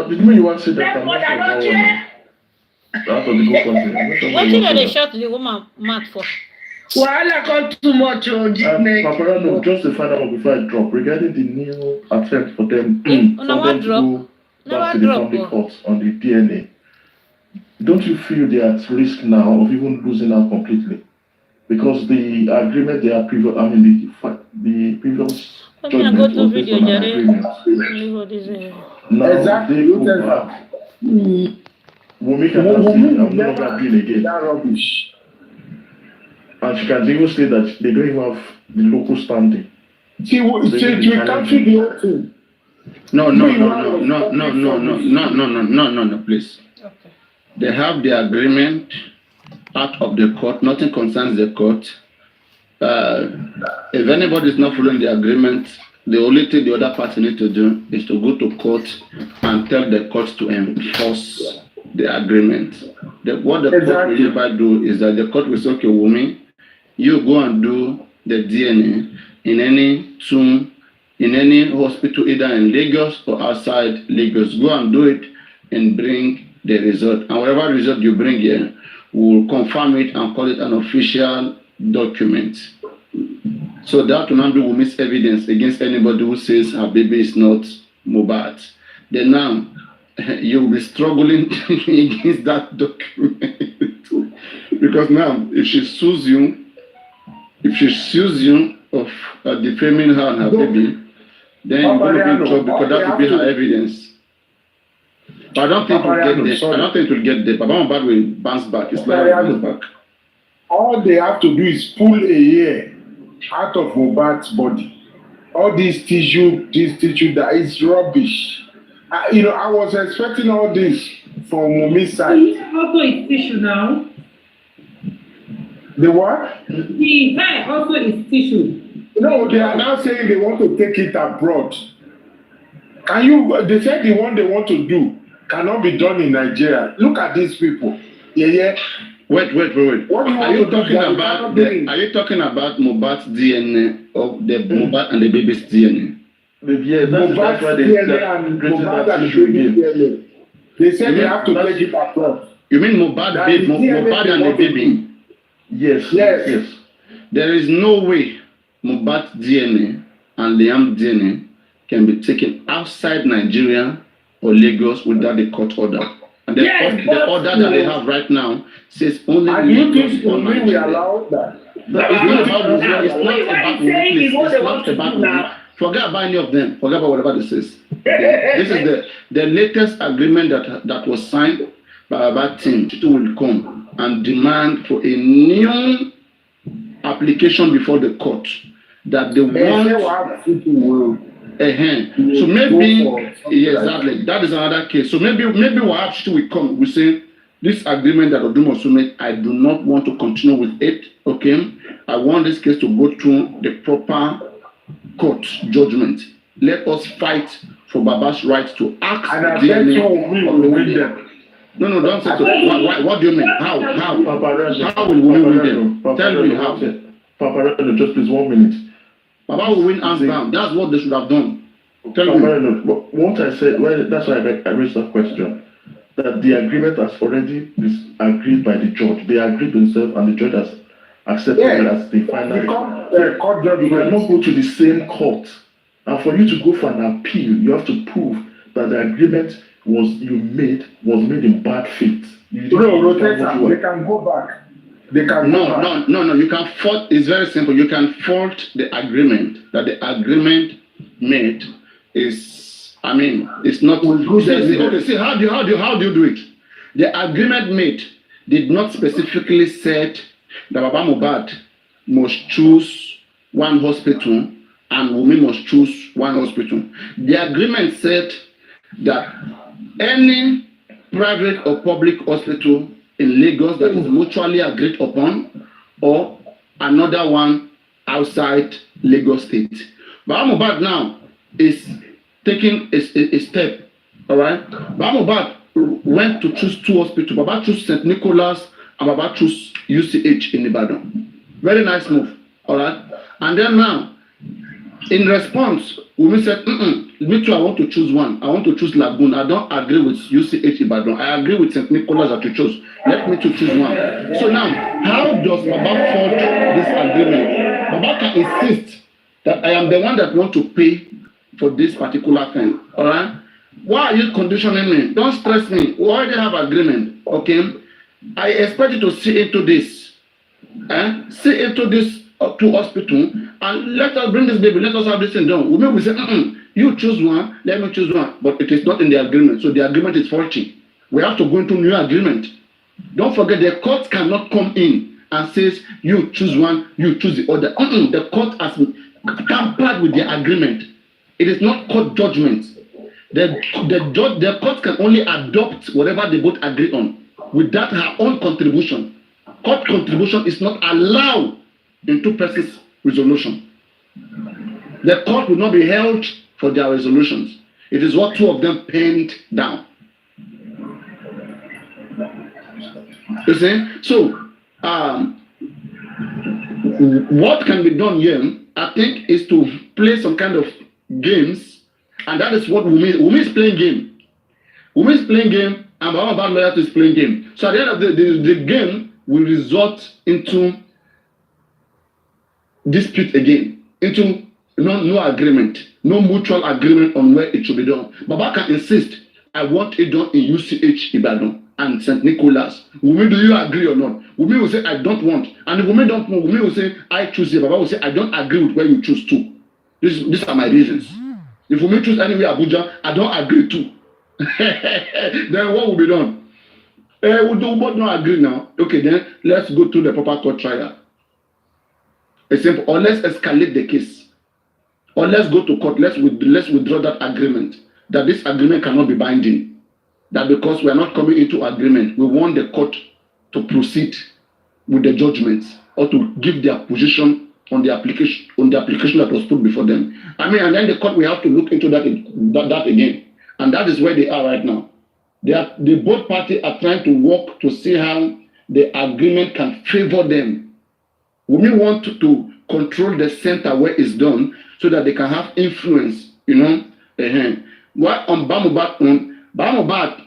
Did you want to say that? Stepmother, no care. What did they shot the woman mad for? Wahala come too much, Papa, no, just to find out before I drop regarding the new attempt for them to go back to the family court on the DNA. Don't you feel they are at risk now of even losing out completely? Because the agreement they are previous, the previous judgment was based on an agreement. Now they go back. Wunmi can now say, I'm no longer appealing again. That rubbish. And she can even say that they don't even have the local standing. She will cancel the whole thing. No, please. Okay. They have the agreement out of the court. Nothing concerns the court. If anybody is not following the agreement, the only thing the other party need to do is to go to court and tell the court to enforce the agreement. What the court will never do is that the court will say, okay, Wunmi, you go and do the DNA in any tomb, in any hospital, either in Lagos or outside Lagos. Go and do it and bring the result. And whatever result you bring here, we'll confirm it and call it an official document. So that will not be Wunmi's evidence against anybody who says her baby is not Mohbad. Then now, you will be struggling against that document. Because now, if she sues you of defaming her and her baby, then you're going to be in trouble because that will be her evidence. But I don't think we'll get there. I don't think we'll get there. Papa Mohbad will bounce back. It's like bounce back. All they have to do is pull a hair out of Mohbad's body. All this tissue that is rubbish. I was expecting all this from Wunmi's side. Also, it's tissue now. The what? The hair also is tissue. No, they are now saying they want to take it abroad. They said the one they want to do cannot be done in Nigeria. Look at these people. Yeah. Wait. What do you Are want you to do talking that you about cannot do it? Are you talking about Mohbad's DNA or the Mohbad and the baby's DNA? Yeah, that's why they DNA and created Mohbad that and issue baby again. DNA. They said You they mean have to take it across. You mean Mohbad That baby, is DNA Mohbad they and the want to baby? Yes. There is no way Mohbad's DNA and Liam's DNA can be taken outside Nigeria or Lagos without a court order. And the order that they have right now says only And you Lagos think or we Nigeria. allow that? It's not about forget about any of them. Forget about whatever this is. Okay? This is the latest agreement that was signed by our team. It will come and demand for a new application before the court that they want. So maybe exactly that is another case. So maybe Wahab will come. We say this agreement that Odumosu made, I do not want to continue with it. Okay, I want this case to go through the proper court judgment. Let us fight for Baba's right to ask And I the bet DNA you of we the will win women. them. No, don't say so. What do you mean? How will we win them? Tell me how. Paparello, just please 1 minute. Baba will win hands down. That's what they should have done. Tell me. Paparello, what I said, well, that's why I raised that question. That the agreement has already been agreed by the judge. They agreed themselves and the judge has accepted it as the final. Court judge you cannot go to the same court. And for you to go for an appeal, you have to prove that the agreement was made in bad faith. They can go back. They can No. You can fault. It's very simple. You can fault the agreement that the agreement made is. I mean, it's not. See, how do you do it? The agreement made did not specifically said that Baba Mohbad must choose one hospital and Wunmi must choose one hospital. The agreement said that any private or public hospital in Lagos that is mutually agreed upon, or another one outside Lagos State. Baba Mohbad now is taking a step, all right? Baba Mohbad went to choose two hospitals. Baba chose St. Nicholas and Baba chose UCH in Ibadan. Very nice move, all right? And then now, in response, Wunmi said, me too, I want to choose one. I want to choose Lagoon. I don't agree with UCH Ibadan. I agree with St. Nicholas that you chose. Let me to choose one. So now, how does Baba fault this agreement? Baba can insist that I am the one that want to pay for this particular thing. All right? Why are you conditioning me? Don't stress me. We already have agreement. Okay? I expect you to see into this. See into this to hospital and let us bring this baby. Let us have this thing done. We say, you choose one, let me choose one. But it is not in the agreement. So the agreement is faulty. We have to go into new agreement. Don't forget, the court cannot come in and says, you choose one, you choose the other. The court has tampered with the agreement. It is not court judgment. The court can only adopt whatever they both agree on without her own contribution. Court contribution is not allowed in two persons' resolution. The court will not be held for their resolutions. It is what two of them penned down. You see? So, what can be done here, I think, is to play some kind of games, and that is what Wunmi is playing game. Wunmi is playing game, and Baba Lawyer is playing game. So at the end of the game will result into dispute again, into no agreement, no mutual agreement on where it should be done. Baba can insist, I want it done in UCH Ibadan and St. Nicholas. Wunmi, do you agree or not? Wunmi will say, I don't want. And if Wunmi don't want, Wunmi will say, I choose it. Baba will say, I don't agree with where you choose to. These are my reasons. If Wunmi choose anywhere Abuja, I don't agree to. Then what will be done? We do both not agree now. Okay, then let's go to the proper court trial. It's simple. Or let's escalate the case. Or let's go to court. Let's withdraw that agreement. That this agreement cannot be binding. That because we are not coming into agreement, we want the court to proceed with the judgments or to give their position on the application that was put before them. I mean, and then the court will have to look into that again. And that is where they are right now. They both parties are trying to work to see how the agreement can favor them. Women want to control the center where it's done so that they can have influence, What on Bamobad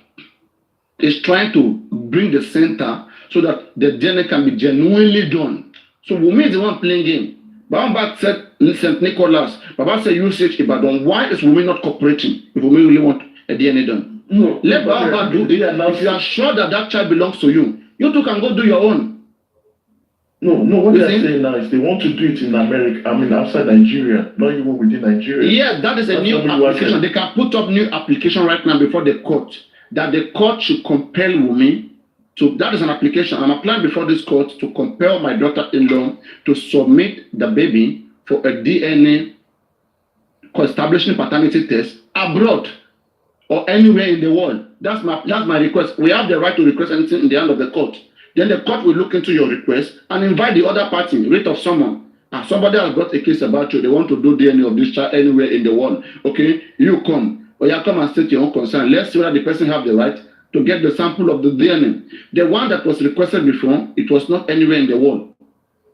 is trying to bring the center so that the DNA can be genuinely done. So Wumi is the one playing game. Bamobad said St. Nicholas, Baba said UCH Ibadan. Why is Wumi not cooperating if Wumi really want a DNA done? No, let Bamobad do it. If you are sure that that child belongs to you, you two can go do your own. No, what they're saying now is they want to do it in America, outside Nigeria, not even within Nigeria. Yeah, that is a new application. They can put up new application right now before the court, that the court should compel Wumi to, that is an application. I'm applying before this court to compel my daughter-in-law to submit the baby for a DNA establishing paternity test abroad or anywhere in the world. That's my request. We have the right to request anything in the hand of the court. Then the court will look into your request and invite the other party, rate of someone. And somebody has got a case about you. They want to do DNA of this child anywhere in the world. Okay, you come. Or you come and state your own concern. Let's see whether the person have the right to get the sample of the DNA. The one that was requested before, it was not anywhere in the world.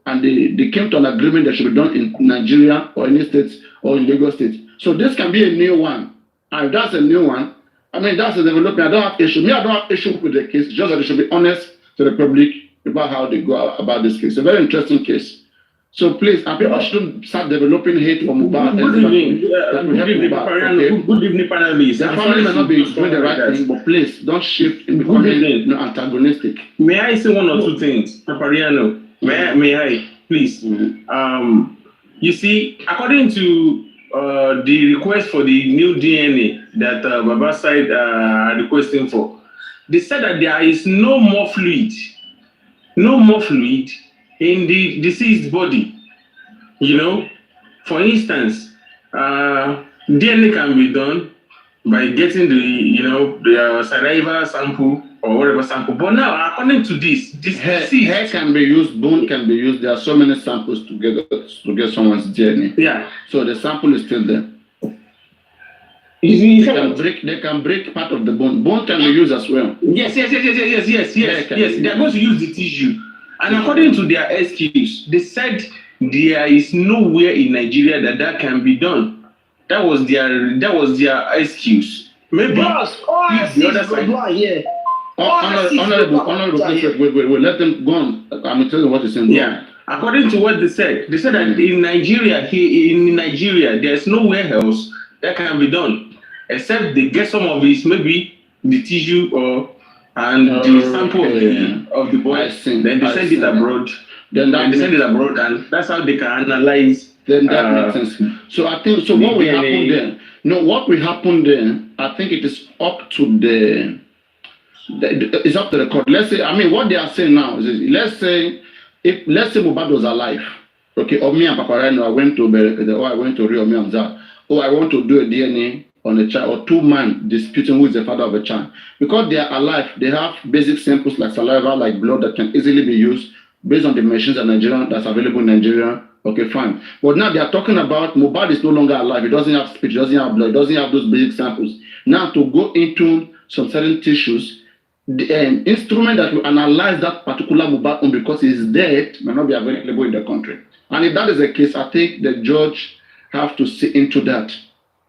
And they came to an agreement that should be done in Nigeria or any states or in Lagos State. So this can be a new one. And if that's a new one, that's a development. I don't have issue. I don't have issue with the case. Just that they should be honest to the public about how they go about this case. It's a very interesting case. So please, people shouldn't start developing hate for Mohbad. Good evening, panelists. The family may not be doing the right thing, but please don't shift in becoming antagonistic. May I say one or two things, Papariano? May I, please? You see, according to the request for the new DNA that Baba side are requesting for, they said that there is no more fluid in the deceased body. For instance, DNA can be done by getting the saliva sample or whatever sample. But now, according to this hair can be used, bone can be used. There are so many samples to get someone's DNA. Yeah. So the sample is still there. They can break part of the bone. Bone can be used as well. Yes. They are going to use the tissue. And according to their excuse, they said there is nowhere in Nigeria that can be done. That was their excuse. Maybe the other side. Honorable, wait, let them go on. I'm telling you what they're saying. Yeah. According to what they said that in Nigeria, there's nowhere else that can be done, except they get some of it, maybe the tissue and the sample of the body. Then they send it abroad. Then they send it abroad, and that's how they can analyze. Then that makes sense. So I think what will happen then? No, what will happen then? I think it is up to it's up to the court. Let's say, what they are saying now is, let's say Mohbad was alive, okay, or me and Papa Reno, I went to Berekede, or I went to Rio, me and Zah, or I want to do a DNA on a child, or two men disputing who is the father of a child. Because they are alive, they have basic samples like saliva, like blood that can easily be used based on the machines in Nigeria that's available in Nigeria. Okay, fine. But now they are talking about Mohbad is no longer alive. He doesn't have speech, he doesn't have blood, he doesn't have those basic samples. Now to go into some certain tissues, the instrument that will analyze that particular Mohbad because he is dead may not be available in the country. And if that is the case, I think the judge have to see into that.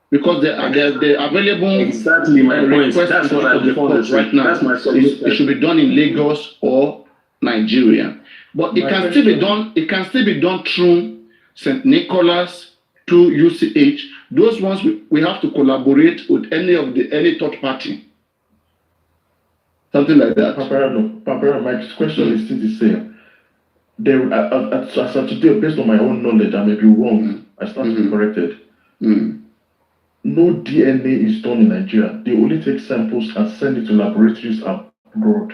Because the available exactly my point. That's what I want right now. That's my solution. It should be done in Lagos or Nigeria. But it can still be done. It can still be done through St. Nicholas, through UCH. Those ones we have to collaborate with any third party. Something like that. Papa, my question is still the same. There, as of today, based on my own knowledge, I may be wrong. I stand to be corrected. No DNA is done in Nigeria. They only take samples and send it to laboratories abroad.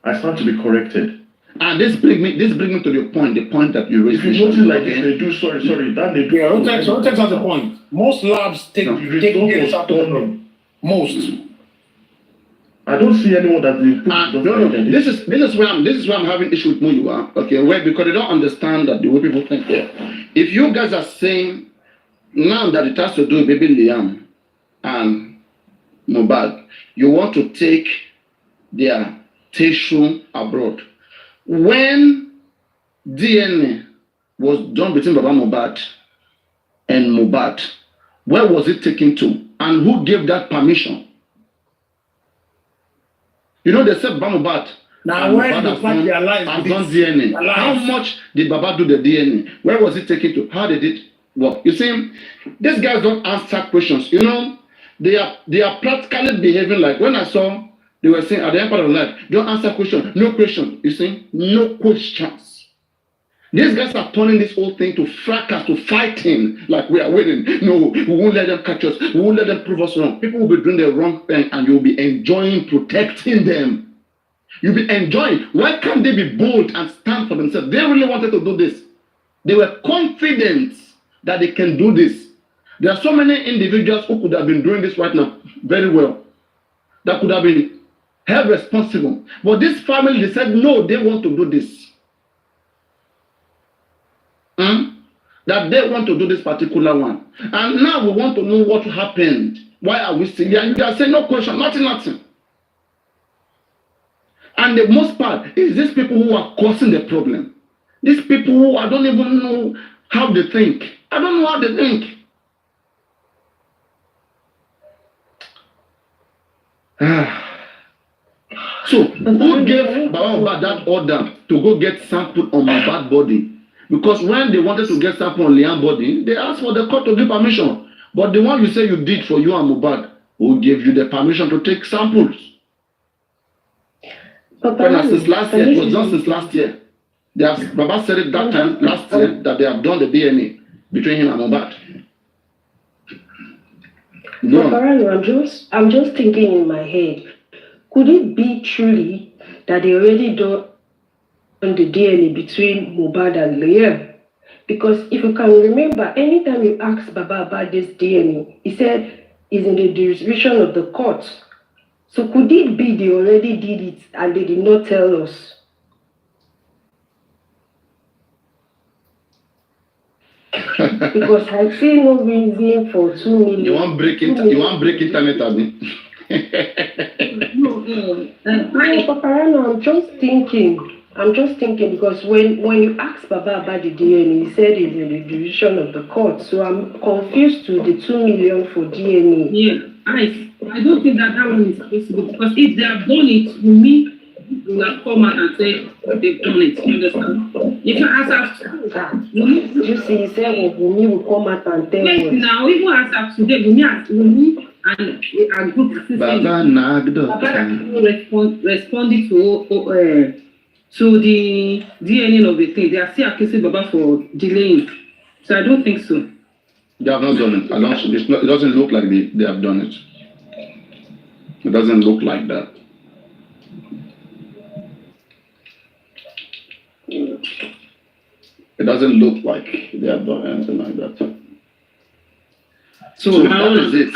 I stand to be corrected. And this brings me to the point that you raised. If you notice like this, they do sorry, that they do. Yeah, don't take us the point. Most labs take DNA sample. Most. I don't see anyone that they This is where I'm having issue with Muyiwa. Okay, where because they don't understand that the way people think. Yeah. If you guys are saying now that it has to do with baby Liam and Mohbad, you want to take their tissue abroad. when DNA was done between Baba Mohbad and Mohbad, where was it taken to? And who gave that permission? You know, they said Baba Mohbad Now, when the fact they alive, has done DNA. How much did Baba do the DNA? Where was it taken to? How did it work? You see, these guys don't answer questions. You know, they are practically behaving like when I saw they were saying at the end part of life, don't answer questions, no question. You see, no questions. These guys are turning this whole thing to fracas, to fighting, like we are winning. No, we won't let them catch us. We won't let them prove us wrong. People will be doing the wrong thing and you'll be enjoying protecting them. You'll be enjoying. Why can't they be bold and stand for themselves? They really wanted to do this. They were confident that they can do this. There are so many individuals who could have been doing this right now very well, that could have been held responsible. But this family, they said, no, they want to do this. That they want to do this particular one. And now we want to know what happened. Why are we still here? And you can say, no question, nothing. And the most part is these people who are causing the problem. These people who I don't even know how they think. I don't know how they think. So, who gave Baba that order to go get sample on my bad body? Because when they wanted to get sample on Liam body, they asked for the court to give permission. But the one you say you did for you and Mohbad, who gave you the permission to take samples? Since last year, it was just since last year. They have, Baba said it that time, last year, that they have done the DNA between him and Mohbad. No. I'm just thinking in my head, could it be truly that they already done the DNA between Mohbad and Liam? Because if you can remember, anytime you asked Baba about this DNA, he said it's in the jurisdiction of the court. So could it be they already did it and they did not tell us? Because I see no reason for 2 million. You want break internet, Abby? No, I'm just thinking because when you asked Baba about the DNA, he said it's in the jurisdiction of the court. So I'm confused to the 2 million for DNA. Yeah, I don't think that one is possible because if they have done it, me will have come out and say they've done it. You understand? If you ask that, you see, he said Wumi will come out and tell yes, us. now even as of today, Wumi and group assistant responding to the DNA of the thing. They are still accusing Baba for delaying. So I don't think so. They have not done it. It doesn't look like they have done it. It doesn't look like that. It doesn't look like they have done anything like that. So that is it.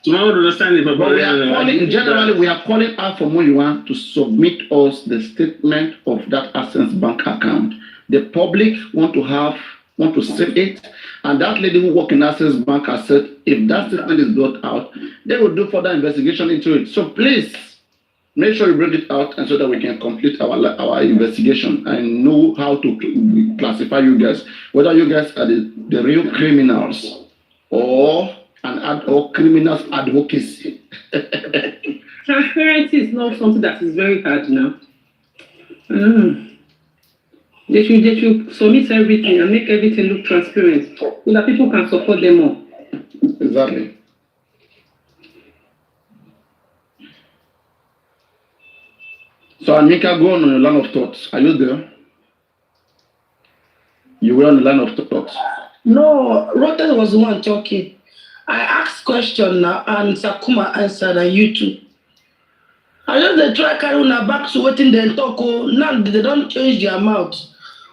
Generally, we are calling out for Moyiwa to submit us the statement of that Access Bank account. The public want to see it, and that lady who works in Access Bank has said if that statement is brought out, they will do further investigation into it. So please make sure you bring it out, and so that we can complete our investigation and know how to classify you guys, whether you guys are the real criminals or criminals advocacy. Transparency is not something that is very hard now. They should submit everything and make everything look transparent so that people can support them more. Exactly. So Anika, go on your line of thoughts. Are you there? You were on the line of thoughts. No, Rotten was the one talking. I asked question now and Sakuma answered and you too. I just they try carry on back to waiting then talk. Now they don't change their mouth.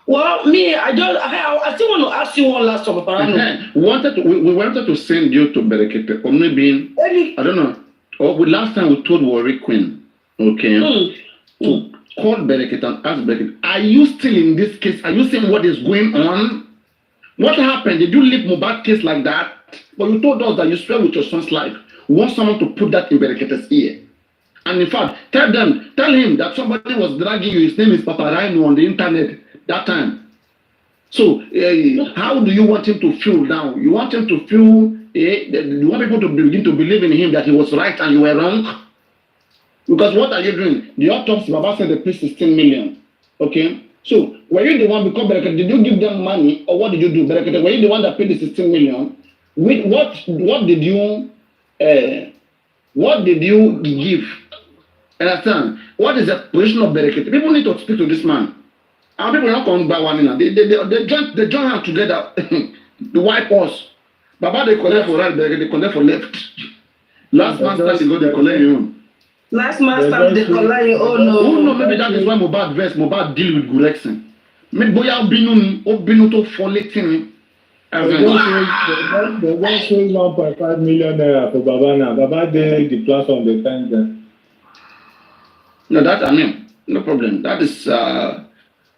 Well, me, I still want to ask you one last time. We wanted to send you to Berekete. Only being, I don't know. Last time we told Warri Queen, okay, to call Berekete and ask Berekete, are you still in this case? Are you seeing what is going on? What happened? Did you leave Mohbad case like that? But you told us that you swear with your son's life. We want someone to put that in Berekete's ear. And in fact, tell him that somebody was dragging you. His name is Papa Rhino on the internet that time. So how do you want him to feel now? You want him to feel, you want people to begin to believe in him that he was right and you were wrong? Because what are you doing? The autopsy, Baba said they paid 16 million. Okay? So, were you the one, because Berekete, did you give them money or what did you do? Berekete, were you the one that paid the 16 million? What did you give? Understand? What is the position of Berekete? People need to speak to this man. And people not come by one in. They join hands together to wipe us. Baba, they collect for right, they collect for left. Last man stand, they go, they collect your own. Last man stand, they collect your own. Oh no, maybe that is why Mohbad deal with Gurexin. Maybe boya obinu to folleting. They just raise 1.5 million naira for Baba now. Baba did the platform they thank them. No, that I mean, no problem. That is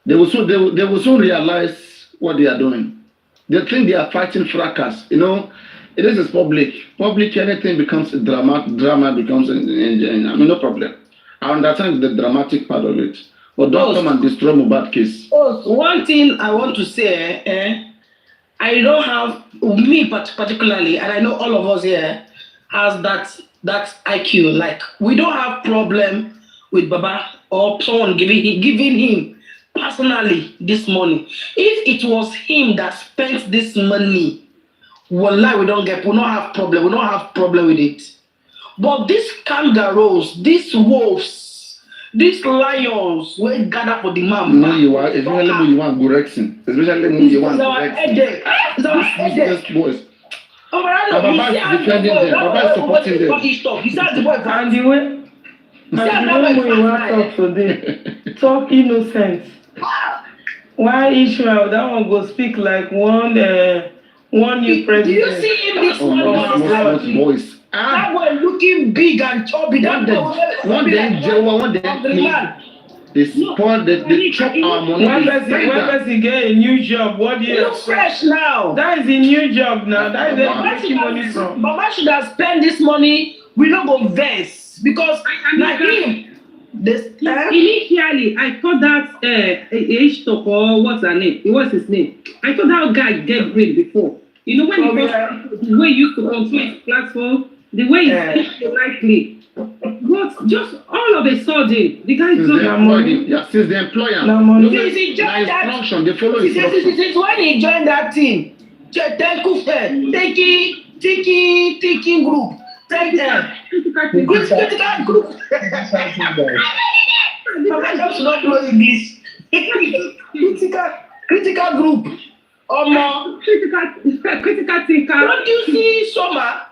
they will soon realize what they are doing. They think they are fighting fracas. You know, this is public. Public, anything becomes a drama becomes I mean, no problem. I understand the dramatic part of it. But don't come and destroy Mohbad case. One thing I want to say, I don't have, me particularly, and I know all of us here, has that IQ. Like, we don't have problem with Baba or someone giving him personally this money. If it was him that spent this money, wallah, we don't have problem. We don't have problem with it. But these kangaroos, these wolves, these lions, we gather for the man. No, you are. Especially when you want Gurexin. Especially when you want Gurexin. It's our headache. Boys. Baba is defending them. Baba is supporting them. He said the boy And the way we want to talk today, talk innocent. Why Israel, that one go speak like one new president. Do you see him this morning? Voice. That boy looking big and chubby. One day, they spoil they chop our money. When person get a new job, what do you look fresh now? That is a new job now. That is where making money from. Baba should have spent this money. We don't go vex because like him. Initially, I thought that H-Top or what's her name? What's his name? I thought that guy get great before. You know when the way you used to control his platform, the way he speaks politely. But just all of a sudden, the guy since the money. Yeah, since the employer. Since he joined that function, they follow instruction. Since when he joined that team, taking group. Critical group. I just not know English. Critical group. Critical thinker. Don't you see Soma?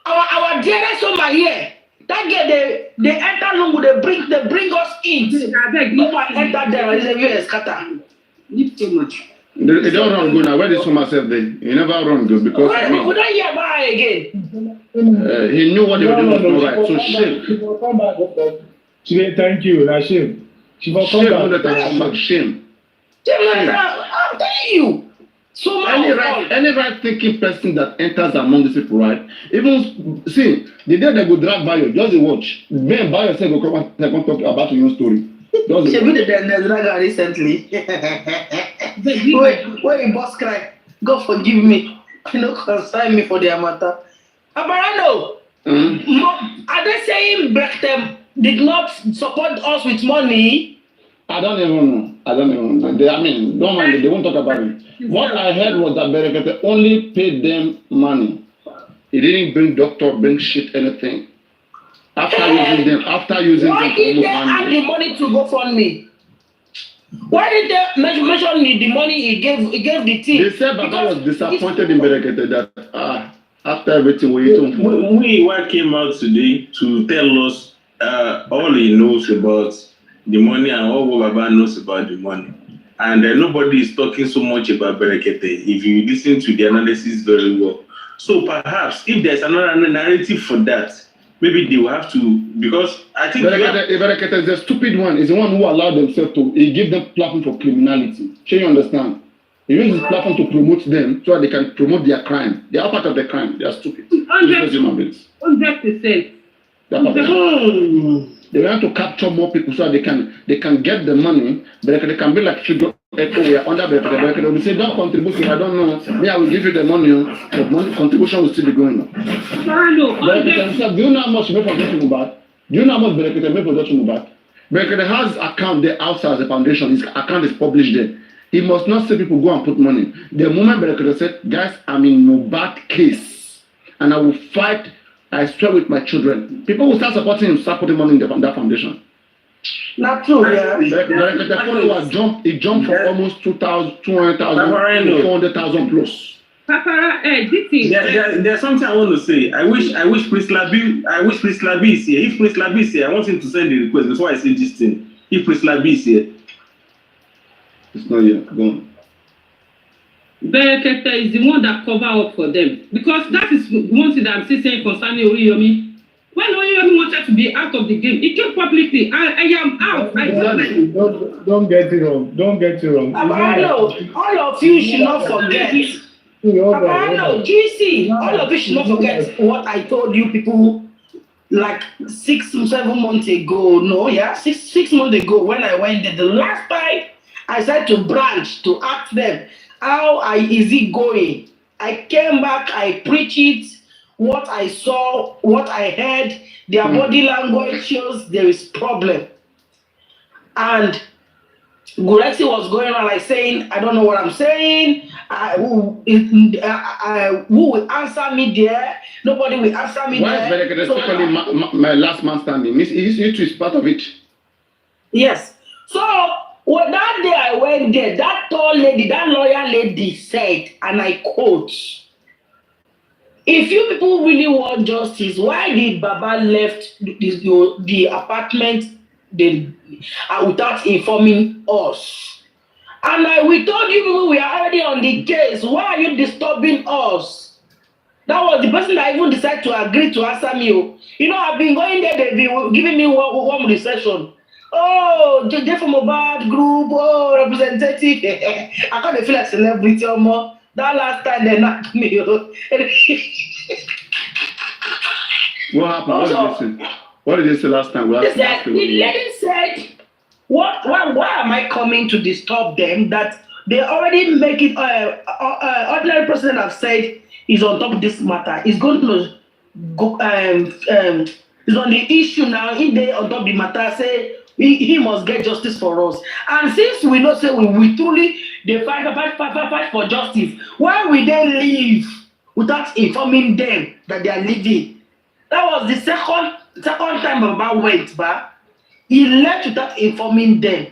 Our dearest Soma here. That girl, they enter Lungu, they bring us in. No one enter there. It's a US scatter. Need so much. They don't run good now. Where did Soma say they? He never run good because we don't hear about her again. He knew what they were doing was not right. So shame. She will come back. She will thank you. Now shame. She will come back. Shame. I'm telling you. So any right thinking person that enters among these people, right? Even see the day they go drag by you, just watch. Ben by yourself will come and talk about your story. She be the drag recently. Where in boss cry, God forgive me. You know, consign me for their matter. Abarano, are they saying Brechtem did not support us with money? I don't even know. Don't mind. They won't talk about it. What I heard was that Berekete only paid them money. He didn't bring shit, anything. After using them. Why did they add the money to go fund me? Why did they mention me the money he gave the team? They said Baba was disappointed in Berekete that after everything we came out today to tell us all he knows about the money and all what Baba knows about the money. And nobody is talking so much about Berekete if you listen to the analysis very well. So perhaps if there's another narrative for that, maybe they will have to, because I think Berekete is the stupid one. Is the one who allowed themselves to give them platform for criminality. Sure, you understand? He uses this platform to promote them so that they can promote their crime. They are part of the crime. They are stupid. 100%. That's what they want to capture more people so they can get the money, but they can be like figure echo. We are under the they will say don't contribute. I don't know. Me, I will give you the money, but money contribution will still be going on. Do you know how much you make for Dr. Mubarak? Do you know how much Berekete make for Dr. Mubarak? Berekete has account there outside the foundation. His account is published there. He must not say people go and put money. The moment Berekete said, guys, I'm in Mubarak case, and I will fight. I swear with my children. People will start supporting him, start putting money in that foundation. Not true, yeah. The follower jumped from almost 200,000 to 400,000 plus. Papa, there's something I want to say. I wish Priest Labi is here. If Priest Labi is here, I want him to send the request before I say this thing. If Priest Labi is here. It's not here. Go on. Berekete is the one that cover up for them, because that is one thing that I'm still saying concerning Oriyomi. When Oriyomi wanted to be out of the game, he came publicly. I am out. Don't get it wrong. Don't get it wrong. All of you should not forget. GC, all of you should not forget what I told you people like 6 to 7 months ago. No, yeah, six months ago when I went there. The last time I said to branch to ask them, how is it going? I came back, I preached it, what I saw, what I heard, their body language shows there is problem. And Gurexi was going on like saying, I don't know what I'm saying. Who will answer me there? Nobody will answer me Why there. Why is Berekete my last man standing? It is part of it. Yes. So, well, that day I went there, that tall lady, that lawyer lady said, and I quote, if you people really want justice, why did Baba left the apartment without informing us? And we told you people we are already on the case. Why are you disturbing us? That was the person that even decided to agree to answer me. You know, I've been going there, they've been giving me one recession. Oh, they from a bad group. Oh, representative. I can't feel like celebrity anymore. That last time they knocked me. What happened? What did they say last time? The lady said, why am I coming to disturb them? That they already make it. Ordinary person have said is on top of this matter. Is going to go. Is on the issue now. If they on top of the matter, say. He must get justice for us. And since we know say we truly they fight for justice, why will they leave without informing them that they are leaving? That was the second time Baba went back. He left without informing them.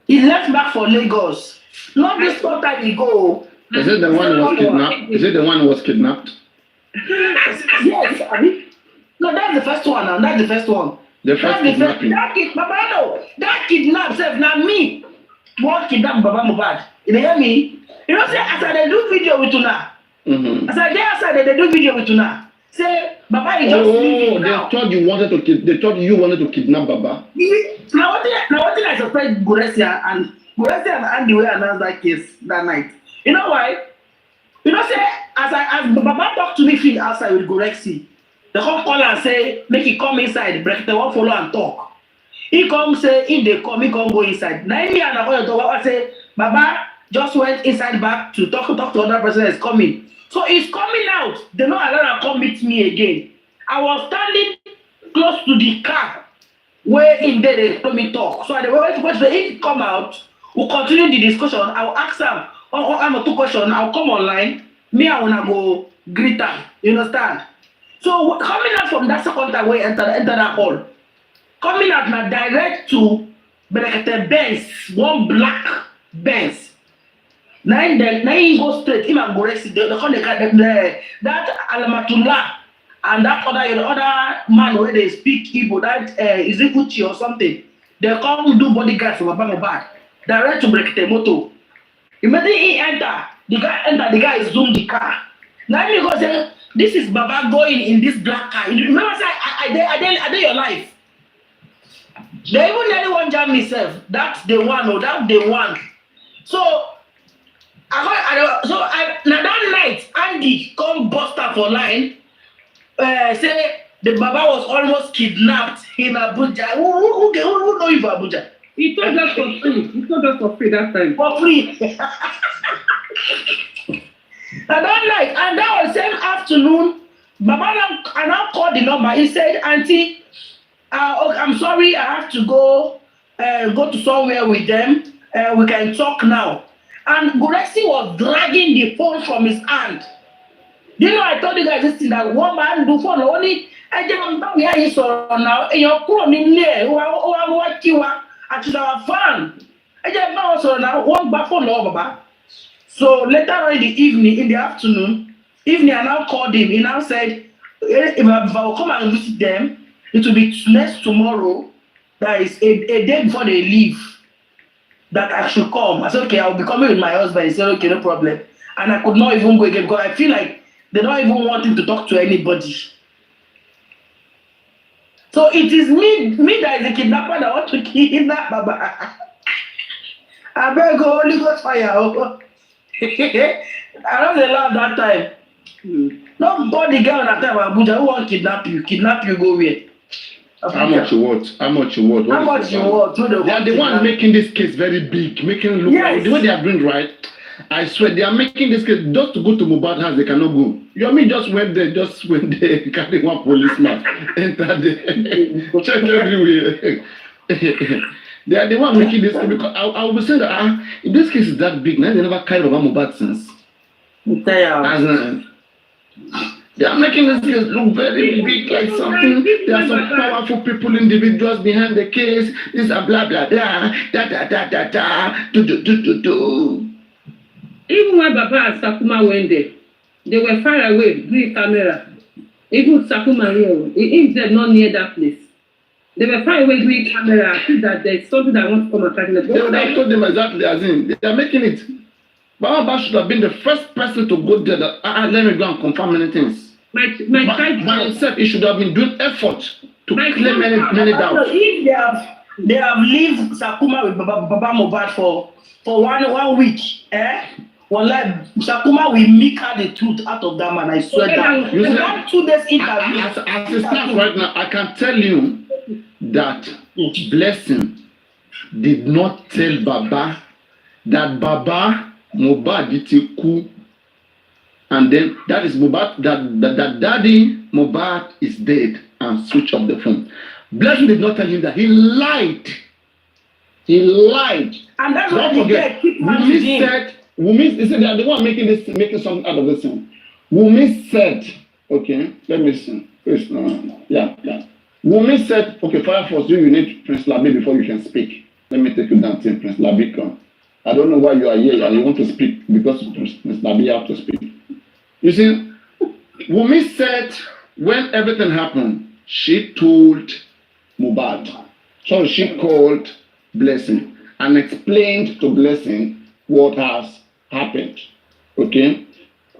He left back for Lagos. Not this one time he go. Is it the one who was kidnapped? Is it the one who was kidnapped? Yes, I mean, no, that's the first one. And that's the first one. That kidnap self now me. What kidnap Baba Mohbad? You hear me? You know, say as I do video with Una. As I get outside, they do video with Una. Say Baba is just leaving now. They thought you wanted to kidnap Baba. Now what thing I suspect Gurexi and Andy will announce that case that night. You know why? You know, say as Baba talked to me outside with Gurexi. They come call and say, make he come inside. Berekete won't follow and talk. He come say, if they come, he come go inside. Now me and I say, Baba just went inside back to talk to other person that's coming. So he's coming out. They not allow him come meet me again. I was standing close to the car where in there they told me talk. So I wait if he come out, we'll continue the discussion. I'll ask him. I'm a 2 questions. I'll come online. Me, I wanna go greet him. You understand? So coming out from that second time we enter that hall, coming out now direct to Berekete Benz, one black Benz. Now he go straight, him and Gurexi, that Alamatullah and that other man where they speak Igbo, that is it Uchi or something. They come do bodyguard from Baba Mohbad, direct to Berekete moto. Immediately he enter, the guy zoom the car. Now he go say, this is Baba going in this black car. You remember say I did your life. They even anyone jam myself. That's the one or that's the one. So now that night, Andy come bust up for line. Say the Baba was almost kidnapped in Abuja. Who know you for Abuja? He told us for free. He told us for free that time. For free. I don't like, and that was same afternoon. Baba now called the number. He said, Auntie, I'm sorry, I have to go to somewhere with them. We can talk now. And Guresi was dragging the phone from his hand. Do you know I told you guys this thing that one man do phone only? I just don't hear you so now. You're calling there. What you are? Actually, our fan. I just know so now. One back phone over, Baba. So later on in the evening, in the afternoon, I now called him. He now said, if I will come and visit them, it will be next tomorrow. That is a day before they leave. That I should come. I said, okay, I'll be coming with my husband. He said, okay, no problem. And I could not even go again because I feel like they don't even want him to talk to anybody. So it is me that is a kidnapper that want to kidnap Baba. I better go Holy Ghost fire. I don't allow that time. Nobody get on that time Abuja who want kidnap you. Kidnap you go where? How much you want? How much you want? They are the one making this case very big, making it look like the way they are doing right. I swear they are making this case just to go to Mohbad house. They cannot go. You mean just when they carry one policeman enter the check everywhere. They are the one making this case because I will be saying that if this case is that big, now they never carried about Mohbad since. They are making this case look very big, like something. There are some powerful people, individuals behind the case. This are blah blah blah, do. Even when Baba and Sakuma went there, they were far away, doing camera. Even Sakuma here, if they're not near that place, they were far away doing camera. I think that there's something that wants to come attack them. They would have told them exactly as in they are making it. Baba should have been the first person to go there. That, let me go and confirm many things. By himself, he should have been doing effort to clear many doubts. If they have lived Sakuma with Baba Mohbad for 1 week, well, like Sakuma will make her the truth out of that man. I swear that. You see, 2 days interview. As it stands right now, I can tell you that Blessing did not tell Baba that Baba Mohbad did coup. And then that is Mohbad, that daddy Mohbad is dead and switch off the phone. Blessing did not tell him that. He lied. And that's don't forget. Wumi said they are the one making something out of this thing. Wumi said, okay, let me see. Yeah. Wumi said, okay, Fire Force, you need Prince Labi before you can speak. Let me take you down to Prince Labi. Come. I don't know why you are here and you want to speak because Prince Labi have to speak. You see, Wumi said when everything happened, she told Mohbad. So she called Blessing and explained to Blessing what has happened. Okay?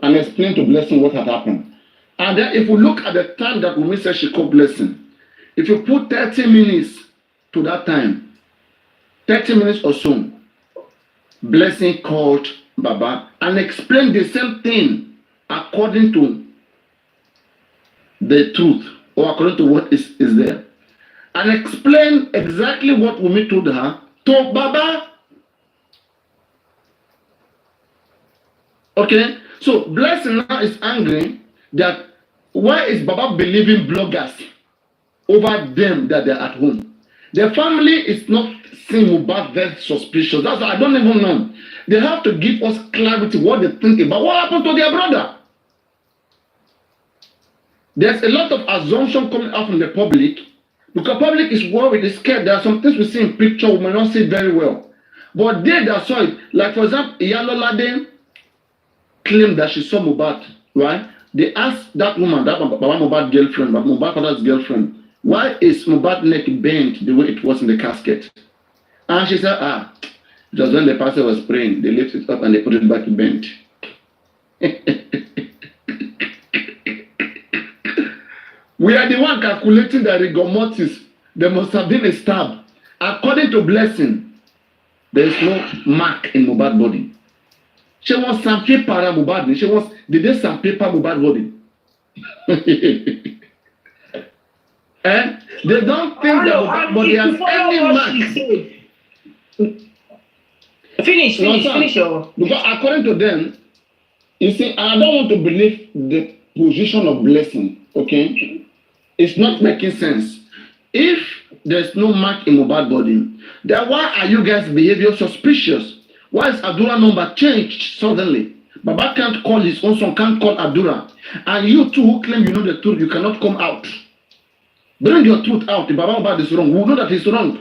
And explained to Blessing what had happened. And then if we look at the time that Wumi said she called Blessing, if you put 30 minutes to that time, 30 minutes or so, Blessing called Baba and explained the same thing according to the truth or according to what is there. And explain exactly what Wumi told her to Baba. Okay? So Blessing now is angry that why is Baba believing bloggers over them that they're at home? Their family is not seeing Mohbad very suspicious. That's why I don't even know. They have to give us clarity what they think about what happened to their brother. There's a lot of assumption coming out from the public because public is worried, is scared. There are some things we see in picture we may not see very well. But they that saw it, like for example, Aloba claimed that she saw Mohbad, right? They asked that woman, that Baba Mohbad girlfriend, but Mohbad father's girlfriend, why is Mohbad neck bent the way it was in the casket? And she said, it was when the pastor was praying, they lifted it up and they put it back bent. We are the one calculating the rigor mortis. There must have been a stab. According to Blessing, there is no mark in Mohbad's body. She wants some paper Mohbad. She wants, did they sandpaper Mohbad's body? They don't think that Mohbad has any mark. Finish your. Because according to them, you see, I don't want to believe the position of blessing, okay? It's not making sense. If there's no mark in Mohbad body, then why are you guys behaving suspicious? Why is Abdullah number changed suddenly? Baba can't call his own son, can't call Abdullah. And you two who claim you know the truth, you cannot come out. Bring your truth out. If Baba Mohbad is wrong, we know that he's wrong.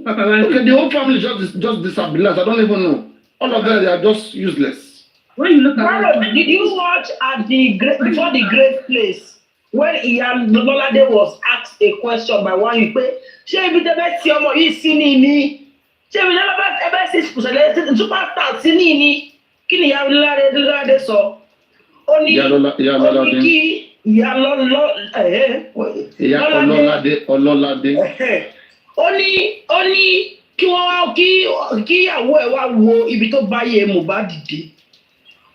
Okay, the whole family just disabilized. I don't even know. All of them, they are just useless. When you look at did you watch at the before the great place when Iyan Lolade was asked a question by one you pay? Ṣé ibi tẹ́ bẹ́ ti ọmọ yìí sí ní ní? Ṣé ibi tẹ́ bẹ́ sí ìṣẹ̀lẹ̀ superstar sí ní ní? Kí ni Iyan Lolade sọ? Ó ní kí Iyan Ọlọ́ládé. Ó ní kí wọ́n kí ìyàwó ẹ̀ wá wo ibi tó bá yẹ Mohbad dé.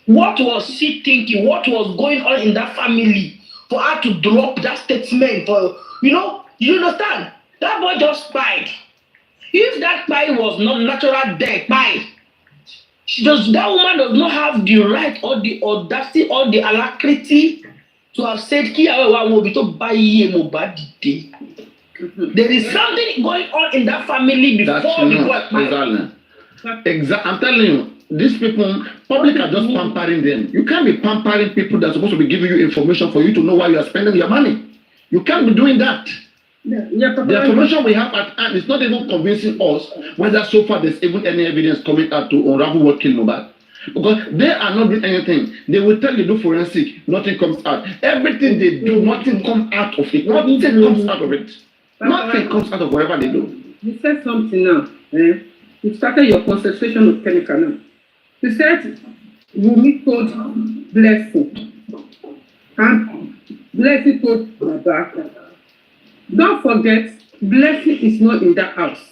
What was she thinking? What was going on in that family for her to drop that statement? For you understand? That boy just died. If that pie was not natural death, that woman does not have the right or the audacity or the alacrity to have said kí ìyàwó ẹ̀ wá wo ibi tó bá yẹ Mohbad dé. There is something going on in that family before the boy died. Exactly. I'm telling you, these people, public are just pampering them. You can't be pampering people that are supposed to be giving you information for you to know why you are spending your money. You can't be doing that. The information we have at hand is not even convincing us whether so far there's even any evidence coming out to unravel what killed Mohbad. Because they are not doing anything. They will tell you do forensic, nothing comes out. Everything they do, nothing comes out of it. Nothing comes out of it. Nothing comes out of whatever they do. You said something now. You started your concentration of chemical now. You said Wunmi told Blessing. And Blessing told Baba. Don't forget, Blessing is not in that house.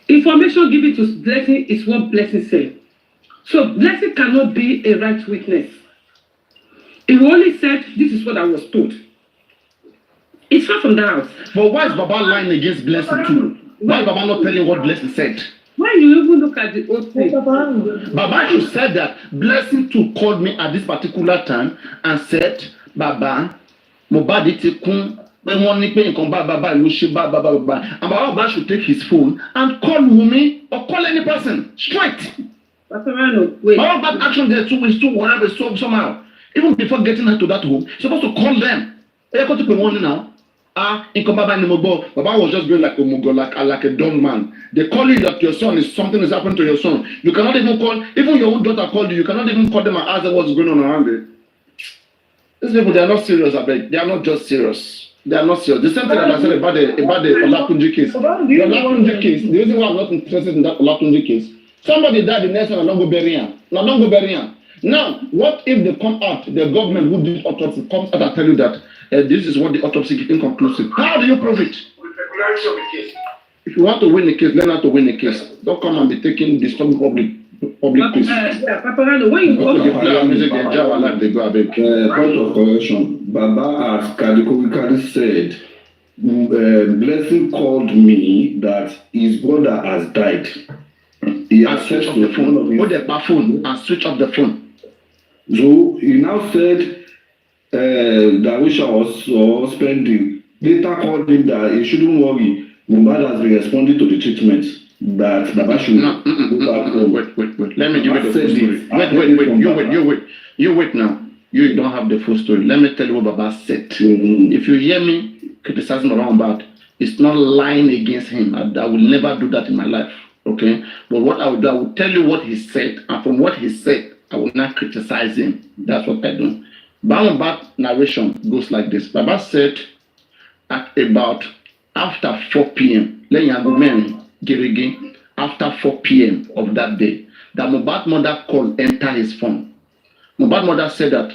Information given to Blessing is what Blessing said. So Blessing cannot be a right witness. He only said, this is what I was told. It's far from the house. But why is Baba lying against Blessing too? Why is Baba not telling what Blessing said? Why you even look at the old thing? Baba should said that Blessing too called me at this particular time and said, Baba, Mohbad ti kun pé wọ́n ní pé nǹkan bá ló ṣe bá. And Baba should take his phone and call Wunmi or call any person straight. Baba action there too is too whatever somehow. Even before getting her to that home, you're supposed to call them. They're going to pay money now. Baba was just going like a dumb man. They call you that your son is something is happening to your son. You cannot even call, even your own daughter called you, you cannot even call them and ask them what's going on around there. These people, they are not serious, I beg. They are not just serious. They are not serious. The same thing that I said about the Olatunji case. The Olatunji case, the reason why I'm not interested in that Olatunji case, somebody died, the next one, I don't go bury him. Now, what if they come out, the government who did autopsy comes out and tell you that this is what the autopsy is inconclusive? How do you prove it? If you want to win the case, learn how to win the case. Don't come and be taking disturbing public peace. Point of correction. Baba has categorically said, Blessing called me that his brother has died. He has switched off the phone. Put the phone and switch off the phone. So he now said that we shall spending. Later called him that he shouldn't worry. Mohbad has been responding to the treatment. That Baba should go back home. Wait. Let me give you the full story. Wait. You wait now. You don't have the full story. Let me tell you what Baba said. If you hear me criticizing Mohbad, it's not lying against him. I will never do that in my life. Okay? But what I will do, I will tell you what he said. And from what he said, I will not criticize him. That's what I do. Mohbad narration goes like this. Baba said at about after 4 p.m. After 4 p.m. of that day, that Mohbad mother called enter his phone. Mohbad mother said that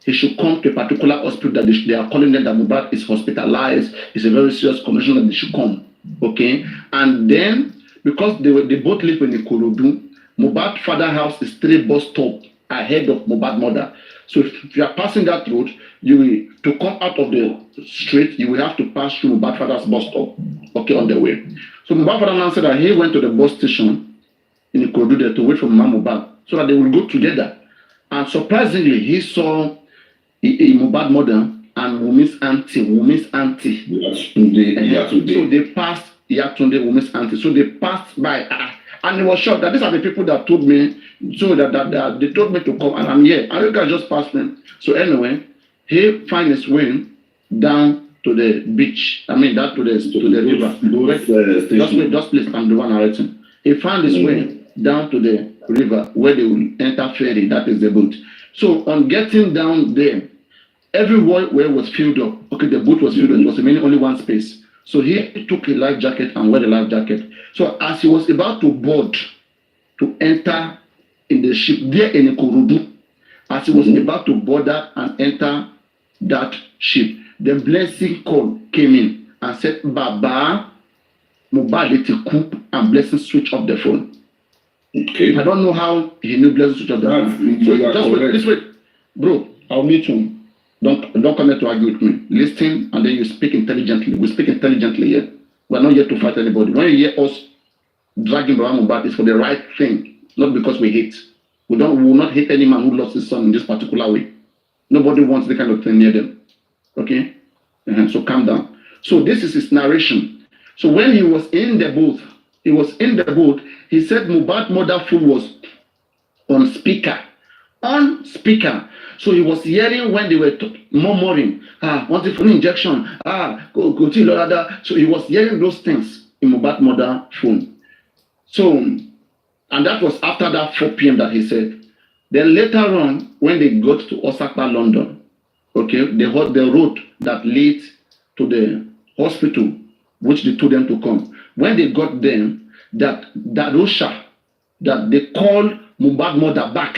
he should come to a particular hospital that they are calling them that Mohbad is hospitalized. It's a very serious condition that they should come. Okay? And then, because they both live in Ikorodu, Mohbad father house is 3 bus stop ahead of Mohbad mother. So if you are passing that road, you will, to come out of the street, you will have to pass through Mohbad father's bus stop, okay, on the way. So Mohbad father now said that he went to the bus station in Ikorodu there to wait for Mohbad so that they will go together. And surprisingly, he saw a Mohbad mother and Wumi's auntie. So they passed Yatunde, Wumi's auntie. So they passed by. And he was shocked that these are the people that told me, so that they told me to come, and I'm here. And you guys just passed me. So anyway, he find his way down to the beach. I mean, that to the river. Just please, I'm the one narrating. He found his way down to the river where they will enter ferry. That is the boat. So on getting down there, everywhere was filled up. Okay, the boat was filled up. It was remaining only one space. So he took a life jacket and wear the life jacket. So as he was about to board, to enter in the ship there in Ikorodu, as he was about to board that and enter that ship, the blessing call came in and said, Baba, Mohbad Etiku, and blessing switch off the phone. Okay. I don't know how he knew blessing switch off the phone. So just wait, this way. Bro, I'll meet you. Don't come here to argue with me. Listen, and then you speak intelligently. We speak intelligently here. We're not here to fight anybody. When you hear us dragging Baba Mohbad, it's for the right thing, not because we hate. We will not hate any man who lost his son in this particular way. Nobody wants the kind of thing near them. Okay? So calm down. So this is his narration. So when he was in the boat, he said Mohbad mother phone was on speaker. On speaker. So he was hearing when they were murmuring, wanting for an injection, go to Lorada. So he was hearing those things in Mohbad mother phone. So, and that was after that 4 p.m. that he said. Then later on, when they got to Osaka, London, okay, the road that led to the hospital, which they told them to come. When they got there, that Osha, that they called Mohbad mother back.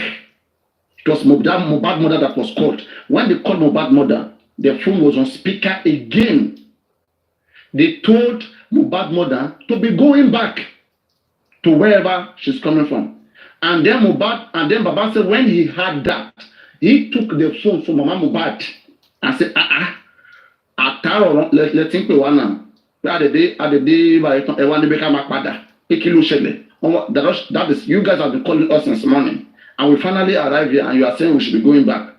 It was Mohbad mother that was called. When they called Mohbad mother, the phone was on speaker again. They told Mohbad mother to be going back to wherever she's coming from. And then Baba said when he heard that, he took the phone from Mama Mohbad and said, let's think one now. That is, you guys have been calling us since morning. And we finally arrived here and you are saying we should be going back.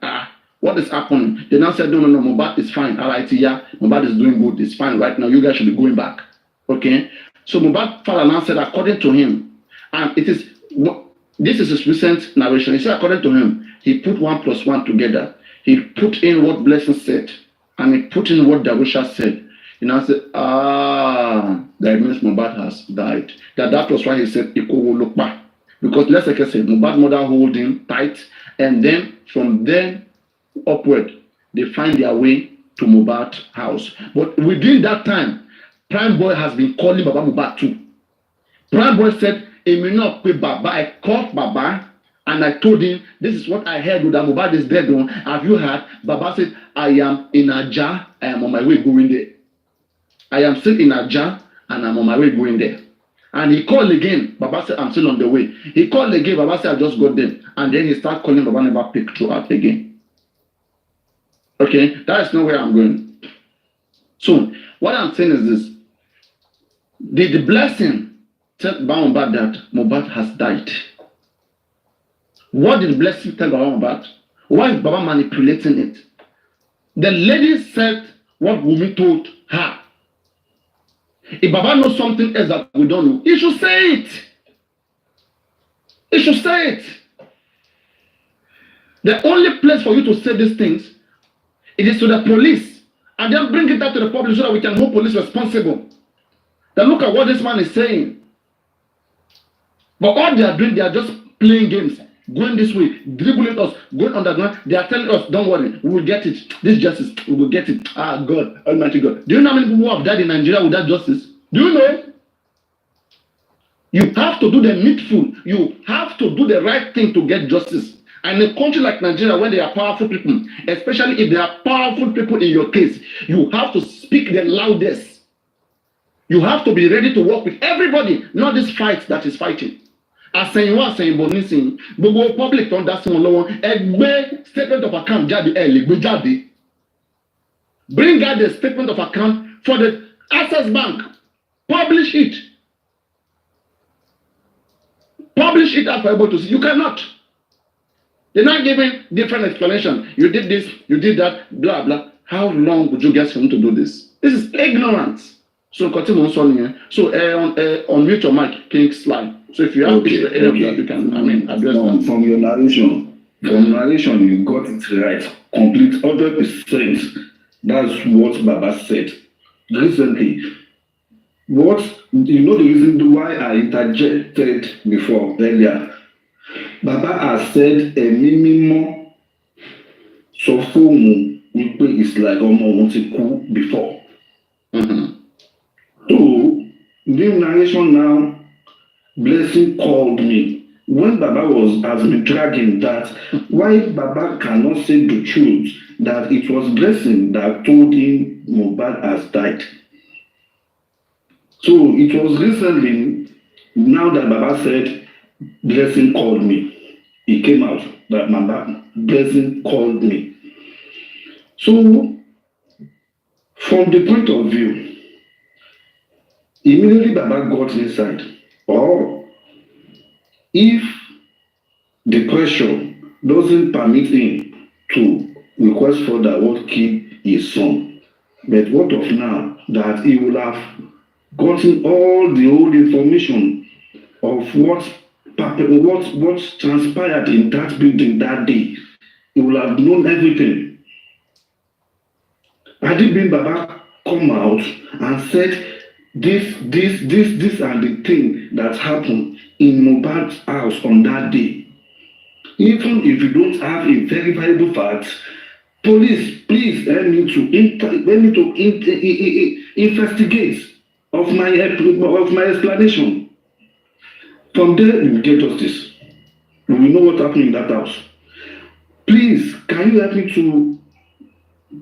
What is happening? They now said, no, Mohbad is fine. All right, yeah, Mohbad is doing good. It's fine right now. You guys should be going back. Okay? So Mohbad father now said, according to him, and this is his recent narration. He said, according to him, he put 1 + 1 together. He put in what Blessing said, and he put in what Darusha said. He now said, that means Mohbad has died. That was why he said, Iko. Because let's say Mohbad mother hold him tight, and then from then upward, they find their way to Mohbad's house. But within that time, Prime Boy has been calling Baba Mohbad too. Prime Boy said, Baba, I called Baba and I told him, this is what I heard, that Mohbad is dead. Have you heard? Baba said, I am in Aja, I am on my way going there. I am still in Aja and I'm on my way going there. And he called again. Baba said, I'm still on the way. He called again. Baba said, I just got there. And then he started calling. Baba never picked throughout again. Okay, that is not where I'm going. So, what I'm saying is this. The blessing tell Mohbad that Mohbad has died. What did the blessing tell Mohbad? Why is Baba manipulating it? The lady said what Wumi told her. If Baba knows something else that we don't know, he should say it. He should say it. The only place for you to say these things, it is to the police. And then bring it out to the public so that we can hold police responsible. Then look at what this man is saying. But all they are doing, they are just playing games. Going this way, dribbling us, going underground. They are telling us, don't worry, we will get it. This justice, we will get it. God, Almighty God. Do you know how many people who have died in Nigeria without justice? Do you know? You have to do the needful. You have to do the right thing to get justice. And in a country like Nigeria, when there are powerful people, especially if there are powerful people in your case, you have to speak the loudest. You have to be ready to work with everybody, not this fight that is fighting. àsẹ̀yìnwá àsẹ̀yìnbọ̀ nísìnyí gbogbo public tó ń dá sí wọn lọ́wọ́ ẹgbẹ́ statement of account jáde ẹ̀ lè gbé jáde. Bring out the statement of account for the Access Bank. Publish it. Publish it out for everybody to see. You cannot. They're not giving different explanation. You did this, you did that, blah, blah. How long would you get him to do this? This is ignorance. So continue on here. So unmute your mic, King Slide. So if you have any of that, you can, address that. From your narration, you got it right. Complete 100%. That's what Baba said recently. The reason why I interjected before earlier. Baba has said a minimum so fóònù wípé it's like òun ti kú before. So the narration now, Blessing called me when Baba has been dragging that why Baba cannot say the truth that it was Blessing that told him Mohbad has died. So it was recently now that Baba said Blessing called me. He came out that Baba Blessing called me. So from the point of view, immediately Baba got inside. Or if the pressure doesn't permit him to request further what killed his son, but what of now that he will have gotten all the old information of what transpired in that building that day, he will have known everything. Had it been Baba come out and said this are the thing that happened in Mohbad's house on that day, even if you don't have a verifiable fact, police, please help me to investigate of my explanation. From there, you will get justice. We will know what happened in that house. Please, can you help me to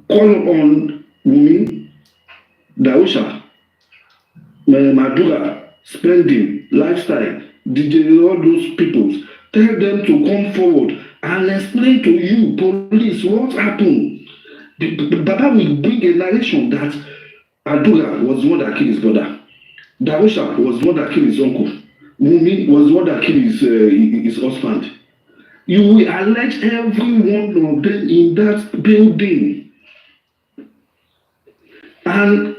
call on Wumi, Dausha, Madura, Spending, Lifestyle, DJ, all those people. Tell them to come forward and explain to you, police, what happened. Baba will bring a narration that Adura was the one that killed his brother. Dausha was the one that killed his uncle. Wumi was the one that killed his husband. You will allege every one of them in that building and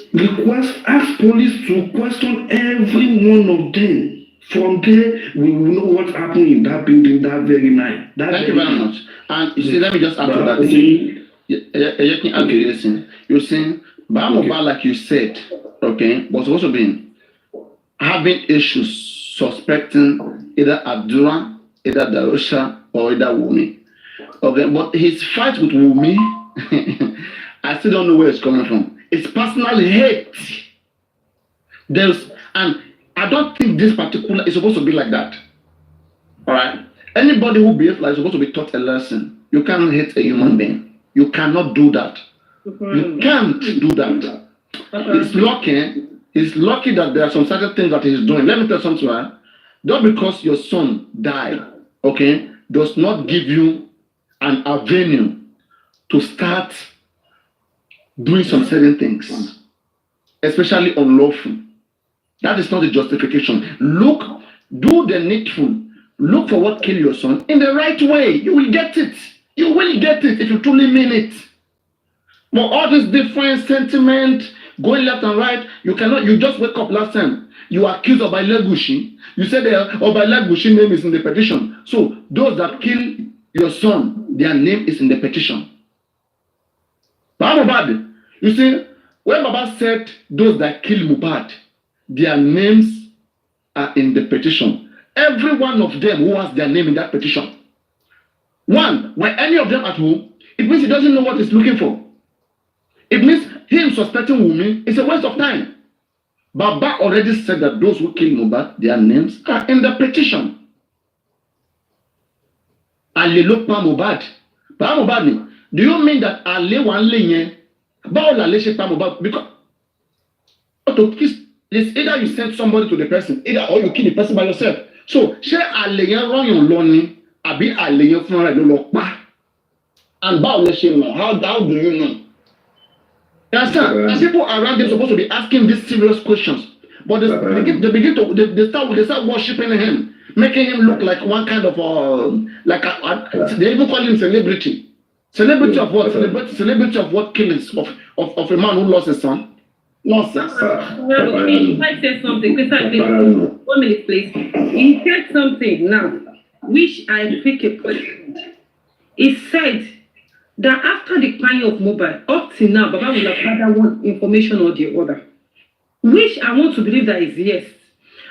ask police to question every one of them. From there, we will know what happened in that building that very night. Thank you very much. And you see, let me just add to that. You're saying, Mohbad, like you said, okay, was also been having issues suspecting either Abdullah, either Darusha, or either Wumi. Okay, but his fight with Wumi, I still don't know where it's coming from. It's personal hate. And I don't think this particular is supposed to be like that. All right. Anybody who behaves like is supposed to be taught a lesson. You can't hate a human being. You cannot do that. You can't do that. It's lucky that there are some certain things that he's doing. Let me tell you something, right? Just because your son died, okay, does not give you an avenue to start doing some certain things, especially unlawful. That is not a justification. Do the needful. Look for what killed your son in the right way. You will get it. You will get it if you truly mean it. But all this different sentiment, going left and right, you just wake up last time. You accused of Omoologo. You said Omoologo name is in the petition. So those that kill your son, their name is in the petition. But Mohbad, you see, when Baba said those that kill Mohbad, their names are in the petition. Every one of them who has their name in that petition. One, when any of them at home, it means he doesn't know what he's looking for. It means him suspecting Wumi is a waste of time. Baba already said that those who kill Mohbad, their names are in the petition. Ale ló pa Mohbad. Pa Mohbad, do you mean that Ale wan le yen? Báwo la le ṣe pa Mohbad? Because to kiss, it's either you send somebody to the person, or you kill the person by yourself. So ṣé àlè yẹn rọyàn lọ ni àbí àlè yẹn fúnra rẹ̀ ló lọ pa? And báwo lè ṣe mọ̀? How do you know? You understand? And people around them supposed to be asking these serious questions, but they start worshiping him, making him look like one kind of they even call him celebrity. Celebrity of what? Celebrity of what? Killings of a man who lost his son. Nonsense. If I say something, because I think 1 minute, please. He said something now, which I pick a question. He said that after the crying of mobile, up till now, Baba will have had one information or the other, which I want to believe that is yes.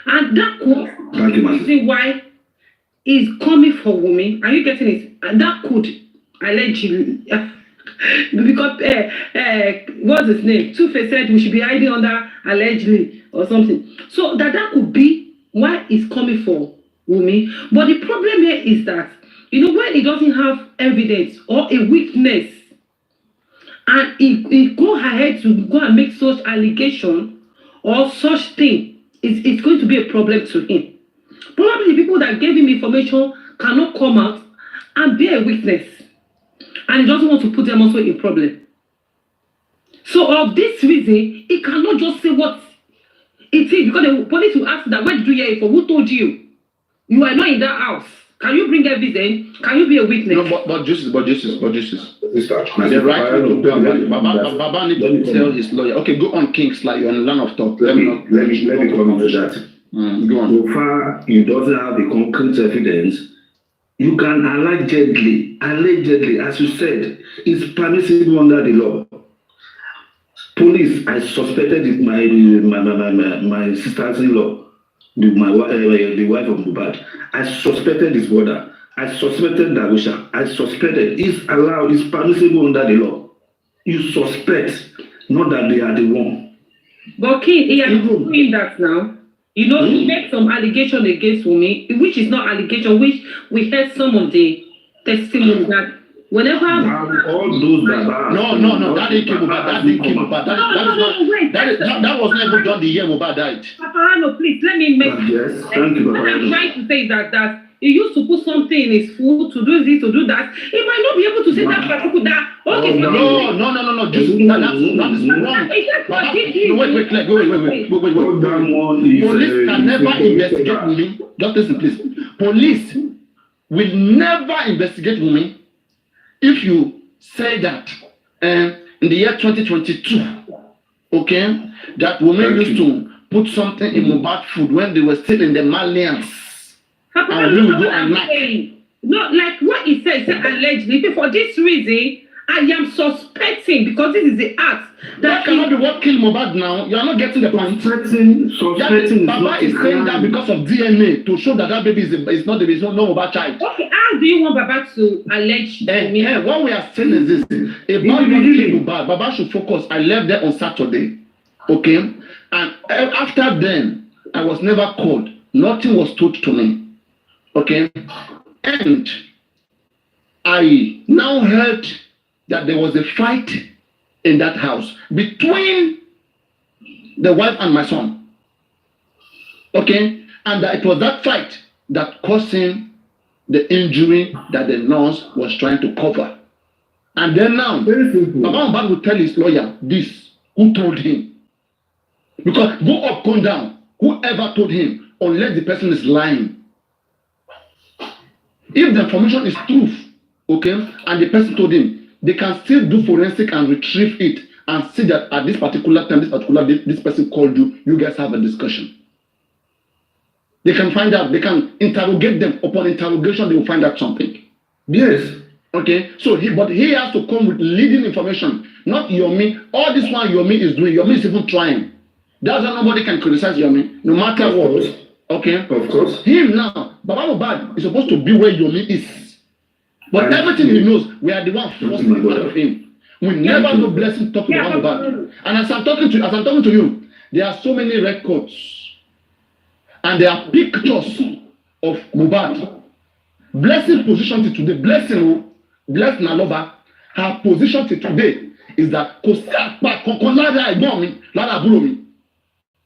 And that could see why he's coming for women. Are you getting it? And that could allegedly, because what's his name? Two-Face said we should be hiding under allegedly or something. So that could be why he's coming for women. But the problem here is that, when he doesn't have evidence or a witness, and he go ahead to go and make such allegation or such thing, it's going to be a problem to him. Probably the people that gave him information cannot come out and be a witness, and he doesn't want to put them also in problem. So of this reason, he cannot just say what it is, because the police will ask that, where did you hear it from? Who told you? You are not in that house. Can you bring evidence? Can you be a witness? No, but justice. The right to do Baba need to tell his lawyer. Okay, go on, Kings, like you're in the line of talk. Let me come into that. Go on. So far, you doesn't have the concrete evidence. You can allegedly, as you said, it's permissible under the law. Police, I suspected it, my sister-in-law, the wife of Mubad. I suspected his brother. I suspected Darusha. I suspected. It's allowed. It's permissible under the law. You suspect, not that they are the one. But King, he is doing that now. He made some allegation against me, which is not allegation, which we heard some of the testimony that whenever all those no, that didn't kill Mubad. That was never done the year Mubad died. Papa, no, please let me make. Yes, thank you. What I'm trying to say is that he used to put something in his food to do this, to do that. He might not be able to say that particular. Okay, no. Just that is wrong. Wait. Police can never investigate women. Just listen, please. Police will never investigate women if you say that in the year 2022, okay, that women used to put something in Mubad food when they were still in the Malians. And we will go and knock. No, like what he said allegedly. For this reason, I am suspecting, because this is the act. That cannot be what killed Mubad now. You are not getting the point. Suspecting Baba is saying that because of DNA to show that baby is not Mubad child. Okay, how do you want Baba to allege me? What we are saying is this. If Baba killed Mubad, Baba should focus. I left there on Saturday. Okay? And after then, I was never called. Nothing was told to me. Okay? And I now heard that there was a fight in that house between the wife and my son. Okay? And that it was that fight that caused him the injury that the nurse was trying to cover. And then now, Baba Mbad will tell his lawyer this. Who told him? Because go up, come down. Whoever told him, unless the person is lying. If the information is truth, okay, and the person told him, they can still do forensic and retrieve it and see that at this particular time, this person called you, you guys have a discussion. They can find out, they can interrogate them. Upon interrogation, they will find out something. Yes. Okay, so he has to come with leading information, not Yomi. All this one Yomi is doing, Yomi is even trying. That's why nobody can criticize Yomi, no matter what. Okay? Of course. Him now, Baba Mohbad is supposed to be where Yomi is. But everything he knows, we are the one forcing it out of him. We never know blessing talking about Mohbad. And as I'm talking to you, there are so many records. And there are pictures of Mohbad. Blessing position to today, blessing Aloba, her position to today is that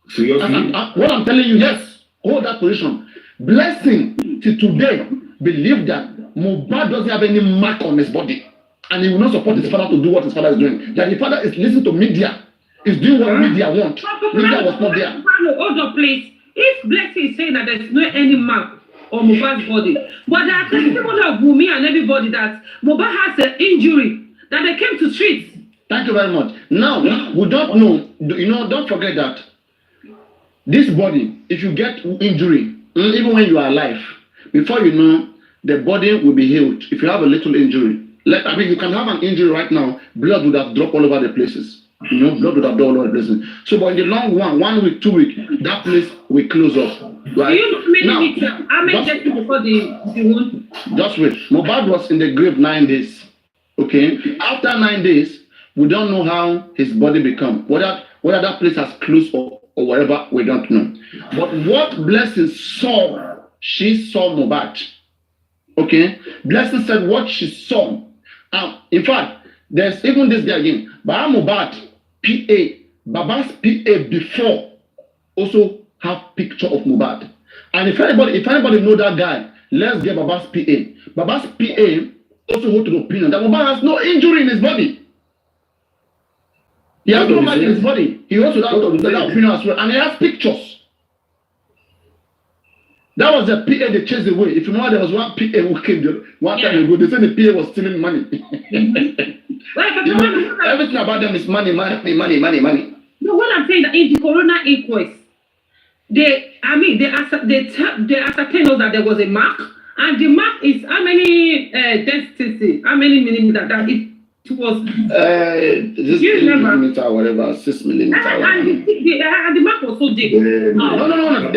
seriously? What I'm telling you, yes, hold that position. Blessing till today believe that Mohbad doesn't have any mark on his body, and he will not support his father to do what his father is doing. That the father is listening to media, is doing what media want. Media was not there. Hold on, please. If Blessing is saying that there's no any mark on Mohbad's body, but there are testimony of Wunmi and everybody that Mohbad has an injury that they came to treat. Thank you very much. Now, we don't know, don't forget that this body, if you get injury, even when you are alive, before you know, the body will be healed. If you have a little injury, you can have an injury right now, blood would have dropped all over the places. Blood would have dropped all over the places. So, but in the long run, 1 week, 2 weeks, that place will close up. Right? Do you know how many days before the wound? Just wait. Mohbad was in the grave 9 days. Okay? After 9 days, we don't know how his body become. Whether that place has closed or whatever, we don't know. But what Blessing saw, she saw Mohbad. Okay? Blessing said what she saw. In fact, there's even this guy again. Baba Mohbad, PA, Baba's PA before also have picture of Mohbad. And if anybody know that guy, let's get Baba's PA. Baba's PA also hold to the opinion that Mohbad has no injury in his body. He has no mark in his body. He also has that opinion as well. And he has pictures. That was the PA they chased away. If you know, there was one PA who came there one time ago. They said the PA was stealing money. Everything about them is money. No, what I'm saying that in the corona inquest, they ascertained that there was a mark, and the mark is how many density, how many millimeter that it was. This millimeter, whatever, 6 millimeter. And the mark was so deep. No.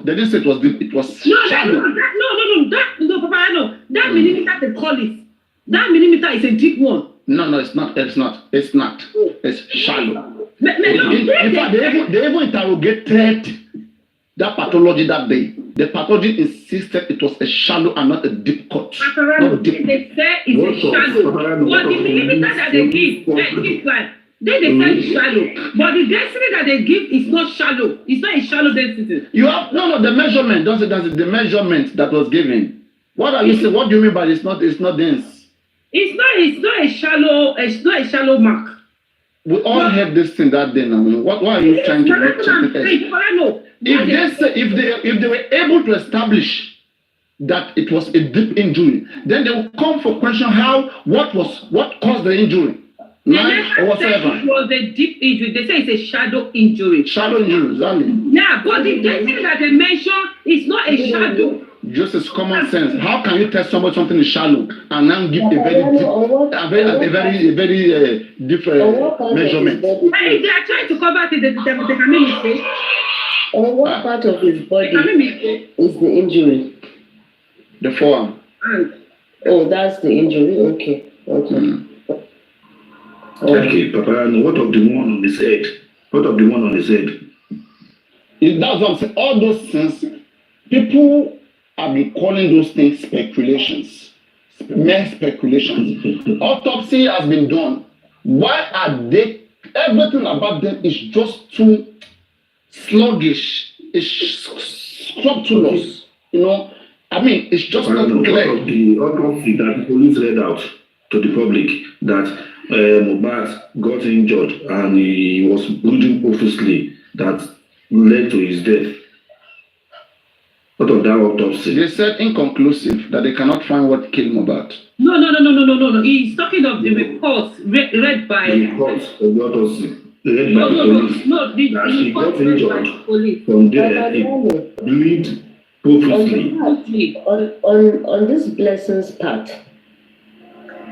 They didn't say it was deep. It was shallow. No, that millimeter they call it. That millimeter is a deep one. No, it's not. It's shallow. In fact, they even interrogated that pathology that day. The pathology insisted it was a shallow and not a deep cut. Not deep. They say it's a shallow. But the millimeter that they give, they say it's shallow. But the density that they give is not shallow. It's not a shallow density. You have the measurement. That's the measurement that was given. What are you saying? What do you mean by it's not dense? It's not a shallow mark. We all had this thing that day now. Why are you trying to make something? If they were able to establish that it was a deep injury, then they will come for question what caused the injury. Or whatsoever. It was a deep injury. They say it's a shadow injury. Shadow injury, exactly. Yeah, but the density that they mentioned is not a shadow. Just as common sense. How can you tell somebody something is shallow and then give a very different measurement? If they are trying to cover it, they can make mistake. On what part of his body is the injury? The forearm. Oh, that's the injury. Okay. Okay, Papa, what of the one on his head? That's what I'm saying. All those things, people have been calling those things speculations. Mere speculations. Autopsy has been done. Why are they? Everything about them is just too sluggish. It's scrupulous. It's just not clear. The autopsy that the police read out to the public that Mohbad got injured and he was bleeding profusely that led to his death. What of that autopsy? They said inconclusive that they cannot find what killed Mohbad. No. He's talking of the reports read by the reports of the autopsy read by the police. No, the report read by the police. From there, he bleed profusely. On this Blessing's part,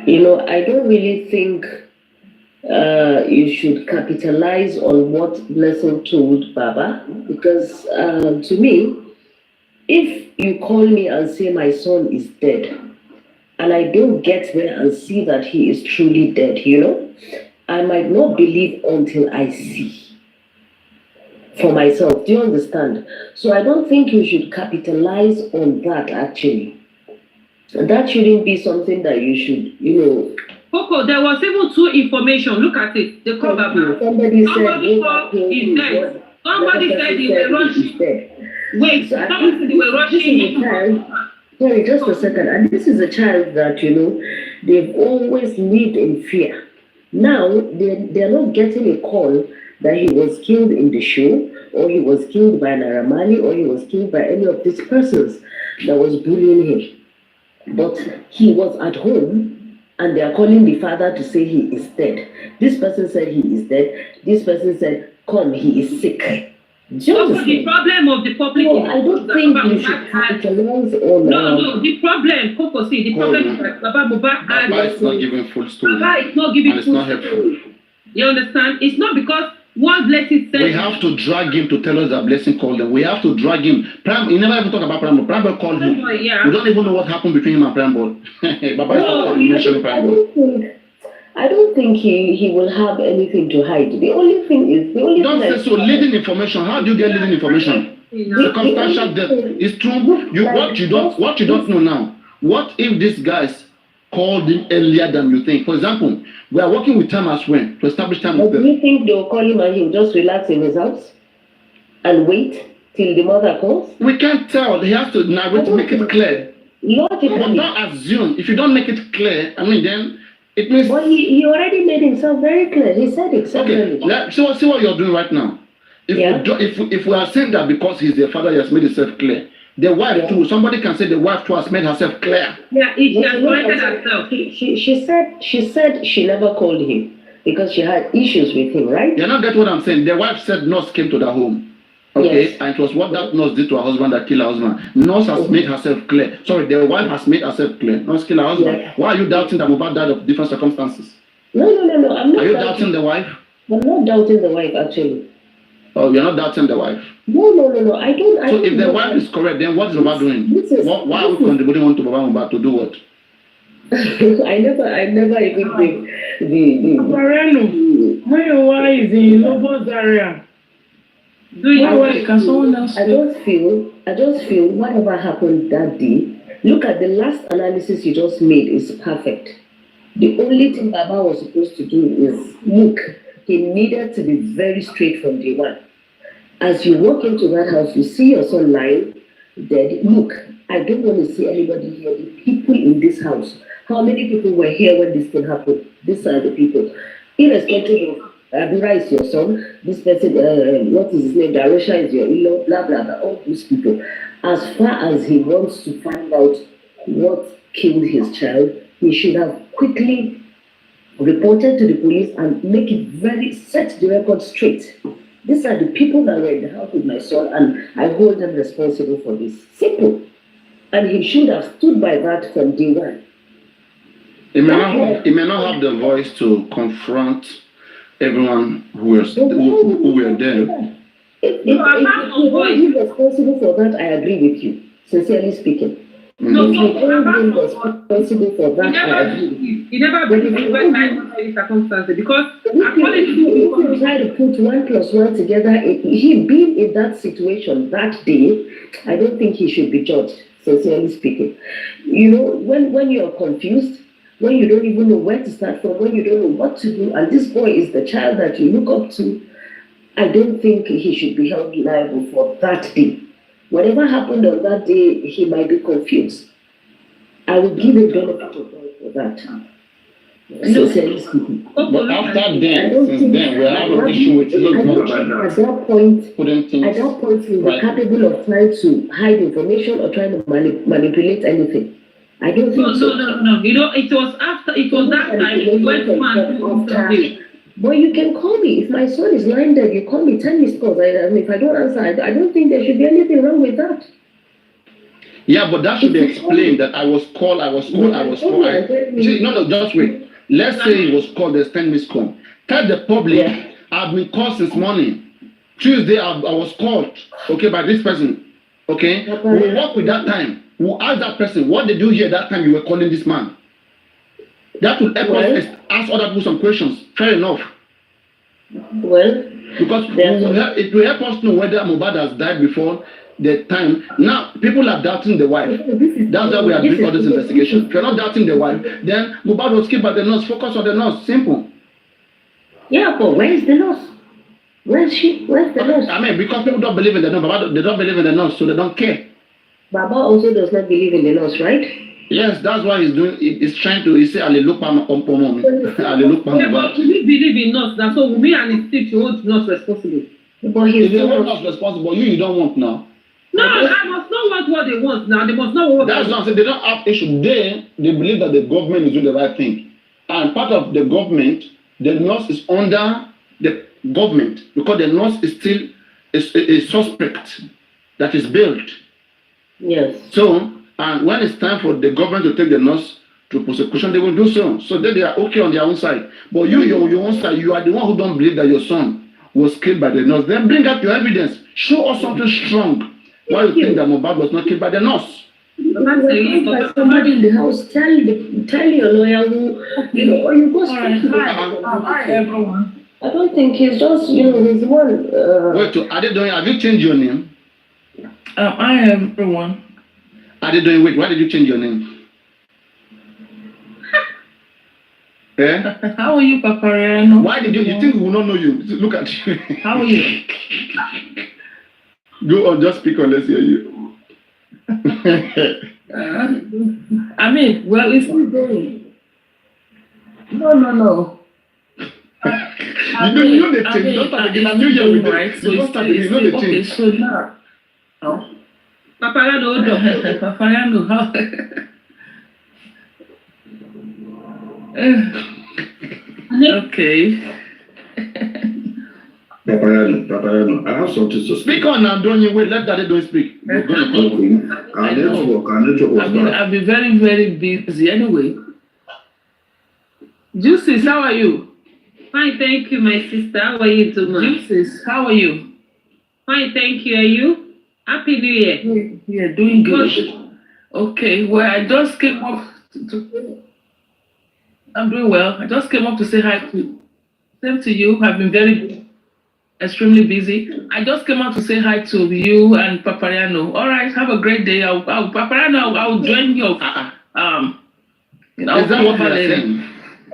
I don't really think you should capitalize on what Blessing told Baba, because to me, if you call me and say my son is dead, and I don't get there and see that he is truly dead, I might not believe until I see for myself. Do you understand? So I don't think you should capitalize on that, actually. That shouldn't be something that you should, Coco, there was even two information. Look at it. The cover. Somebody said he's dead. Somebody said he's dead. Wait, So somebody were rushing this is a child. Sorry, just a second. And this is a child that, they've always lived in fear. Now, they're not getting a call that he was killed in the show, or he was killed by Naramali, or he was killed by any of these persons that was bullying him. But he was at home, and they are calling the father to say he is dead. This person said he is dead. This person said, come, he is sick. Also, the problem of the public is I don't think you should capitalize on. No, the problem, Coco, see, the problem is that Baba Mohbad had. Baba is not giving full story. Baba is not giving and it's full not helpful. story. You understand? It's not because one blessing said. We have to drag him to tell us that blessing called them. We have to drag him. He never even talk about Prambo. Prambo called him. Yeah. We don't even know what happened between him and Prambo. Baba is not mentioning Prambo. I don't think he will have anything to hide. The only thing is Don't say so. Leading information. How do you get leading information? Circumstantial death is true. What you don't know now. What if these guys called him earlier than you think? For example, we are working with time as well to establish time. But do you think they'll call him and he'll just relax in his house and wait till the mother calls? We can't tell. He has to narrate to make it clear. Logically. Don't assume. If you don't make it clear, then it means. But he already made himself very clear. He said it separately. Okay, see what you're doing right now. If we are saying that because he's the father, he has made himself clear. The wife too. Somebody can say the wife too has made herself clear. Yeah, she has corrected herself. She said she never called him because she had issues with him, right? You're not getting what I'm saying. The wife said nurse came to the home. Okay, yes. And it was what that nurse did to her husband that killed her husband. Nurse has made herself clear. Sorry, the wife has made herself clear. Nurse killed her husband. Yeah. Why are you doubting that Mohbad died of different circumstances? No. I'm not. Are you doubting the wife? I'm not doubting the wife, actually. Oh, you're not doubting the wife? No. I don't. So if the wife is correct, then what is Baba doing? Why are we contributing on to Baba Mohbad to do what? I never even think the why is in Lobo's area? I just feel whatever happened that day, look at the last analysis you just made is perfect. The only thing Baba was supposed to do is look, he needed to be very straight from day one. As you walk into that house, you see your son lying dead. Look, I don't want to see anybody here. The people in this house, how many people were here when this thing happened? These are the people. Irrespective of Abira is your son, this person, what is his name, Darosha is your in-law, blah, blah, blah, all these people. As far as he wants to find out what killed his child, he should have quickly reported to the police and make it set the record straight. These are the people that were in the house with my son, and I hold them responsible for this. Simple. And he should have stood by that from day one. He may not have the voice to confront everyone who were there. If he was responsible for that, I agree with you, sincerely speaking. No, if you don't be responsible for that, I agree. You never believe any circumstances because if you try to put 1 + 1 together, he being in that situation that day, I don't think he should be judged, sincerely speaking. When you're confused, when you don't even know where to start from, when you don't know what to do, and this boy is the child that you look up to, I don't think he should be held liable for that day. Whatever happened on that day, he might be confused. I will give him benefit of doubt for that. Sincerely speaking. But after then, since then, we have an issue with him. At that point, he was capable of trying to hide information or trying to manipulate anything. I don't think so. No. It was that time he went to and do. But you can call me. If my son is lying dead, you call me 10 missed calls. If I don't answer, I don't think there should be anything wrong with that. Yeah, but that should be explained that I was called. No, just wait. Let's say it was called, there's 10 missed calls. Tell the public, I've been called since morning. Tuesday, I was called, by this person. Okay? We'll work with that time. We'll ask that person, what did you hear that time you were calling this man? That would help us ask other people some questions. Fair enough. Well, because it will help us know whether Mohbad has died before the time. Now, people are doubting the wife. That's why we are doing all this investigation. If you're not doubting the wife, then Mohbad was killed by the nurse. Focus on the nurse. Simple. Yeah, but where is the nurse? Where's she? Where's the nurse? I mean, because people don't believe in the nurse, Baba, they don't believe in the nurse, so they don't care. Baba also does not believe in the nurse, right? Yes, that's why he's trying to, he say, Alelukpa Pompomo. Alelukpa. Yeah, but we believe in us. That's so me and his team, hold not responsible. But he's not responsible. You don't want now. No, I must not want what they want now. They must not want what that's what I'm saying. They don't have issue. They believe that the government is doing the right thing. And part of the government, the nurse is under the government because the nurse is still a suspect that is built. Yes. So, and when it's time for the government to take the nurse to prosecution, they will do so. So they are okay on their own side. But you, your own side, you are the one who don't believe that your son was killed by the nurse. Then bring up your evidence. Show us something strong. Why you think that Mohbad was not killed by the nurse? Somebody in the house, tell your lawyer who, or you go straight to Hi, everyone. I don't think he's just, he's one. Wait, have you changed your name? I am everyone. Wait, why did you change your name? Eh? How are you, Papareno? Why did you think we will not know you? Look at you. How are you? Go on, just speak on, let's hear you. I mean, well, it's still going. No. You know the change. Don't start again. I knew you were right. So it's still okay. So now, Paparano, Paparano, how? Okay. Paparano, I have something to speak on now, don't you? Wait, let Daddy don't speak. We're going to call you. I've been very, very busy anyway. Juices, how are you? Fine, thank you, my sister. How are you too, man? Juices, how are you? Fine, thank you. Are you? Happy New Year. Yeah, doing good. Okay, well, I just came up I'm doing well. I just came up to say hi to same to you. I've been extremely busy. I just came out to say hi to you and Papariano. All right, have a great day. Papariano, I'll join you. Is that what you're saying?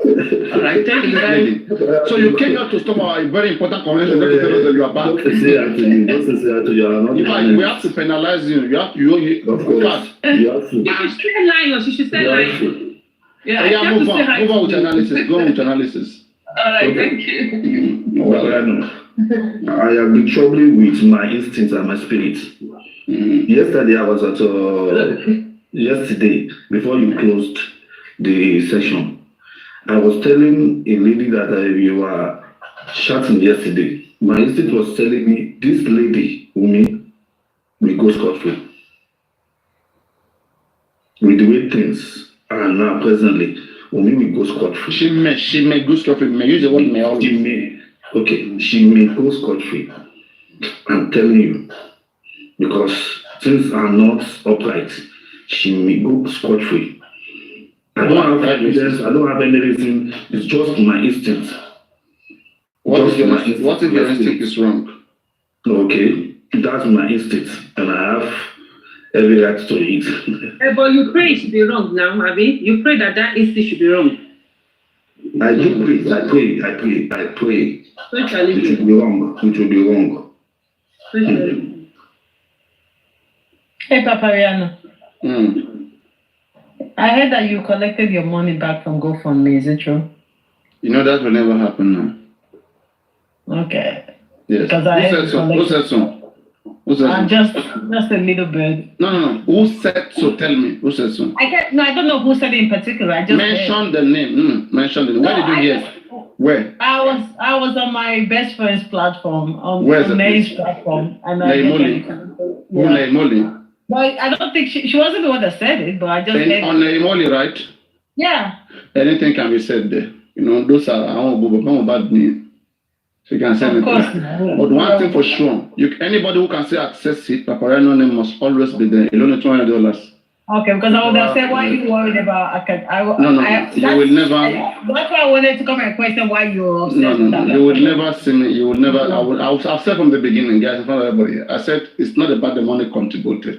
All right, thank you guys. So you came out to stop a very important conversation to tell us that you are back. We have to penalize you. You have to. You should say lying, or she should say lying. Yeah, move on with analysis. Go on with analysis. All right, thank you. I have been troubling with my instincts and my spirit. Yesterday, I was at yesterday before you closed the session. I was telling a lady that you were chatting yesterday. My instinct was telling me this lady, Umi, will go scot-free. With the way things are now presently, Umi will go scot-free. She may go scot-free. May use the word may also. She may. Okay, she may go scot-free. I'm telling you, because things are not upright, she may go scot-free. I don't have evidence, I don't have any reason, it's just my instinct. What if your instinct is wrong? Okay, that's my instinct, and I have every right to it. But you pray it should be wrong now, Abi. You pray that instinct should be wrong. I do pray, I pray. It should be wrong, it should be wrong. Hey, Papariano. I heard that you collected your money back from GoFundMe. Is it true? You know that will never happen now. Okay. Yes. Because Who said so? Just a little bit. No. Who said so? Tell me. Who said so? I don't know who said it in particular. I just mention the name. Mention the name. Where did you hear? Where? I was on my best friend's platform, on May's platform, and Naimoli. But I don't think she wasn't the one that said it, but I just heard on Naimoli, right? Yeah. Anything can be said there. You know, those are our bad news. So you can say anything. But one thing for sure, anybody who can say access it, Papariano name must always be there. Alone $200. Okay, because I would have said, why are you worried about? You will never. That's why I wanted to come and question why you're upset. No. You would never see me. You would never. I've said from the beginning, guys, in front of everybody. I said it's not about the money contributed.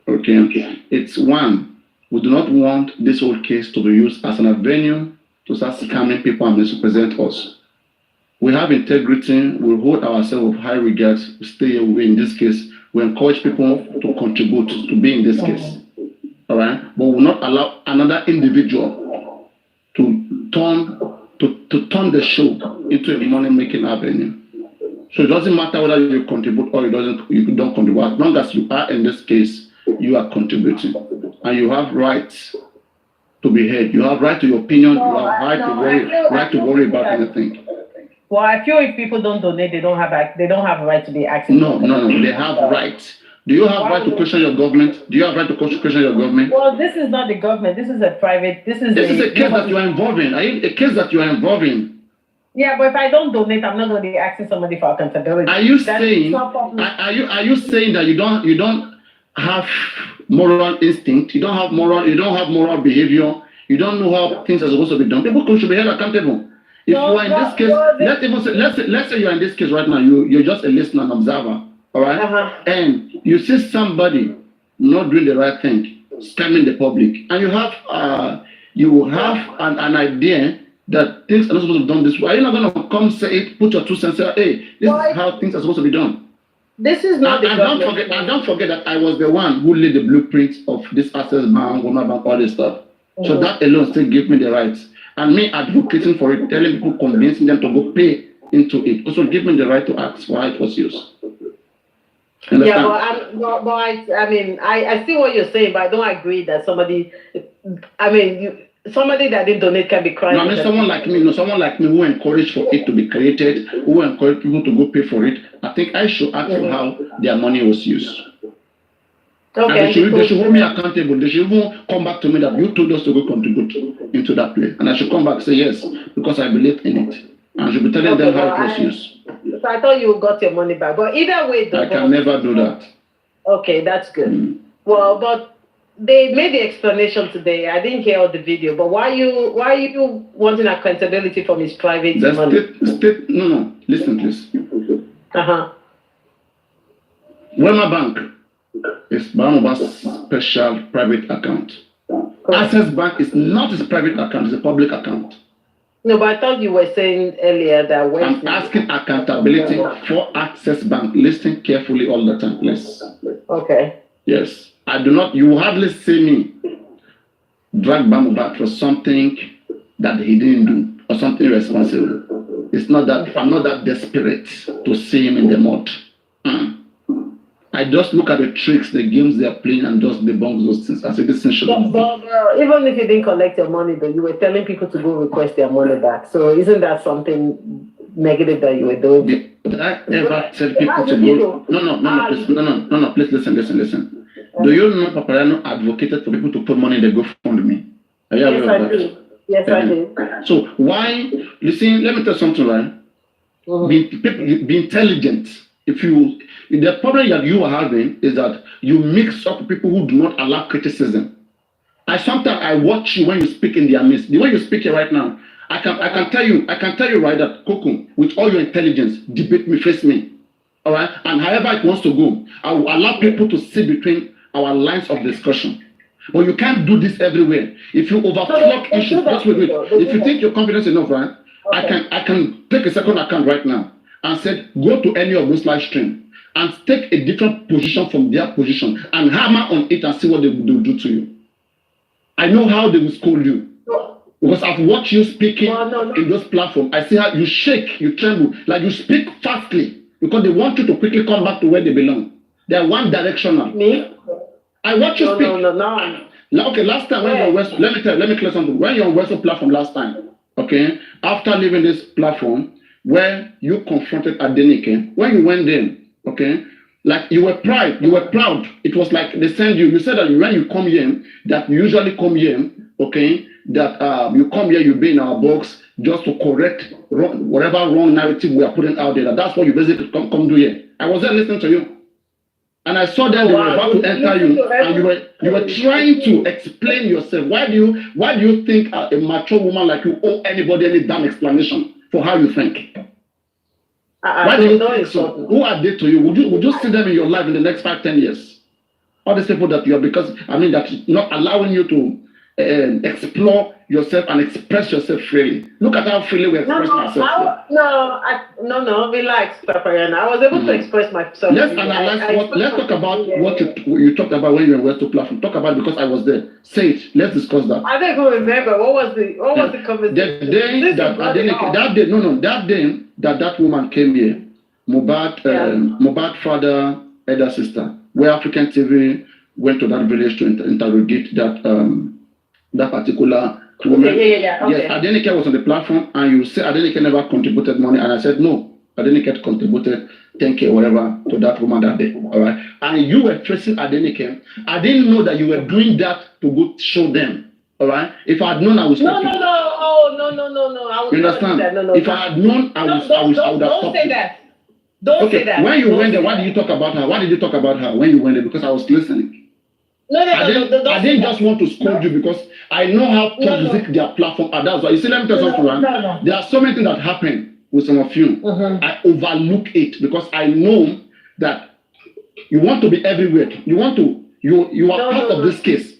Okay. It's one. We do not want this whole case to be used as an avenue to start scamming people and misrepresent us. We have integrity. We hold ourselves with high regards. We stay away in this case. We encourage people to contribute to be in this case. All right? But we will not allow another individual to turn the show into a money-making avenue. So it doesn't matter whether you contribute or you don't contribute. As long as you are in this case, you are contributing. And you have rights to be heard. You have right to your opinion. You have right to worry about anything. Well, I feel if people don't donate, they don't have a right to be asking. No. They have rights. Do you have right to question your government? Do you have right to question your government? Well, this is not the government. This is a private. This is a case that you are involved in. A case that you are involved in. Yeah, but if I don't donate, I'm not going to be asking somebody for accountability. Are you saying? Are you saying that you don't have moral instinct? You don't have moral behavior. You don't know how things are supposed to be done. People should be held accountable. If you are in this case, let's say you are in this case right now. You're just a listener and observer. All right, and you see somebody not doing the right thing, scamming the public, and you have an idea that things are not supposed to be done this way. Are you not going to come say it, put your 2 cents, say, hey, this is how things are supposed to be done? This is not and don't forget that I was the one who laid the blueprint of this access bank, Woman Bank, all this stuff. So that alone still gave me the rights. And me advocating for it, telling people, convincing them to go pay into it, also give me the right to ask why it was used. Yeah, I see what you're saying, but I don't agree that somebody that didn't donate can be crying. No, I mean someone like me who encouraged for it to be created, who encouraged people to go pay for it. I think I should ask for how their money was used. Okay. And they should hold me accountable. They should even come back to me that you told us to go contribute into that place. And I should come back and say yes, because I believe in it. And I should be telling them how it was used. So I thought you got your money back. But either way, I can never do that. Okay, that's good. Well, but they made the explanation today. I didn't hear all the video, but why are you wanting accountability from his private money? No. Listen, please. Wema Bank is Bamoba's special private account. Access Bank is not his private account, it's a public account. No, but I thought you were saying earlier that I'm asking accountability for Access Bank. Listen carefully all the time, please. Okay. Yes. You will hardly see me drag Bamoba for something that he didn't do or something irresponsible. It's not that I'm not that desperate to see him in the mud. I just look at the tricks, the games they're playing, and just debunk those things. I say this thing should be. But even if you didn't collect your money, though, you were telling people to go request their money back. So isn't that something negative that you were doing? Did I ever tell people to go? No, please listen. Do you know Paparano advocated for people to put money in the GoFundMe? Are you aware of that? Yes, I did. So why? Listen, let me tell you something, right? Be intelligent. The problem that you are having is that you mix up people who do not allow criticism. I watch you when you speak in their midst. The way you speak here right now, I can tell you right that Coco, with all your intelligence, debate me, face me. All right? And however it wants to go, I will allow people to see between our lines of discussion. But you can't do this everywhere. If you overflock issues, just wait. If you think you're confident enough, right? Okay. I can take a second account right now and said, go to any of those live stream and take a different position from their position and hammer on it and see what they will do to you. I know how they will scold you. Because I've watched you speaking in those platforms. I see how you shake, you tremble, like you speak fastly because they want you to quickly come back to where they belong. They are one directional. Me? I watch you speak. No. Okay, last time when you were on West, let me clear something. When you're on Western platform last time, okay, after leaving this platform, where you confronted Adenike, when you went there, okay, like you were proud. It was like they send you. You said that when you come here, that you usually come here, okay, that you come here, you be in our box just to correct whatever wrong narrative we are putting out there. That's what you basically come do here. I was there listening to you, and I saw that they were about to enter you, and you were trying to explain yourself. Why do you think a mature woman like you owe anybody any damn explanation for how you think? Why do you think so? Who are they to you? Would you see them in your life in the next 5-10 years? All these people that you are, because that's not allowing you to explore yourself and express yourself freely. Look at how freely we express ourselves. No, relax, Papayana. I was able to express myself. Let's analyze let's talk about what you talked about when you were to platform. Talk about it because I was there. Say it. Let's discuss that. I don't even remember what was the conversation. That day that woman came here, Mohbad father, elder sister, where African TV went to that village to interrogate that particular woman. Okay. Yes, Adenike was on the platform, and you say Adenike never contributed money, and I said no. Adenike contributed 10K or whatever to that woman that day. All right, and you were tracing Adenike. I didn't know that you were doing that to go show them. All right, if I had known, I would stop you. No. I You understand? If I had known, I would have stopped. Don't say that. Don't say that. When you went there, why did you talk about her? Why did you talk about her when you went there? Because I was listening. I didn't just want to scold you because I know how toxic their platform are. That's why. You see, let me tell you something, right? There are so many things that happen with some of you. I overlook it because I know that you want to be everywhere. You are part of this case.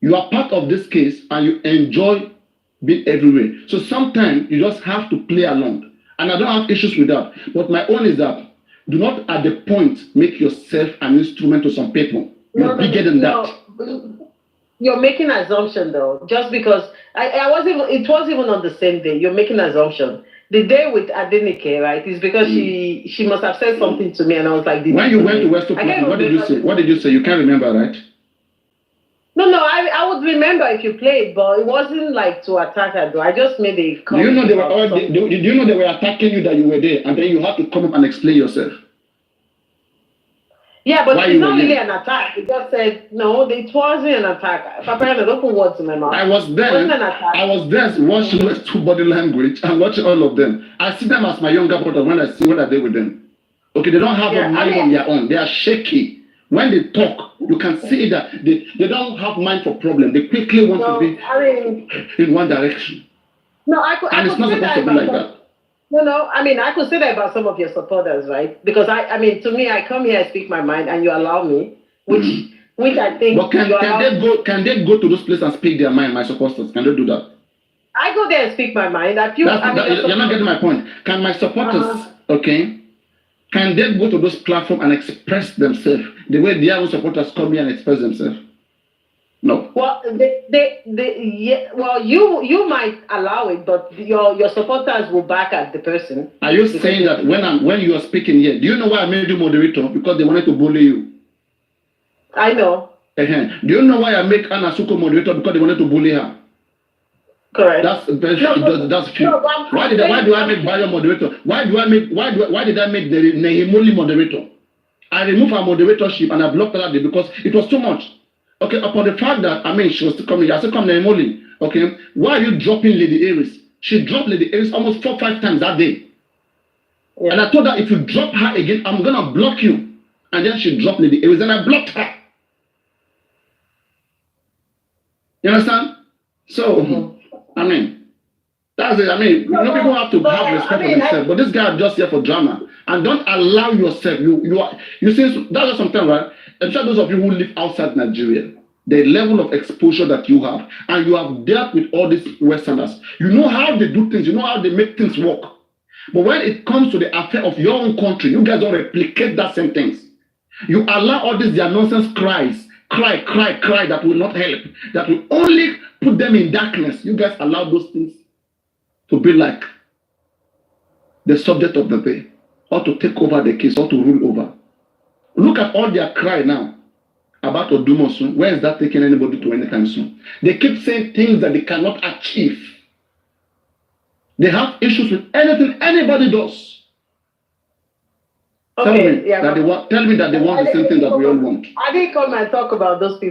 You are part of this case and you enjoy being everywhere. So sometimes you just have to play along. And I don't have issues with that. But my own is that do not at the point make yourself an instrument to some people. You're bigger than that. You're making an assumption though, just because it was even on the same day. You're making an assumption. The day with Adenike, right, is because she must have said something to me, and I was like, when you went to West Oakland, what did you say? What did you say? You can't remember, right? No, I would remember if you played, but it wasn't like to attack her though. I just made a comment. Do you know they were attacking you that you were there, and then you had to come up and explain yourself? Yeah, but it's not really an attack. It just said, no, it wasn't an attack. Papa, I don't put words in my mouth. I was there. It wasn't an attack. I was there watching two body language and watching all of them. I see them as my younger brother when I see what I did with them. Okay, they don't have a mind on their own. They are shaky. When they talk, you can see that they don't have mind for problem. They quickly want to be in one direction. No, and it's not supposed to be like that. No, I could say that about some of your supporters, right? Because to me, I come here and speak my mind, and you allow me, which I think. But can they go to those places and speak their mind? My supporters, can they do that? I go there and speak my mind. You're not getting my point. Can my supporters, can they go to those platforms and express themselves the way their own supporters come here and express themselves? No. Well, you might allow it, but your supporters will back at the person. Are you saying that when you are speaking here, do you know why I made you moderator? Because they wanted to bully you. I know. Do you know why I make Anna Suko moderator? Because they wanted to bully her. Correct. That's few. Why do I make Bayo moderator? Why did I make the Nehimoli moderator? I removed her moderatorship and I blocked her that day because it was too much. Okay, upon the fact that she was still coming, I said, come Nehimoli. Okay, why are you dropping Lady Aries? She dropped Lady Aries almost 4 or 5 times that day. Yeah. And I told her, if you drop her again, I'm gonna block you. And then she dropped Lady Aries and I blocked her. You understand? So, that's it. People have to have respect for themselves. But this guy is just here for drama. And don't allow yourself. You see, that's just sometimes, right? Especially those of you who live outside Nigeria, the level of exposure that you have, and you have dealt with all these Westerners. You know how they do things. You know how they make things work. But when it comes to the affair of your own country, you guys don't replicate that same things. You allow all these their nonsense cry that will not help, that will only put them in darkness. You guys allow those things to be like the subject of the day, or to take over the case, or to rule over. Look at all their cry now about Odumosun. Where is that taking anybody to anytime soon? They keep saying things that they cannot achieve. They have issues with anything anybody does. Tell me that they want the same thing that we all want. I didn't come and talk about those people.